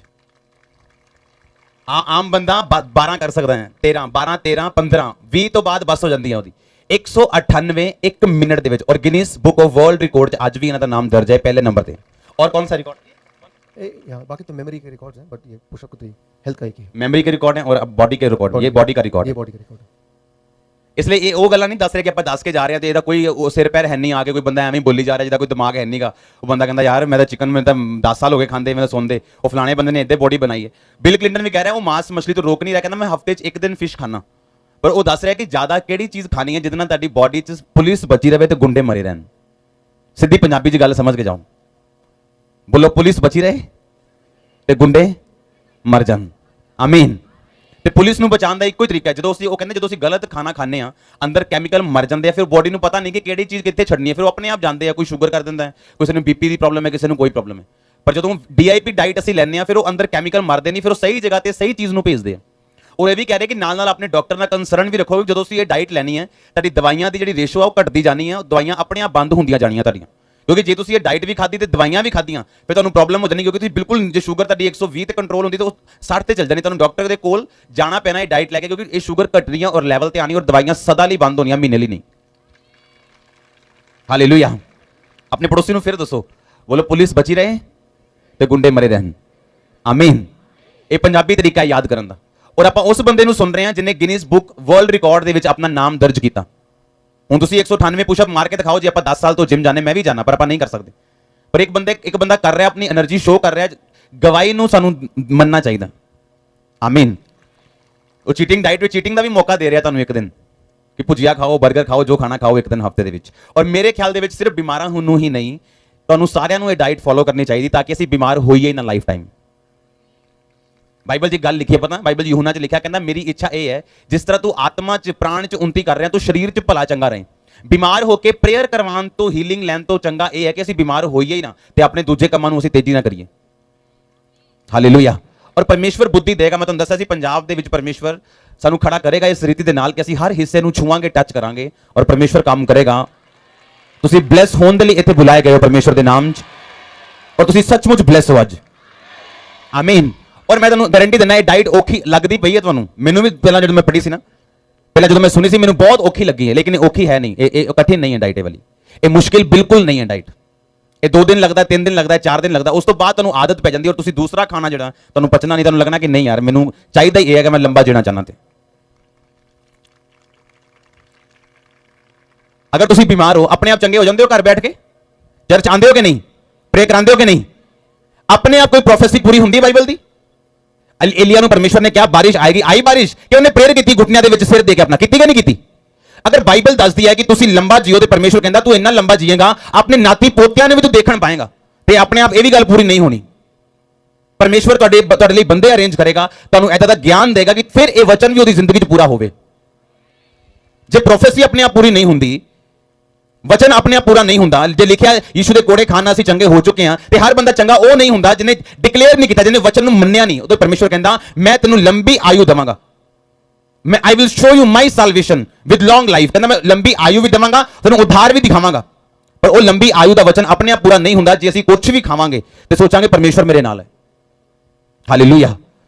ਆਮ ਬੰਦਾ 12 ਕਰ ਸਕਦਾ ਹੈ, 12 13 15 20 ਤੋਂ ਬਾਅਦ ਬਸ ਹੋ ਜਾਂਦੀ ਹੈ ਉਹਦੀ। 198 1 ਮਿੰਟ ਦੇ ਵਿੱਚ, ਔਰ Guinness book of world record 'ਚ ਅੱਜ ਵੀ ਇਹਨਾਂ ਦਾ ਨਾਮ ਦਰਜ ਹੈ ਪਹਿਲੇ ਨੰबर ਤੇ। और कौन सा रिकॉर्ड? यहाँ बाकी तो मेमोरी के रिकॉर्ड्स हैं, बट ये पुशअप तो हेल्थ का एक ही है। मेमोरी के रिकॉर्ड है और बॉडी के रिकॉर्ड, ये बॉडी का रिकॉर्ड, ये बॉडी का रिकॉर्ड है। इसलिए ये वो गल्ला नहीं दस रहे कि आप दस के जा रहे हैं तो ਇਹਦਾ ਕੋਈ ਸਿਰ ਪੈਰ ਹੈ ਨਹੀਂ, ਆ ਕੇ ਕੋਈ ਬੰਦਾ ਐਵੇਂ ਹੀ ਬੋਲੀ ਜਾ ਰਿਹਾ ਜਿਹਦਾ ਕੋਈ ਦਿਮਾਗ ਹੈ ਨਹੀਂਗਾ। ਉਹ ਬੰਦਾ ਕਹਿੰਦਾ ਯਾਰ ਮੈਂ ਤਾਂ ਚਿਕਨ में ਤਾਂ 10 ਸਾਲ ਹੋ ਗਏ ਖਾਂਦੇ, ਮੈਂ ਤਾਂ ਸੁਣਦੇ ਉਹ ਫਲਾਣੇ ਬੰਦੇ ਨੇ ਇੱਦਾਂ ਬੋਡੀ ਬਣਾਈ ਹੈ। ਬਿਲ ਕਲਿੰਟਨ ਵੀ ਕਹਿ ਰਿਹਾ ਉਹ ਮਾंस ਮਛਲੀ ਤੋਂ ਰੋਕ ਨਹੀਂ ਰਿਹਾ, ਕਹਿੰਦਾ ਮੈਂ ਹਫਤੇ 'ਚ 1 ਦਿਨ ਫਿਸ਼ ਖਾਣਾ। ਪਰ ਉਹ ਦੱਸ ਰਿਹਾ ਕਿ ਜ਼ਿਆਦਾ ਕਿਹੜੀ ਚੀਜ਼ ਖਾਣੀ ਹੈ ਜਿਹਦੇ ਨਾਲ ਤੁਹਾਡੀ ਬੋਡੀ 'ਚ ਪੁਲਿਸ ਬਚੀ ਰਹੇ ਤੇ ਗੁੰਡੇ ਮਰੇ ਰਹਿਣ। ਸਿੱਧੀ ਪੰਜਾਬੀ 'ਚ ਗੱਲ ਸਮਝ ਕੇ ਜਾਓ, ਬੋਲੋ ਪੁਲਿਸ ਬਚੀ ਰਹੇ ਤੇ ਗੁੰਡੇ ਮਰ ਜਾਣ। ਆਮੀਨ। ਤੇ ਪੁਲਿਸ ਨੂੰ ਬਚਾਉਣ ਦਾ ਇੱਕੋ ਹੀ ਤਰੀਕਾ ਹੈ, ਜਦੋਂ ਅਸੀਂ ਉਹ ਕਹਿੰਦੇ ਜਦੋਂ ਅਸੀਂ ਗਲਤ ਖਾਣਾ ਖਾਂਦੇ ਆ ਅੰਦਰ ਕੈਮੀਕਲ ਮਰ ਜਾਂਦੇ ਆ, ਫਿਰ ਬੋਡੀ ਨੂੰ ਪਤਾ ਨਹੀਂ ਕਿ ਕਿਹੜੀ ਚੀਜ਼ ਕਿੱਥੇ ਛੱਡਣੀ ਹੈ, ਫਿਰ ਉਹ ਆਪਣੇ ਆਪ ਜਾਂਦੇ ਆ। ਕੋਈ ਸ਼ੂਗਰ ਕਰ ਦਿੰਦਾ ਹੈ, ਕਿਸੇ ਨੂੰ ਬੀਪੀ ਦੀ ਪ੍ਰੋਬਲਮ ਹੈ, ਕਿਸੇ ਨੂੰ ਕੋਈ ਪ੍ਰੋਬਲਮ ਹੈ। ਪਰ ਜਦੋਂ DIP ਡਾਈਟ ਅਸੀਂ ਲੈਂਦੇ ਆ ਫਿਰ ਉਹ ਅੰਦਰ ਕੈਮੀਕਲ ਮਰਦੇ ਨਹੀਂ, ਫਿਰ ਉਹ ਸਹੀ ਜਗ੍ਹਾ ਤੇ ਸਹੀ ਚੀਜ਼ ਨੂੰ ਭੇਜਦੇ ਆ। ਉਹ ਇਹ ਵੀ ਕਹਿ ਰਹੇ ਕਿ ਨਾਲ ਨਾਲ ਆਪਣੇ ਡਾਕਟਰ ਨਾਲ ਕੰਸਰਨ ਵੀ ਰੱਖੋ, ਜਦੋਂ ਤੁਸੀਂ ਇਹ ਡਾਈਟ ਲੈਣੀ ਹੈ ਤੁਹਾਡੀ ਦਵਾਈਆਂ ਦੀ ਜਿਹੜੀ ਰੇਸ਼ੋ ਆ ਉਹ ਘਟਦੀ ਜਾਣੀ ਹੈ, ਦਵਾਈਆਂ ਆਪਣੇ ਆਪ ਬੰਦ ਹੁੰਦੀਆਂ ਜਾਣੀਆਂ ਤੁਹਾਡੀਆਂ। क्योंकि जे तुसी ये डाइट भी खादी ते दवाइयां भी खादियां फिर तुहानूं प्रॉब्लम हो जानी, क्योंकि तुसी बिल्कुल जे शुगर तुहाडी 120 ते कंट्रोल होंदी तो 60 ते चल जानी, तुहानूं डॉक्टर दे कोल जाना पैना ये डाइट लैके, क्योंकि ये शुगर घट रही है और लैवल ते आनी और दवाइयां सदा लई बंद होनियां, महीने लई नहीं। हालेलुया। अपने पड़ोसी नूं फिर दसो, बोलो पुलिस बची रहे ते गुंडे मरे रहन। आमीन। ये पंजाबी तरीका है याद करन दा। और आपां उस बंदे नूं सुन रहे हां जिन्हें गिनीज बुक वर्ल्ड रिकॉर्ड दे विच अपना नाम दर्ज कीता। ਹੁਣ ਤੁਸੀਂ 198 ਪੁਸ਼ਅਪ ਮਾਰ ਕੇ ਦਿਖਾਓ, ਜੇ ਆਪਾਂ 10 ਸਾਲ ਤੋਂ ਜਿਮ ਜਾਣੇ, ਮੈਂ ਵੀ ਜਾਣਾ, ਪਰ ਆਪਾਂ ਨਹੀਂ ਕਰ ਸਕਦੇ। ਪਰ ਇੱਕ ਬੰਦਾ ਕਰ ਰਿਹਾ, ਆਪਣੀ એનર્ਜੀ ਸ਼ੋ ਕਰ ਰਿਹਾ, ਗਵਾਹੀ ਨੂੰ ਸਾਨੂੰ ਮੰਨਣਾ ਚਾਹੀਦਾ। ਆਮੀਨ। ਉਹ ਚੀਟਿੰਗ ਡਾਈਟ ਵਿੱਚ ਚੀਟਿੰਗ ਦਾ ਵੀ ਮੌਕਾ ਦੇ ਰਿਹਾ ਤੁਹਾਨੂੰ ਇੱਕ ਦਿਨ, ਕਿ ਭੁਜੀਆ ਖਾਓ, 버ਗਰ ਖਾਓ, ਜੋ ਖਾਣਾ ਖਾਓ ਇੱਕ ਦਿਨ ਹਫਤੇ ਦੇ ਵਿੱਚ। ਔਰ ਮੇਰੇ ਖਿਆਲ ਦੇ ਵਿੱਚ ਸਿਰਫ ਬਿਮਾਰਾਂ ਨੂੰ ਹੀ ਨਹੀਂ, ਤੁਹਾਨੂੰ ਸਾਰਿਆਂ ਨੂੰ ਇਹ ਡਾਈਟ ਫੋਲੋ ਕਰਨੀ ਚਾਹੀਦੀ ਤਾਂ ਕਿ ਅਸੀਂ ਬਿਮਾਰ ਹੋਈਏ ਨਾ ਲਾਈਫ ਟਾਈਮ। ਬਾਈਬਲ 'ਚ ਗੱਲ ਲਿਖੀ ਹੈ, ਪਤਾ ਬਾਈਬਲ 'ਚ ਯਹੂਨਾ 'ਚ ਲਿਖਿਆ, ਕਹਿੰਦਾ ਮੇਰੀ ਇੱਛਾ ਇਹ ਹੈ ਜਿਸ ਤਰ੍ਹਾਂ ਤੂੰ ਆਤਮਾ 'ਚ ਪ੍ਰਾਣ 'ਚ ਉन्नति ਕਰ ਰਿਹਾ ਤੂੰ ਸਰੀਰ 'ਚ ਭਲਾ ਚੰਗਾ ਰਹੇ। ਬਿਮਾਰ ਹੋ ਕੇ ਪ੍ਰੇਅਰ ਕਰਵਾਉਣ ਤੋਂ, ਹੀਲਿੰਗ ਲੈਣ ਤੋਂ ਚੰਗਾ ਇਹ ਹੈ ਕਿ ਅਸੀਂ ਬਿਮਾਰ ਹੋਈਏ ਹੀ ਨਾ ਤੇ ਆਪਣੇ ਦੂਜੇ ਕੰਮਾਂ ਨੂੰ ਅਸੀਂ ਤੇਜ਼ੀ ਨਾਲ ਕਰੀਏ। ਹਾਲੇਲੂਇਆ। ਔਰ ਪਰਮੇਸ਼ਵਰ ਬੁੱਧੀ ਦੇਗਾ। ਮੈਂ ਤੁਹਾਨੂੰ ਦੱਸਿਆ ਸੀ ਪੰਜਾਬ ਦੇ ਵਿੱਚ ਪਰਮੇਸ਼ਵਰ ਸਾਨੂੰ ਖੜਾ ਕਰੇਗਾ ਇਸ ਰੀਤੀ ਦੇ ਨਾਲ ਕਿ ਅਸੀਂ ਹਰ ਹਿੱਸੇ ਨੂੰ ਛੂਵਾਂਗੇ, ਟੱਚ ਕਰਾਂਗੇ ਔਰ ਪਰਮੇਸ਼ਵਰ ਕੰਮ ਕਰੇਗਾ। ਤੁਸੀਂ ਬਲੈਸ ਹੋਣ ਦੇ ਲਈ ਇੱਥੇ ਬੁਲਾਏ ਗਏ ਹੋ ਪਰਮੇਸ਼ਵਰ ਦੇ ਨਾਮ 'ਚ, ਔਰ ਤੁਸੀਂ ਸੱਚਮੁੱਚ ਬਲੈਸ ਹੋ ਅੱਜ। ਆਮੀਨ। ਔਰ ਮੈਂ ਤੁਹਾਨੂੰ ਗਾਰੰਟੀ ਦਿੰਦਾ ਇਹ ਡਾਈਟ ਔਖੀ ਲੱਗਦੀ ਪਈ ਹੈ ਤੁਹਾਨੂੰ। ਮੈਨੂੰ ਵੀ ਪਹਿਲਾਂ ਜਦੋਂ ਮੈਂ ਪੜ੍ਹੀ ਸੀ ਨਾ, ਪਹਿਲਾਂ ਜਦੋਂ ਮੈਂ ਸੁਣੀ ਸੀ ਮੈਨੂੰ ਬਹੁਤ ਔਖੀ ਲੱਗੀ ਹੈ, ਲੇਕਿਨ ਇਹ ਔਖੀ ਹੈ ਨਹੀਂ, ਇਹ ਕਠਿਨ ਨਹੀਂ ਹੈ ਡਾਈਟ ਇਹ ਵਾਲੀ, ਇਹ ਮੁਸ਼ਕਿਲ ਬਿਲਕੁਲ ਨਹੀਂ ਹੈ ਡਾਈਟ। ਇਹ 2 ਦਿਨ ਲੱਗਦਾ, 3 ਦਿਨ ਲੱਗਦਾ, 4 ਦਿਨ ਲੱਗਦਾ, ਉਸ ਤੋਂ ਬਾਅਦ ਤੁਹਾਨੂੰ ਆਦਤ ਪੈ ਜਾਂਦੀ ਔਰ ਤੁਸੀਂ ਦੂਸਰਾ ਖਾਣਾ ਜਿਹੜਾ ਤੁਹਾਨੂੰ ਪਚਣਾ ਨਹੀਂ, ਤੁਹਾਨੂੰ ਲੱਗਣਾ ਕਿ ਨਹੀਂ ਯਾਰ ਮੈਨੂੰ ਚਾਹੀਦਾ ਹੀ ਇਹ ਹੈ ਕਿ ਮੈਂ ਲੰਬਾ ਜੀਣਾ ਚਾਹਨਾ। ਤੇ ਅਗਰ ਤੁਸੀਂ ਬਿਮਾਰ ਹੋ, ਆਪਣੇ ਆਪ ਚੰਗੇ ਹੋ ਜਾਂਦੇ ਹੋ ਘਰ ਬੈਠ ਕੇ? ਚਰਚ ਆਉਂਦੇ ਹੋ ਕਿ ਨਹੀਂ? ਪ੍ਰੇ ਕਰਾਉਂਦੇ ਹੋ ਕਿ ਨਹੀਂ? ਆਪਣੇ ਆਪ ਕੋਈ ਪ੍ਰੋਫੈਸੀ ਪੂਰੀ ਹੁੰਦੀ ਹੈ ਬਾਈਬਲ ਦੀ? एलिया ਨੂੰ ਪਰਮੇਸ਼ਵਰ ਨੇ ਕਿਹਾ ਬਾਰਿਸ਼ ਆਏਗੀ, ਆਈ ਬਾਰਿਸ਼? ਕਿ ਉਹਨੇ ਪ੍ਰੇਅਰ ਕੀਤੀ ਘੁਟਨਿਆਂ ਦੇ ਵਿੱਚ ਸਿਰ ਦੇ ਕੇ ਆਪਣਾ? ਕੀਤੀ ਕਿ ਨਹੀਂ ਕੀਤੀ? ਅਗਰ ਬਾਈਬਲ ਦੱਸਦੀ ਹੈ ਕਿ ਤੁਸੀਂ ਲੰਬਾ ਜੀਓ ਤੇ ਪਰਮੇਸ਼ਵਰ ਕਹਿੰਦਾ ਤੂੰ ਇੰਨਾ ਲੰਬਾ ਜੀਏਗਾ ਆਪਣੇ ਨਾਤੀ ਪੋਤਿਆਂ ਨੂੰ ਵੀ ਤੂੰ ਦੇਖਣ ਪਾਏਗਾ, ਤੇ ਆਪਣੇ ਆਪ ਇਹ ਵੀ ਗੱਲ ਪੂਰੀ ਨਹੀਂ ਹੋਣੀ। ਪਰਮੇਸ਼ਵਰ ਤੁਹਾਡੇ ਲਈ ਬੰਦੇ ਅਰੇਂਜ ਕਰੇਗਾ, ਤੁਹਾਨੂੰ ਐਦਾ ਦਾ ਗਿਆਨ ਦੇਗਾ ਕਿ ਫਿਰ ਇਹ ਵਚਨ ਵੀ ਉਹਦੀ ਜ਼ਿੰਦਗੀ 'ਚ ਪੂਰਾ ਹੋਵੇ। ਜੇ ਪ੍ਰੋਫੈਸੀ ਆਪਣੇ ਆਪ ਪੂਰੀ ਨਹੀਂ ਹੁੰਦੀ, ਵਚਨ ਆਪਣੇ ਆਪ ਪੂਰਾ ਨਹੀਂ ਹੁੰਦਾ, ਜੇ ਲਿਖਿਆ ਯੀਸ਼ੂ ਦੇ ਕੋੜੇ ਖਾਣ ਨਾਲ ਅਸੀਂ ਚੰਗੇ ਹੋ ਚੁੱਕੇ ਹਾਂ, ਤੇ ਹਰ ਬੰਦਾ ਚੰਗਾ ਉਹ ਨਹੀਂ ਹੁੰਦਾ ਜਿਹਨੇ ਡਿਕਲੇਅਰ ਨਹੀਂ ਕੀਤਾ, ਜਿਹਨੇ ਵਚਨ ਨੂੰ ਮੰਨਿਆ ਨਹੀਂ। ਉਦੋਂ ਪਰਮੇਸ਼ਵਰ ਕਹਿੰਦਾ ਮੈਂ ਤੈਨੂੰ ਲੰਬੀ ਆਯੂ ਦੇਵਾਂਗਾ, ਮੈਂ I will show you my salvation with long life. ਕਹਿੰਦਾ ਮੈਂ ਲੰਬੀ ਆਯੂ ਵੀ ਦੇਵਾਂਗਾ, ਤੈਨੂੰ ਉਧਾਰ ਵੀ ਦਿਖਾਵਾਂਗਾ। ਪਰ ਉਹ ਲੰਬੀ ਆਯੂ ਦਾ ਵਚਨ ਆਪਣੇ ਆਪ ਪੂਰਾ ਨਹੀਂ ਹੁੰਦਾ ਜੇ ਅਸੀਂ ਕੁਝ ਵੀ ਖਾਵਾਂਗੇ ਤੇ ਸੋਚਾਂਗੇ ਪਰਮੇਸ਼ਵਰ ਮੇਰੇ ਨਾਲ ਹੈ। ਹਾਲੇਲੂਇਆ।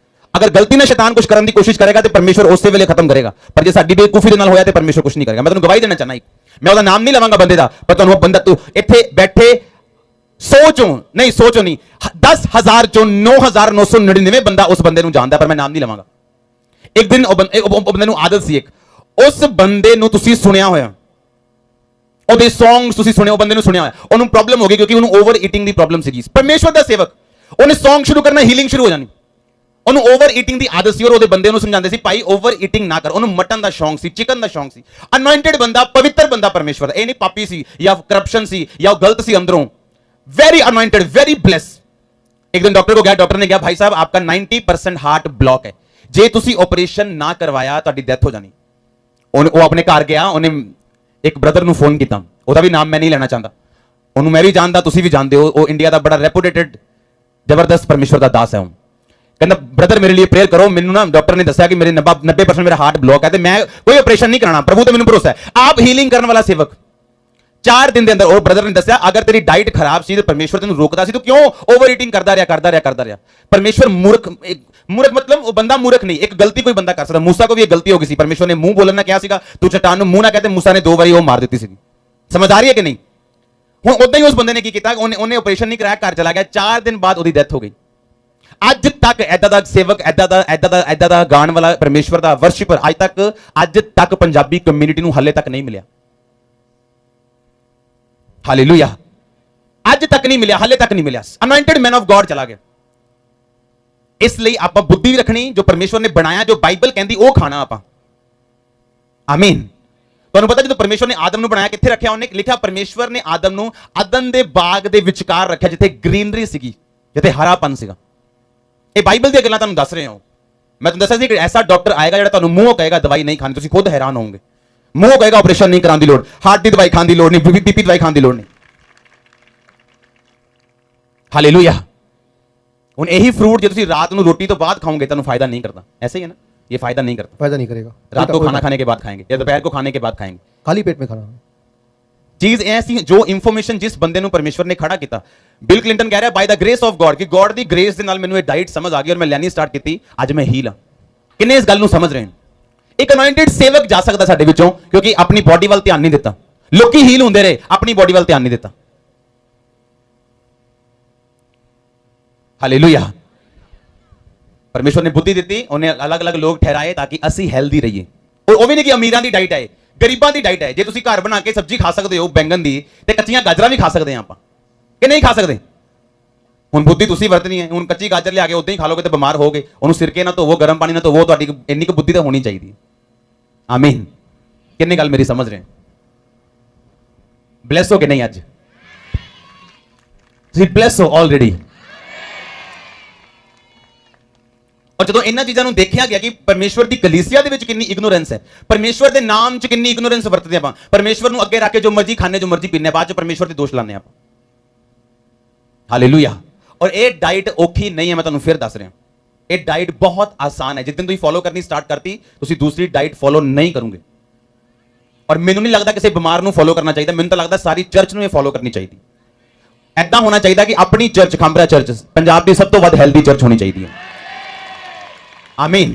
ਅਗਰ ਗਲਤੀ ਨਾਲ ਸ਼ੈਤਾਨ ਕੁਝ ਕਰਨ ਦੀ ਕੋਸ਼ਿਸ਼ ਕਰੇਗਾ ਤੇ ਪਰਮੇਸ਼ਵਰ ਉਸੇ ਵੇਲੇ ਖਤਮ ਕਰੇਗਾ, ਪਰ ਜੇ ਸਾਡੀ ਬੇਵਕੂਫੀ ਦੇ ਨਾਲ ਹੋਇਆ ਤੇ ਪਰਮੇਸ਼ਵਰ ਕੁਝ ਨਹੀਂ ਕਰੇਗਾ। ਮੈਂ ਤੁਹਾਨੂੰ ਗਵਾਹੀ ਦੇਣਾ ਚਾਹਨਾ, ਮੈਂ ਉਹਦਾ ਨਾਮ ਨਹੀਂ ਲਵਾਂਗਾ ਬੰਦੇ ਦਾ, ਪਰ ਤੁਹਾਨੂੰ ਉਹ ਬੰਦਾ, ਤੂੰ ਇੱਥੇ ਬੈਠੇ 100 ਚੋਂ ਨਹੀਂ 10,000 ਚੋਂ 9,999 ਬੰਦਾ ਉਸ ਬੰਦੇ ਨੂੰ ਜਾਣਦਾ, ਪਰ ਮੈਂ ਨਾਮ ਨਹੀਂ ਲਵਾਂਗਾ। ਇੱਕ ਦਿਨ ਉਹ ਬੰਦੇ ਨੂੰ ਆਦਤ ਸੀ, ਉਸ ਬੰਦੇ ਨੂੰ ਤੁਸੀਂ ਸੁਣਿਆ ਹੋਇਆ, ਉਹਦੇ ਸੌਂਗਸ ਤੁਸੀਂ ਸੁਣੇ, ਉਹ ਬੰਦੇ ਨੂੰ ਸੁਣਿਆ ਹੋਇਆ, ਉਹਨੂੰ ਪ੍ਰੋਬਲਮ ਹੋ ਗਈ ਕਿਉਂਕਿ ਉਹਨੂੰ ਓਵਰ ਈਟਿੰਗ ਦੀ ਪ੍ਰੋਬਲਮ ਸੀਗੀ। ਪਰਮੇਸ਼ਵਰ ਦਾ ਸੇਵਕ, ਉਹਨੇ ਸੌਂਗ ਸ਼ੁਰੂ ਕਰਨਾ, ਹੀਲਿੰਗ ਸ਼ੁਰੂ ਹੋ ਜਾਣੀ। ਉਹਨੂੰ ਓਵਰ ਈਟਿੰਗ ਦੀ ਆਦਤ ਸੀ ਔਰ ਉਹਦੇ ਬੰਦੇ ਨੂੰ ਸਮਝਾਉਂਦੇ ਸੀ ਭਾਈ ਓਵਰ ਈਟਿੰਗ ਨਾ ਕਰ। ਉਹਨੂੰ ਮਟਨ ਦਾ ਸ਼ੌਂਕ ਸੀ, ਚਿਕਨ ਦਾ ਸ਼ੌਂਕ ਸੀ। ਅਨੋਇੰਟਡ ਬੰਦਾ, ਪਵਿੱਤਰ ਬੰਦਾ ਪਰਮੇਸ਼ਵਰ ਦਾ, ਇਹ ਨਹੀਂ ਪਾਪੀ ਸੀ ਜਾਂ ਕਰਪਸ਼ਨ ਸੀ ਜਾਂ ਉਹ ਗਲਤ ਸੀ ਅੰਦਰੋਂ, वेरी अनॉइंटेड, वेरी ब्लेस। एक दिन डॉक्टर को गया, डॉक्टर ने कहा भाई साहब आपका 90% हार्ट ब्लॉक है, जे तुसी ऑपरेशन ना करवाया ਤੁਹਾਡੀ ਡੈਥ ਹੋ ਜਾਣੀ। ਉਹ ਆਪਣੇ ਘਰ ਗਿਆ, ਉਹਨੇ ਇੱਕ ਬ੍ਰਦਰ ਨੂੰ ਫੋਨ ਕੀਤਾ, ਉਹਦਾ ਵੀ ਨਾਮ ਮੈਂ ਨਹੀਂ ਲੈਣਾ ਚਾਹੁੰਦਾ, ਉਹਨੂੰ ਮੈਂ ਵੀ ਜਾਣਦਾ, ਤੁਸੀਂ ਵੀ ਜਾਣਦੇ ਹੋ, ਉਹ ਇੰਡੀਆ ਦਾ ਬੜਾ ਰੈਪੂਟੇਟਡ ਜ਼ਬਰਦਸਤ ਪਰਮੇਸ਼ਵਰ ਦਾ ਦਾਸ ਹੈ। ਉਹ ਕਹਿੰਦਾ ਬ੍ਰਦਰ ਮੇਰੇ ਲਈ ਪ੍ਰੇਅਰ ਕਰੋ, ਮੈਨੂੰ ਨਾ ਡਾਕਟਰ ਨੇ ਦੱਸਿਆ ਕਿ ਮੇਰੇ 90% ਮੇਰਾ ਹਾर्ट ब्लॉक है, ਤੇ ਮੈਂ ਕੋਈ ਆਪਰੇਸ਼ਨ ਨਹੀਂ ਕਰਾਣਾ, ਪ੍ਰਭੂ ਤੇ ਮੈਨੂੰ ਭਰੋਸਾ ਹੈ। ਆਪ ਹੀਲਿੰਗ ਕਰਨ ਵਾਲਾ ਸੇਵਕ। 4 दिन ਦੇ ਅੰਦਰ ਉਹ ਬ੍ਰਦਰ ਨੇ ਦੱਸਿਆ ਅਗਰ ਤੇਰੀ ਡਾਈਟ ਖਰਾਬ ਸੀ ਤੇ ਪਰਮੇਸ਼ਵਰ ਤੈਨੂੰ ਰੋਕਦਾ ਸੀ, ਤੂੰ ਕਿਉਂ ਓਵਰ ਈਟਿੰਗ ਕਰਦਾ ਰਿਹਾ। ਪਰਮੇਸ਼ਵਰ ਮੂਰਖ ਮਤਲਬ ਉਹ ਬੰਦਾ ਮੂਰਖ ਨਹੀਂ, ਇੱਕ ਗਲਤੀ ਕੋਈ ਬੰਦਾ ਕਰ ਸਕਦਾ। मूसा को भी एक गलती हो गई ਸੀ, ਪਰਮੇਸ਼ਵਰ ਨੇ ਮੂੰਹ ਬੋਲਣ ਨਾ ਕਿਹਾ ਸੀਗਾ, ਤੂੰ ਚਟਾਨ ਨੂੰ ਮੂੰਹ ਨਾ ਕਹਤੇ, मूसा ਨੇ 2 ਵਾਰੀ ਉਹ ਮਾਰ ਦਿੱਤੀ ਸੀ। ਸਮਝ ਆ ਰਹੀ ਹੈ ਕਿ ਨਹੀਂ? ਹੁਣ ਉਦਾਂ ਹੀ ਉਸ ਬੰਦੇ ਨੇ ਕੀ ਕੀਤਾ, ਉਹਨੇ ਆਪਰੇਸ਼ਨ ਨਹੀਂ ਕਰਾਇਆ, ਘਰ ਚਲਾ ਗਿਆ, 4 दिन ਬਾਅਦ ਉਹਦੀ ਡੈਥ ਹੋ ਗਈ। ਅੱਜ ਤੱਕ ਐਦਾਂ ਦਾ ਸੇਵਕ, ਐਦਾਂ ਦਾ ਗਾਣ ਵਾਲਾ ਪਰਮੇਸ਼ਵਰ ਦਾ ਵਰਸ਼ਿਪਰ ਅੱਜ ਤੱਕ ਪੰਜਾਬੀ ਕਮਿਊਨਿਟੀ ਨੂੰ ਹੱਲੇ ਤੱਕ ਨਹੀਂ ਮਿਲਿਆ। हालेलुया। ਅੱਜ ਤੱਕ ਨਹੀਂ ਮਿਲਿਆ, ਹਲੇ ਤੱਕ ਨਹੀਂ ਮਿਲਿਆ। ਅਨੋਇੰਟਡ ਮੈਨ ਆਫ ਗॉड ਚਲਾ ਗਿਆ। ਇਸ ਲਈ ਆਪਾਂ ਬੁੱਧੀ ਵੀ ਰੱਖਣੀ, ਜੋ ਪਰਮੇਸ਼ਵਰ ਨੇ ਬਣਾਇਆ, ਜੋ ਬਾਈਬਲ ਕਹਿੰਦੀ ਉਹ ਖਾਣਾ ਆਪਾਂ। ਆਮੀਨ। ਤੁਹਾਨੂੰ ਪਤਾ ਜਦੋਂ ਪਰਮੇਸ਼ਵਰ ਨੇ ਆਦਮ ਨੂੰ ਬਣਾਇਆ, ਕਿੱਥੇ ਰੱਖਿਆ? ਉਹਨੇ ਲਿਖਿਆ ਪਰਮੇਸ਼ਵਰ ਨੇ ਆਦਮ ਨੂੰ ਅਦਨ ਦੇ ਬਾਗ ਦੇ ਵਿਚਕਾਰ ਰੱਖਿਆ, ਜਿੱਥੇ ਗ੍ਰੀਨਰੀ ਸੀਗੀ, ਜਿੱਥੇ ਹਰਾਪਨ ਸੀਗਾ। ਇਹ ਬਾਈਬਲ ਦੀਆਂ ਗੱਲਾਂ ਤੁਹਾਨੂੰ ਦੱਸ ਰਹੇ ਹਾਂ। ਮੈਂ ਤੁਹਾਨੂੰ ਦੱਸਿਆ ਸੀ ਕਿ ਐਸਾ ਡਾਕਟਰ ਆਏਗਾ ਜਿਹੜਾ ਤੁਹਾਨੂੰ ਮੂੰਹੋਂ ਕਹੇਗਾ ਦਵਾਈ ਨਹੀਂ ਖਾਣੀ, ਤੁਸੀਂ ਖੁਦ ਹੈਰਾਨ ਹੋਵੋਗੇ। ਮੂੰਹ ਕਹੇਗਾ ਆਪਰੇਸ਼ਨ ਨਹੀਂ ਕਰਾਉਣ ਦੀ ਲੋੜ, ਹਾਰਟ ਦੀ ਦਵਾਈ ਖਾਣ ਦੀ ਲੋੜ ਨਹੀਂ, ਬੀਪੀ ਦਵਾਈ ਖਾਣ ਦੀ ਲੋੜ ਨਹੀਂ। ਹਾਲੇਲੂਇਆ। ਹੁਣ ਇਹੀ ਫਰੂਟ ਜੇ ਤੁਸੀਂ ਰਾਤ ਨੂੰ ਰੋਟੀ ਤੋਂ ਬਾਅਦ ਖਾਓਗੇ ਤੁਹਾਨੂੰ फायदा नहीं करता, ऐसे ही है ना, ये फायदा नहीं करता, फायदा नहीं करेगा। रात को खाना खाने के बाद खाएंगे या दोपहर को खाने के बाद खाएंगे, खाली पेट में खाना। चीज ऐसी जो इंफॉर्मेशन जिस बंदे ਨੂੰ परमेश्वर ने खड़ा ਕੀਤਾ। ਬਿਲ ਕਲਿੰਟਨ ਕਹਿ ਰਿਹਾ ਬਾਈ ਦਾ ਗ੍ਰੇਸ ਆਫ ਗॉड, ਕਿ ਗॉड ਦੀ ਗ੍ਰੇਸ ਦੇ ਨਾਲ ਮੈਨੂੰ ਇਹ ਡਾਈਟ ਸਮਝ ਆ ਗਈ ਔਰ ਮੈਂ ਲੈਣੀ ਸਟਾਰਟ ਕੀਤੀ, ਅੱਜ ਮੈਂ ਹੀਲ ਹਾਂ। ਕਿੰਨੇ ਇਸ ਗੱਲ ਨੂੰ ਸਮਝ ਰਹੇ ਹਨ? ਇੱਕ ਅਨੋਇੰਟਡ ਸੇਵਕ ਜਾ ਸਕਦਾ ਸਾਡੇ ਵਿੱਚੋਂ, ਕਿਉਂਕਿ ਆਪਣੀ ਬਾਡੀ ਵੱਲ ਧਿਆਨ ਨਹੀਂ ਦਿੱਤਾ। ਲੋਕੀ ਹੀਲ ਹੁੰਦੇ ਰਹੇ, ਆਪਣੀ ਬਾਡੀ ਵੱਲ ਧਿਆਨ ਨਹੀਂ ਦਿੱਤਾ। ਹਾਲੇਲੂਇਆ। ਪਰਮੇਸ਼ਵਰ ਨੇ ਬੁੱਧੀ ਦਿੱਤੀ, ਉਹਨੇ ਅਲੱਗ-ਅਲੱਗ ਲੋਕ ਠਹਿਰਾਏ ਤਾਂ ਕਿ ਅਸੀਂ ਹੈਲਦੀ ਰਹੀਏ। ਉਹ ਵੀ ਨਹੀਂ ਕਿ ਅਮੀਰਾਂ ਦੀ ਡਾਈਟ ਹੈ, ਗਰੀਬਾਂ ਦੀ ਡਾਈਟ ਹੈ। ਜੇ ਤੁਸੀਂ ਘਰ ਬਣਾ ਕੇ ਸਬਜ਼ੀ ਖਾ ਸਕਦੇ ਹੋ ਬੈਂਗਨ ਦੀ, ਤੇ ਕੱਚੀਆਂ ਗਾਜਰਾਂ ਵੀ ਖਾ ਸਕਦੇ ਹਾਂ ਆਪਾਂ, ਕਿ ਨਹੀਂ ਖਾ ਸਕਦੇ? ਹੁਣ ਬੁੱਧੀ ਤੁਸੀਂ ਵਰਤਣੀ ਹੈ। ਹੁਣ ਕੱਚੀ ਗਾਜਰ ਲਿਆ ਕੇ ਉਦਾਂ ਹੀ ਖਾ ਲੋਗੇ ਤੇ ਬਿਮਾਰ ਹੋਗੇ। ਉਹਨੂੰ ਸਿਰਕੇ ਨਾਲ ਧੋਵੋ, ਗਰਮ ਪਾਣੀ ਨਾਲ ਧੋਵੋ, ਤੁਹਾਡੀ ਇੰਨੀ ਕੁ ਬੁੱਧੀ ਤਾਂ ਹੋਣੀ ਚਾਹੀਦੀ ਹੈ। ਆਮੀਨ। ਕਿੰਨੀ ਗੱਲ ਮੇਰੀ ਸਮਝ ਰਹੇ? ਬਲੈਸ ਹੋ ਕਿ ਨਹੀਂ? ਅੱਜ ਤੁਸੀਂ ਬਲੈਸ ਹੋ ਆਲਰੇਡੀ। ਔਰ ਜਦੋਂ ਇਹਨਾਂ ਚੀਜ਼ਾਂ ਨੂੰ ਦੇਖਿਆ ਗਿਆ ਕਿ ਪਰਮੇਸ਼ਵਰ ਦੀ ਕਲੀਸਿਆ ਦੇ ਵਿੱਚ ਕਿੰਨੀ ਇਗਨੋਰੈਂਸ ਹੈ, ਪਰਮੇਸ਼ਵਰ ਦੇ ਨਾਮ 'ਚ ਕਿੰਨੀ ਇਗਨੋਰੈਂਸ ਵਰਤਦੇ ਆਪਾਂ, ਪਰਮੇਸ਼ਵਰ ਨੂੰ ਅੱਗੇ ਰੱਖ ਕੇ ਜੋ ਮਰਜ਼ੀ ਖਾਣੇ, ਜੋ ਮਰਜ਼ੀ ਪੀਣੇ, ਬਾਅਦ 'ਚ ਪਰਮੇਸ਼ਵਰ ਤੇ ਦੋਸ਼ ਲਾਉਂਦੇ ਆਪਾਂ। ਹਾਲੇਲੂਇਆ। ਔਰ ਇਹ ਡਾਈਟ ਔਖੀ ਨਹੀਂ ਹੈ, ਮੈਂ ਤੁਹਾਨੂੰ ਫਿਰ ਦੱਸ ਰਿਹਾ। ਇਹ ਡਾਈਟ ਬਹੁਤ ਆਸਾਨ ਹੈ, ਜਿੱਦਨ ਤੁਸੀਂ ਫੋਲੋ ਕਰਨੀ ਸਟਾਰਟ ਕਰਤੀ ਤੁਸੀਂ ਦੂਸਰੀ ਡਾਈਟ ਫੋਲੋ ਨਹੀਂ ਕਰੋਗੇ। ਔਰ ਮੈਨੂੰ ਨਹੀਂ ਲੱਗਦਾ ਕਿਸੇ ਬਿਮਾਰ ਨੂੰ ਫੋਲੋ ਕਰਨਾ ਚਾਹੀਦਾ, ਮੈਨੂੰ ਤਾਂ ਲੱਗਦਾ ਸਾਰੀ ਚਰਚ ਨੂੰ ਇਹ ਫੋਲੋ ਕਰਨੀ ਚਾਹੀਦੀ। ਐਦਾਂ ਹੋਣਾ ਚਾਹੀਦਾ ਕਿ ਆਪਣੀ ਚਰਚ ਖਾਂਬਰਾ ਚਰਚ ਪੰਜਾਬ ਦੀ ਸਭ ਤੋਂ ਵੱਧ ਹੈਲਦੀ ਚਰਚ होनी चाहिए। आमीन।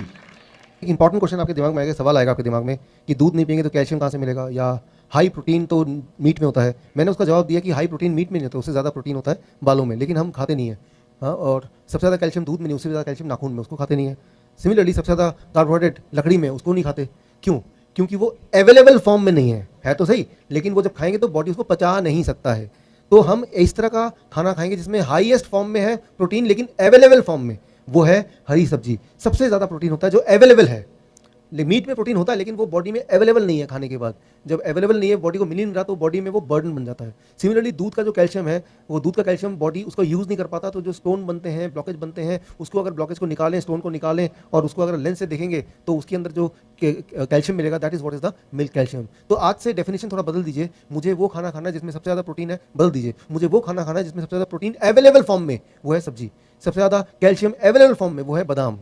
इंपॉर्टेंट क्वेश्चन आपके दिमाग में आएगा, सवाल आएगा आपके दिमाग में कि दूध नहीं पियेंगे तो कैल्शियम कहाँ से मिलेगा, या हाई प्रोटीन तो मीट में होता है। मैंने उसका जवाब दिया कि हाई प्रोटीन मीट में नहीं होता, उससे ज़्यादा प्रोटीन होता है बालों में, लेकिन हम खाते नहीं हैं। हाँ, और सबसे ज़्यादा कैल्शियम दूध में नहीं, उससे ज़्यादा कैल्शियम नाखून में, उसको खाते नहीं है। सिमिलरली सबसे ज़्यादा कार्बोहाइड्रेट लकड़ी में, उसको नहीं खाते। क्यों? क्योंकि वो अवेलेबल फॉर्म में नहीं है तो सही, लेकिन वो जब खाएंगे तो बॉडी उसको पचा नहीं सकता है। तो हम इस तरह का खाना खाएंगे जिसमें हाईएस्ट फॉर्म में है प्रोटीन, लेकिन अवेलेबल फॉर्म में, वो है हरी सब्जी। सबसे ज़्यादा प्रोटीन होता है जो अवेलेबल है। मीट में प्रोटीन होता है लेकिन वो बॉडी में अवेलेबल नहीं है खाने के बाद। जब अवेलेबल नहीं है, बॉडी को मिल नहीं रहा, तो बॉडी में वो बर्डन बन जाता है। सिमिलरली दूध का जो कैल्शियम है, वो दूध का कैल्शियम बॉडी उसको यूज़ नहीं कर पाता, तो जो स्टोन बनते हैं, ब्लॉकेज बनते हैं, उसको अगर ब्लॉकेज को निकालें, स्टोन को निकालें और उसको अगर लेंस से देखेंगे तो उसके अंदर जो कैल्शियम मिलेगा, that is what is the milk calcium. तो आज से डेफिनेशन थोड़ा बदल दीजिए। मुझे वो खाना खाना है जिसमें सबसे ज़्यादा प्रोटीन है, बदल दीजिए। मुझे वो खाना खाना है जिसमें सबसे ज़्यादा प्रोटीन अवेलेबल फॉर्म में, वो है सब्जी। सबसे ज़्यादा कैल्शियम अवेलेबल फॉर्म में, वो है बादाम।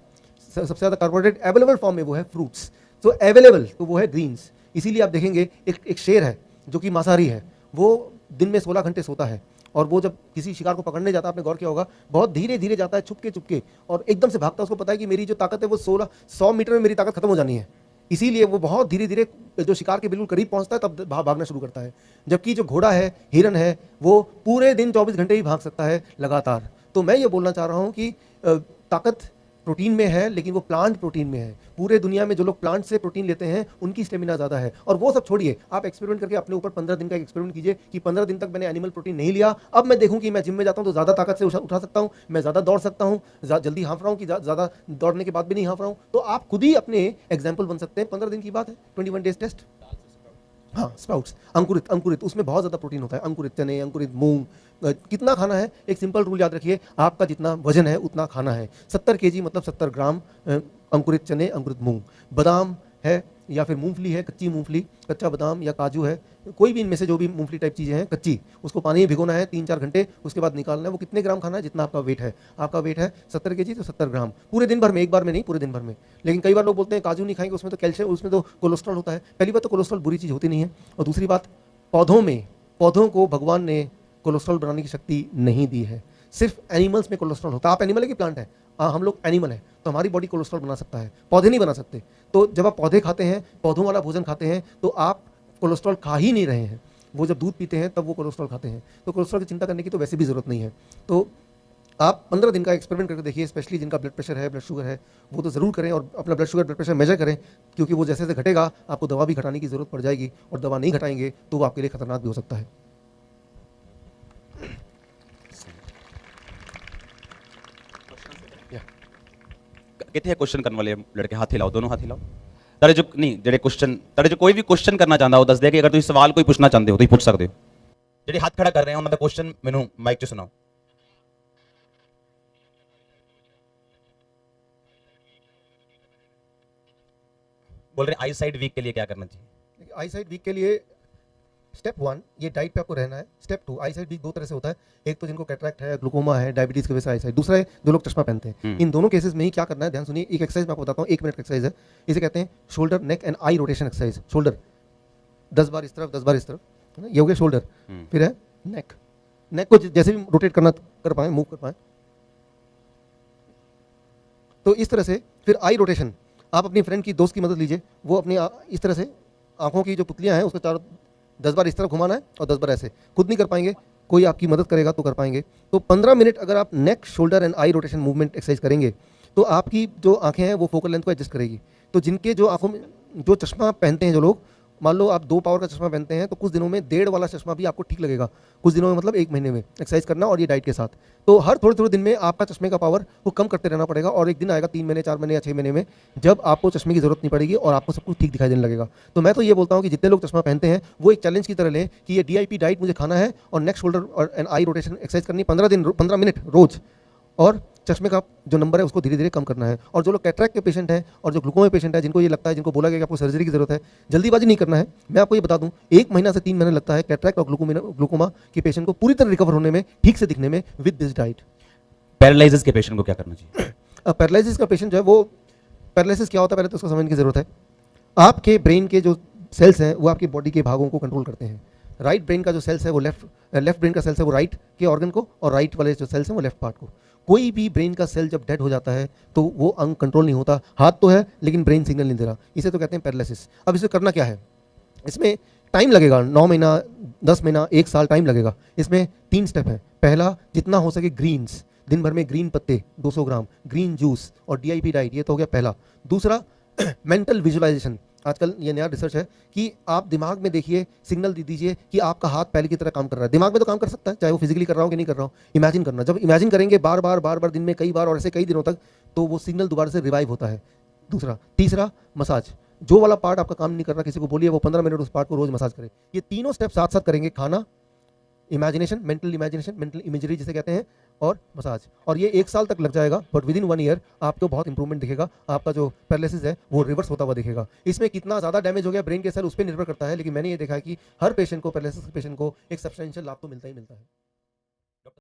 सबसे ज़्यादा कार्बोहाइड्रेट अवेलेबल फॉर्म में, वो है फ्रूट्स। तो अवेलेबल तो वो है ग्रीन्स। इसीलिए आप देखेंगे एक शेर है जो कि मांसाहारी है, वो दिन में 16 घंटे सोता है, और वो जब किसी शिकार को पकड़ने जाता है, आपने गौर किया होगा, बहुत धीरे धीरे जाता है, चुपके चुपके, और एकदम से भागता है। उसको पता है कि मेरी जो ताकत है वो 100 मीटर में मेरी ताकत खत्म हो जानी है, इसीलिए वो बहुत धीरे धीरे जो शिकार के बिल्कुल करीब पहुंचता है तब भागना शुरू करता है। जबकि जो घोड़ा है, हिरन है, वो पूरे दिन 24 घंटे ही भाग सकता है लगातार। तो मैं ये बोलना चाह रहा हूँ कि ताकत प्रोटीन में है, लेकिन वो प्लांट प्रोटीन में है। पूरे दुनिया में जो लोग प्लांट से प्रोटीन लेते हैं उनकी स्टेमिना ज़्यादा है। और वो सब छोड़िए, आप एक्सपेरिमेंट करके अपने ऊपर 15 दिन का एक्सपेरिमेंट कीजिए कि 15 दिन तक मैंने एनिमल प्रोटीन नहीं लिया, अब मैं देखूं कि मैं जिम में जाता हूं तो ज़्यादा ताकत से उठा सकता हूं, मैं ज़्यादा दौड़ सकता हूं, जल्दी हाँफ रहा हूं कि ज़्यादा दौड़ने के बाद भी नहीं हाँफ रहा हूं। तो आप खुद ही अपने एग्जाम्पल बन सकते हैं। 15 दिन की बात है, 21 डेज टेस्ट। हाँ, स्प्राउट्स, अंकुरित उसमें बहुत ज़्यादा प्रोटीन होता है। अंकुरित चने, अंकुरित मूंग, कितना खाना है? एक सिंपल रूल याद रखिए, आपका जितना वजन है उतना खाना है। 70 kg मतलब 70 ग्राम अंकुरित चने, अंकुरित मूंग। बादाम है या फिर मूंगफली है, कच्ची मूंगफली, कच्चा बादाम या काजू है, कोई भी इनमें से जो भी मूंगफली टाइप चीज़ें हैं कच्ची, उसको पानी में भिगोना है 3-4 घंटे, उसके बाद निकालना है। वो कितने ग्राम खाना है? जितना आपका वेट है। आपका वेट है 70 kg तो 70 ग्राम पूरे दिन भर में, एक बार में नहीं, पूरे दिन भर में। लेकिन कई बार लोग बोलते हैं काजू नहीं खाएंगे, उसमें तो कैल्शियम, उसमें तो कोलेस्ट्रॉल होता है। पहली बात तो कोलेस्ट्रॉल बुरी चीज़ होती नहीं है, और दूसरी बात, पौधों को भगवान ने कोलेस्ट्रॉल बनाने की शक्ति नहीं दी है। सिर्फ एनिमल्स में कोलेस्ट्रॉल होता है। आप एनिमल है कि प्लांट है? हम लोग एनिमल है, तो हमारी बॉडी कोलेस्ट्रॉल बना सकता है, पौधे नहीं बना सकते। तो जब आप पौधे खाते हैं, पौधों वाला भोजन खाते हैं, तो आप कोलेस्ट्रॉल खा ही नहीं रहे हैं। वो जब दूध पीते हैं तब वो कोलेस्ट्रॉल खाते हैं। तो कोलेस्ट्रॉल की चिंता करने की तो वैसे भी ज़रूरत नहीं है। तो आप 15 दिन का एक्सपेरिमेंट करके देखिए, स्पेशली जिनका ब्लड प्रेशर है, ब्लड शुगर है, वो तो ज़रूर करें, और अपना blood sugar, blood pressure measure करें, क्योंकि वो जैसे जैसे घटेगा आपको दवा भी घटाने की ज़रूरत पड़ जाएगी, और दवा नहीं घटाएंगे तो वो आपके लिए खतरनाक भी हो सकता है। कितने क्वेश्चन करने वाले लड़के? हाथ हिलाओ, दोनों हाथ हिलाओ। तारे जो नहीं जेडे क्वेश्चन, तारे जो कोई भी क्वेश्चन करना चाहता हो दस दे कि अगर तुम सवाल कोई पूछना चाहते हो तो पूछ सकते हो। ਜਿਹੜੇ ਹੱਥ ਖੜਾ ਕਰ ਰਹੇ ਆ ਉਹਨਾਂ ਦਾ ਕੁਐਸਚਨ ਮੈਨੂੰ ਮਾਈਕ 'ਚ ਸੁਣਾਓ। बोल रहे आई साइड वीक के लिए क्या करना चाहिए? आई साइड वीक के लिए स्टेप 1 ये डाइट पे आपको रहना है। स्टेप 2 आई साइड वीक दो तरह से होता है। एक तो जिनको कैटरैक्ट है, ग्लूकोमा है, डायबिटीज की वजह से आई साइड। दूसरा है जो लोग चश्मा पहनते हैं। इन दोनों केसेस में ही क्या करना है, ध्यान सुनिए। एक एक्सरसाइज मैं आपको बताता हूँ, 1 मिनट एक्सरसाइज है। इसे कहते हैं shoulder neck and eye rotation exercise. Shoulder 10 बार इस तरफ, 10 बार इस तरफ, है ना, ये हो गया शोल्डर। फिर है नेक, नेक को जैसे भी रोटेट कर पाए, मूव कर पाए, तो इस तरह से। फिर आई रोटेशन, आप अपनी फ्रेंड की, दोस्त की मदद लीजिए। वो अपनी इस तरह से आंखों की जो पुतलियां हैं उसको चारों 10 बार इस तरफ घुमाना है और 10 बार ऐसे। खुद नहीं कर पाएंगे, कोई आपकी मदद करेगा तो कर पाएंगे। तो 15 मिनट अगर आप neck, shoulder and eye rotation movement exercise करेंगे तो आपकी जो आंखें हैं वो फोकल लेंथ को एडजस्ट करेगी। तो जिनके जो आंखों में जो चश्मा पहनते हैं जो लोग, मान लो आप 2 पावर का चश्मा पहनते हैं, तो कुछ दिनों में 1.5 वाला चश्मा भी आपको ठीक लगेगा। कुछ दिनों में मतलब 1 महीने में एक्सरसाइज करना, और ये डाइट के साथ। तो हर थोड़े दिन में आपका चश्मे का पावर वो कम करते रहना पड़ेगा, और एक दिन आएगा 3 महीने, 4 महीने या 6 महीने में जब आपको चश्मे की जरूरत नहीं पड़ेगी और आपको सब कुछ ठीक दिखाई देने लगेगा। तो मैं तो ये बोलता हूँ कि जितने लोग चश्मा पहनते हैं वो एक चैलेंज की तरह लें कि ये DIP डाइट मुझे खाना है, और नेक, शोल्डर और एंड आई रोटेशन एक्सरसाइज करनी 15 मिनट रोज, और चश्मे का जो नंबर है उसको धीरे धीरे कम करना है। और जो लोग कैटरैक्ट के पेशेंट हैं और जो ग्लूकोमा पेशेंट है, जिनको ये लगता है, जिनको बोला गया कि आपको सर्जरी की जरूरत है, जल्दीबाजी नहीं करना है। मैं आपको ये बता दूं, 1 महीना से 3 महीने लगता है कैटरैक्ट और ग्लूकोमा के पेशेंट को पूरी तरह रिकवर होने में, ठीक से दिखने में, विद दिस डाइट। पैरालाइसिस के पेशेंट को क्या करना चाहिए? पैरालिसिस का पेशेंट जो है वो, पैरालिसिस क्या होता है पहले तो उसको समझने की ज़रूरत है। आपके ब्रेन के जो सेल्स हैं वो आपकी बॉडी के भागों को कंट्रोल करते हैं। राइट ब्रेन का जो सेल्स है वो लेफ्ट ब्रेन का सेल्स है वो राइट के ऑर्गन को, और राइट वाले जो सेल्स हैं वो लेफ्ट पार्ट को। कोई भी ब्रेन का सेल जब डेड हो जाता है तो वो अंग कंट्रोल नहीं होता, हाथ तो है लेकिन ब्रेन सिग्नल नहीं दे रहा, इसे तो कहते हैं पैरालिसिस। अब इसे करना क्या है, इसमें टाइम लगेगा, 9 महीना 10 महीना 1 साल टाइम लगेगा। इसमें 3 स्टेप है। पहला, जितना हो सके ग्रीन्स, दिन भर में ग्रीन पत्ते 200 ग्राम, ग्रीन जूस और DIP डाइट, ये तो हो गया पहला। दूसरा, मेंटल विजुअलाइजेशन। आजकल ये नया रिसर्च है कि आप दिमाग में देखिए, सिग्नल दे दीजिए कि आपका हाथ पहले की तरह काम कर रहा है। दिमाग में तो काम कर सकता है, चाहे वो फिजिकली कर रहा हो कि नहीं कर रहा हो। इमेजिन करना, जब इमेजिन करेंगे बार बार दिन में कई बार और ऐसे कई दिनों तक, तो वो सिग्नल दोबारा से रिवाइव होता है। दूसरा, तीसरा, मसाज। जो वाला पार्ट आपका काम नहीं कर रहा, किसी को बोलिए वो 15 मिनट उस पार्ट को रोज मसाज करे। ये तीनों स्टेप साथ साथ करेंगे, खाना, इमेजिनेशन, मेंटल इमेजरी जिसे कहते हैं, और मसाज। और ये 1 साल तक लग जाएगा, बट विद इन 1 ईयर आपको बहुत इंप्रूवमेंट दिखेगा। आपका जो पैरालिसिस है वो रिवर्स होता हुआ दिखेगा। इसमें कितना ज़्यादा डैमेज हो गया ब्रेन के सेल उस पर निर्भर करता है, लेकिन मैंने ये देखा है कि हर पेशेंट को, पैरालिसिस के पेशेंट को एक सब्सटेंशियल लाभ तो मिलता ही मिलता है।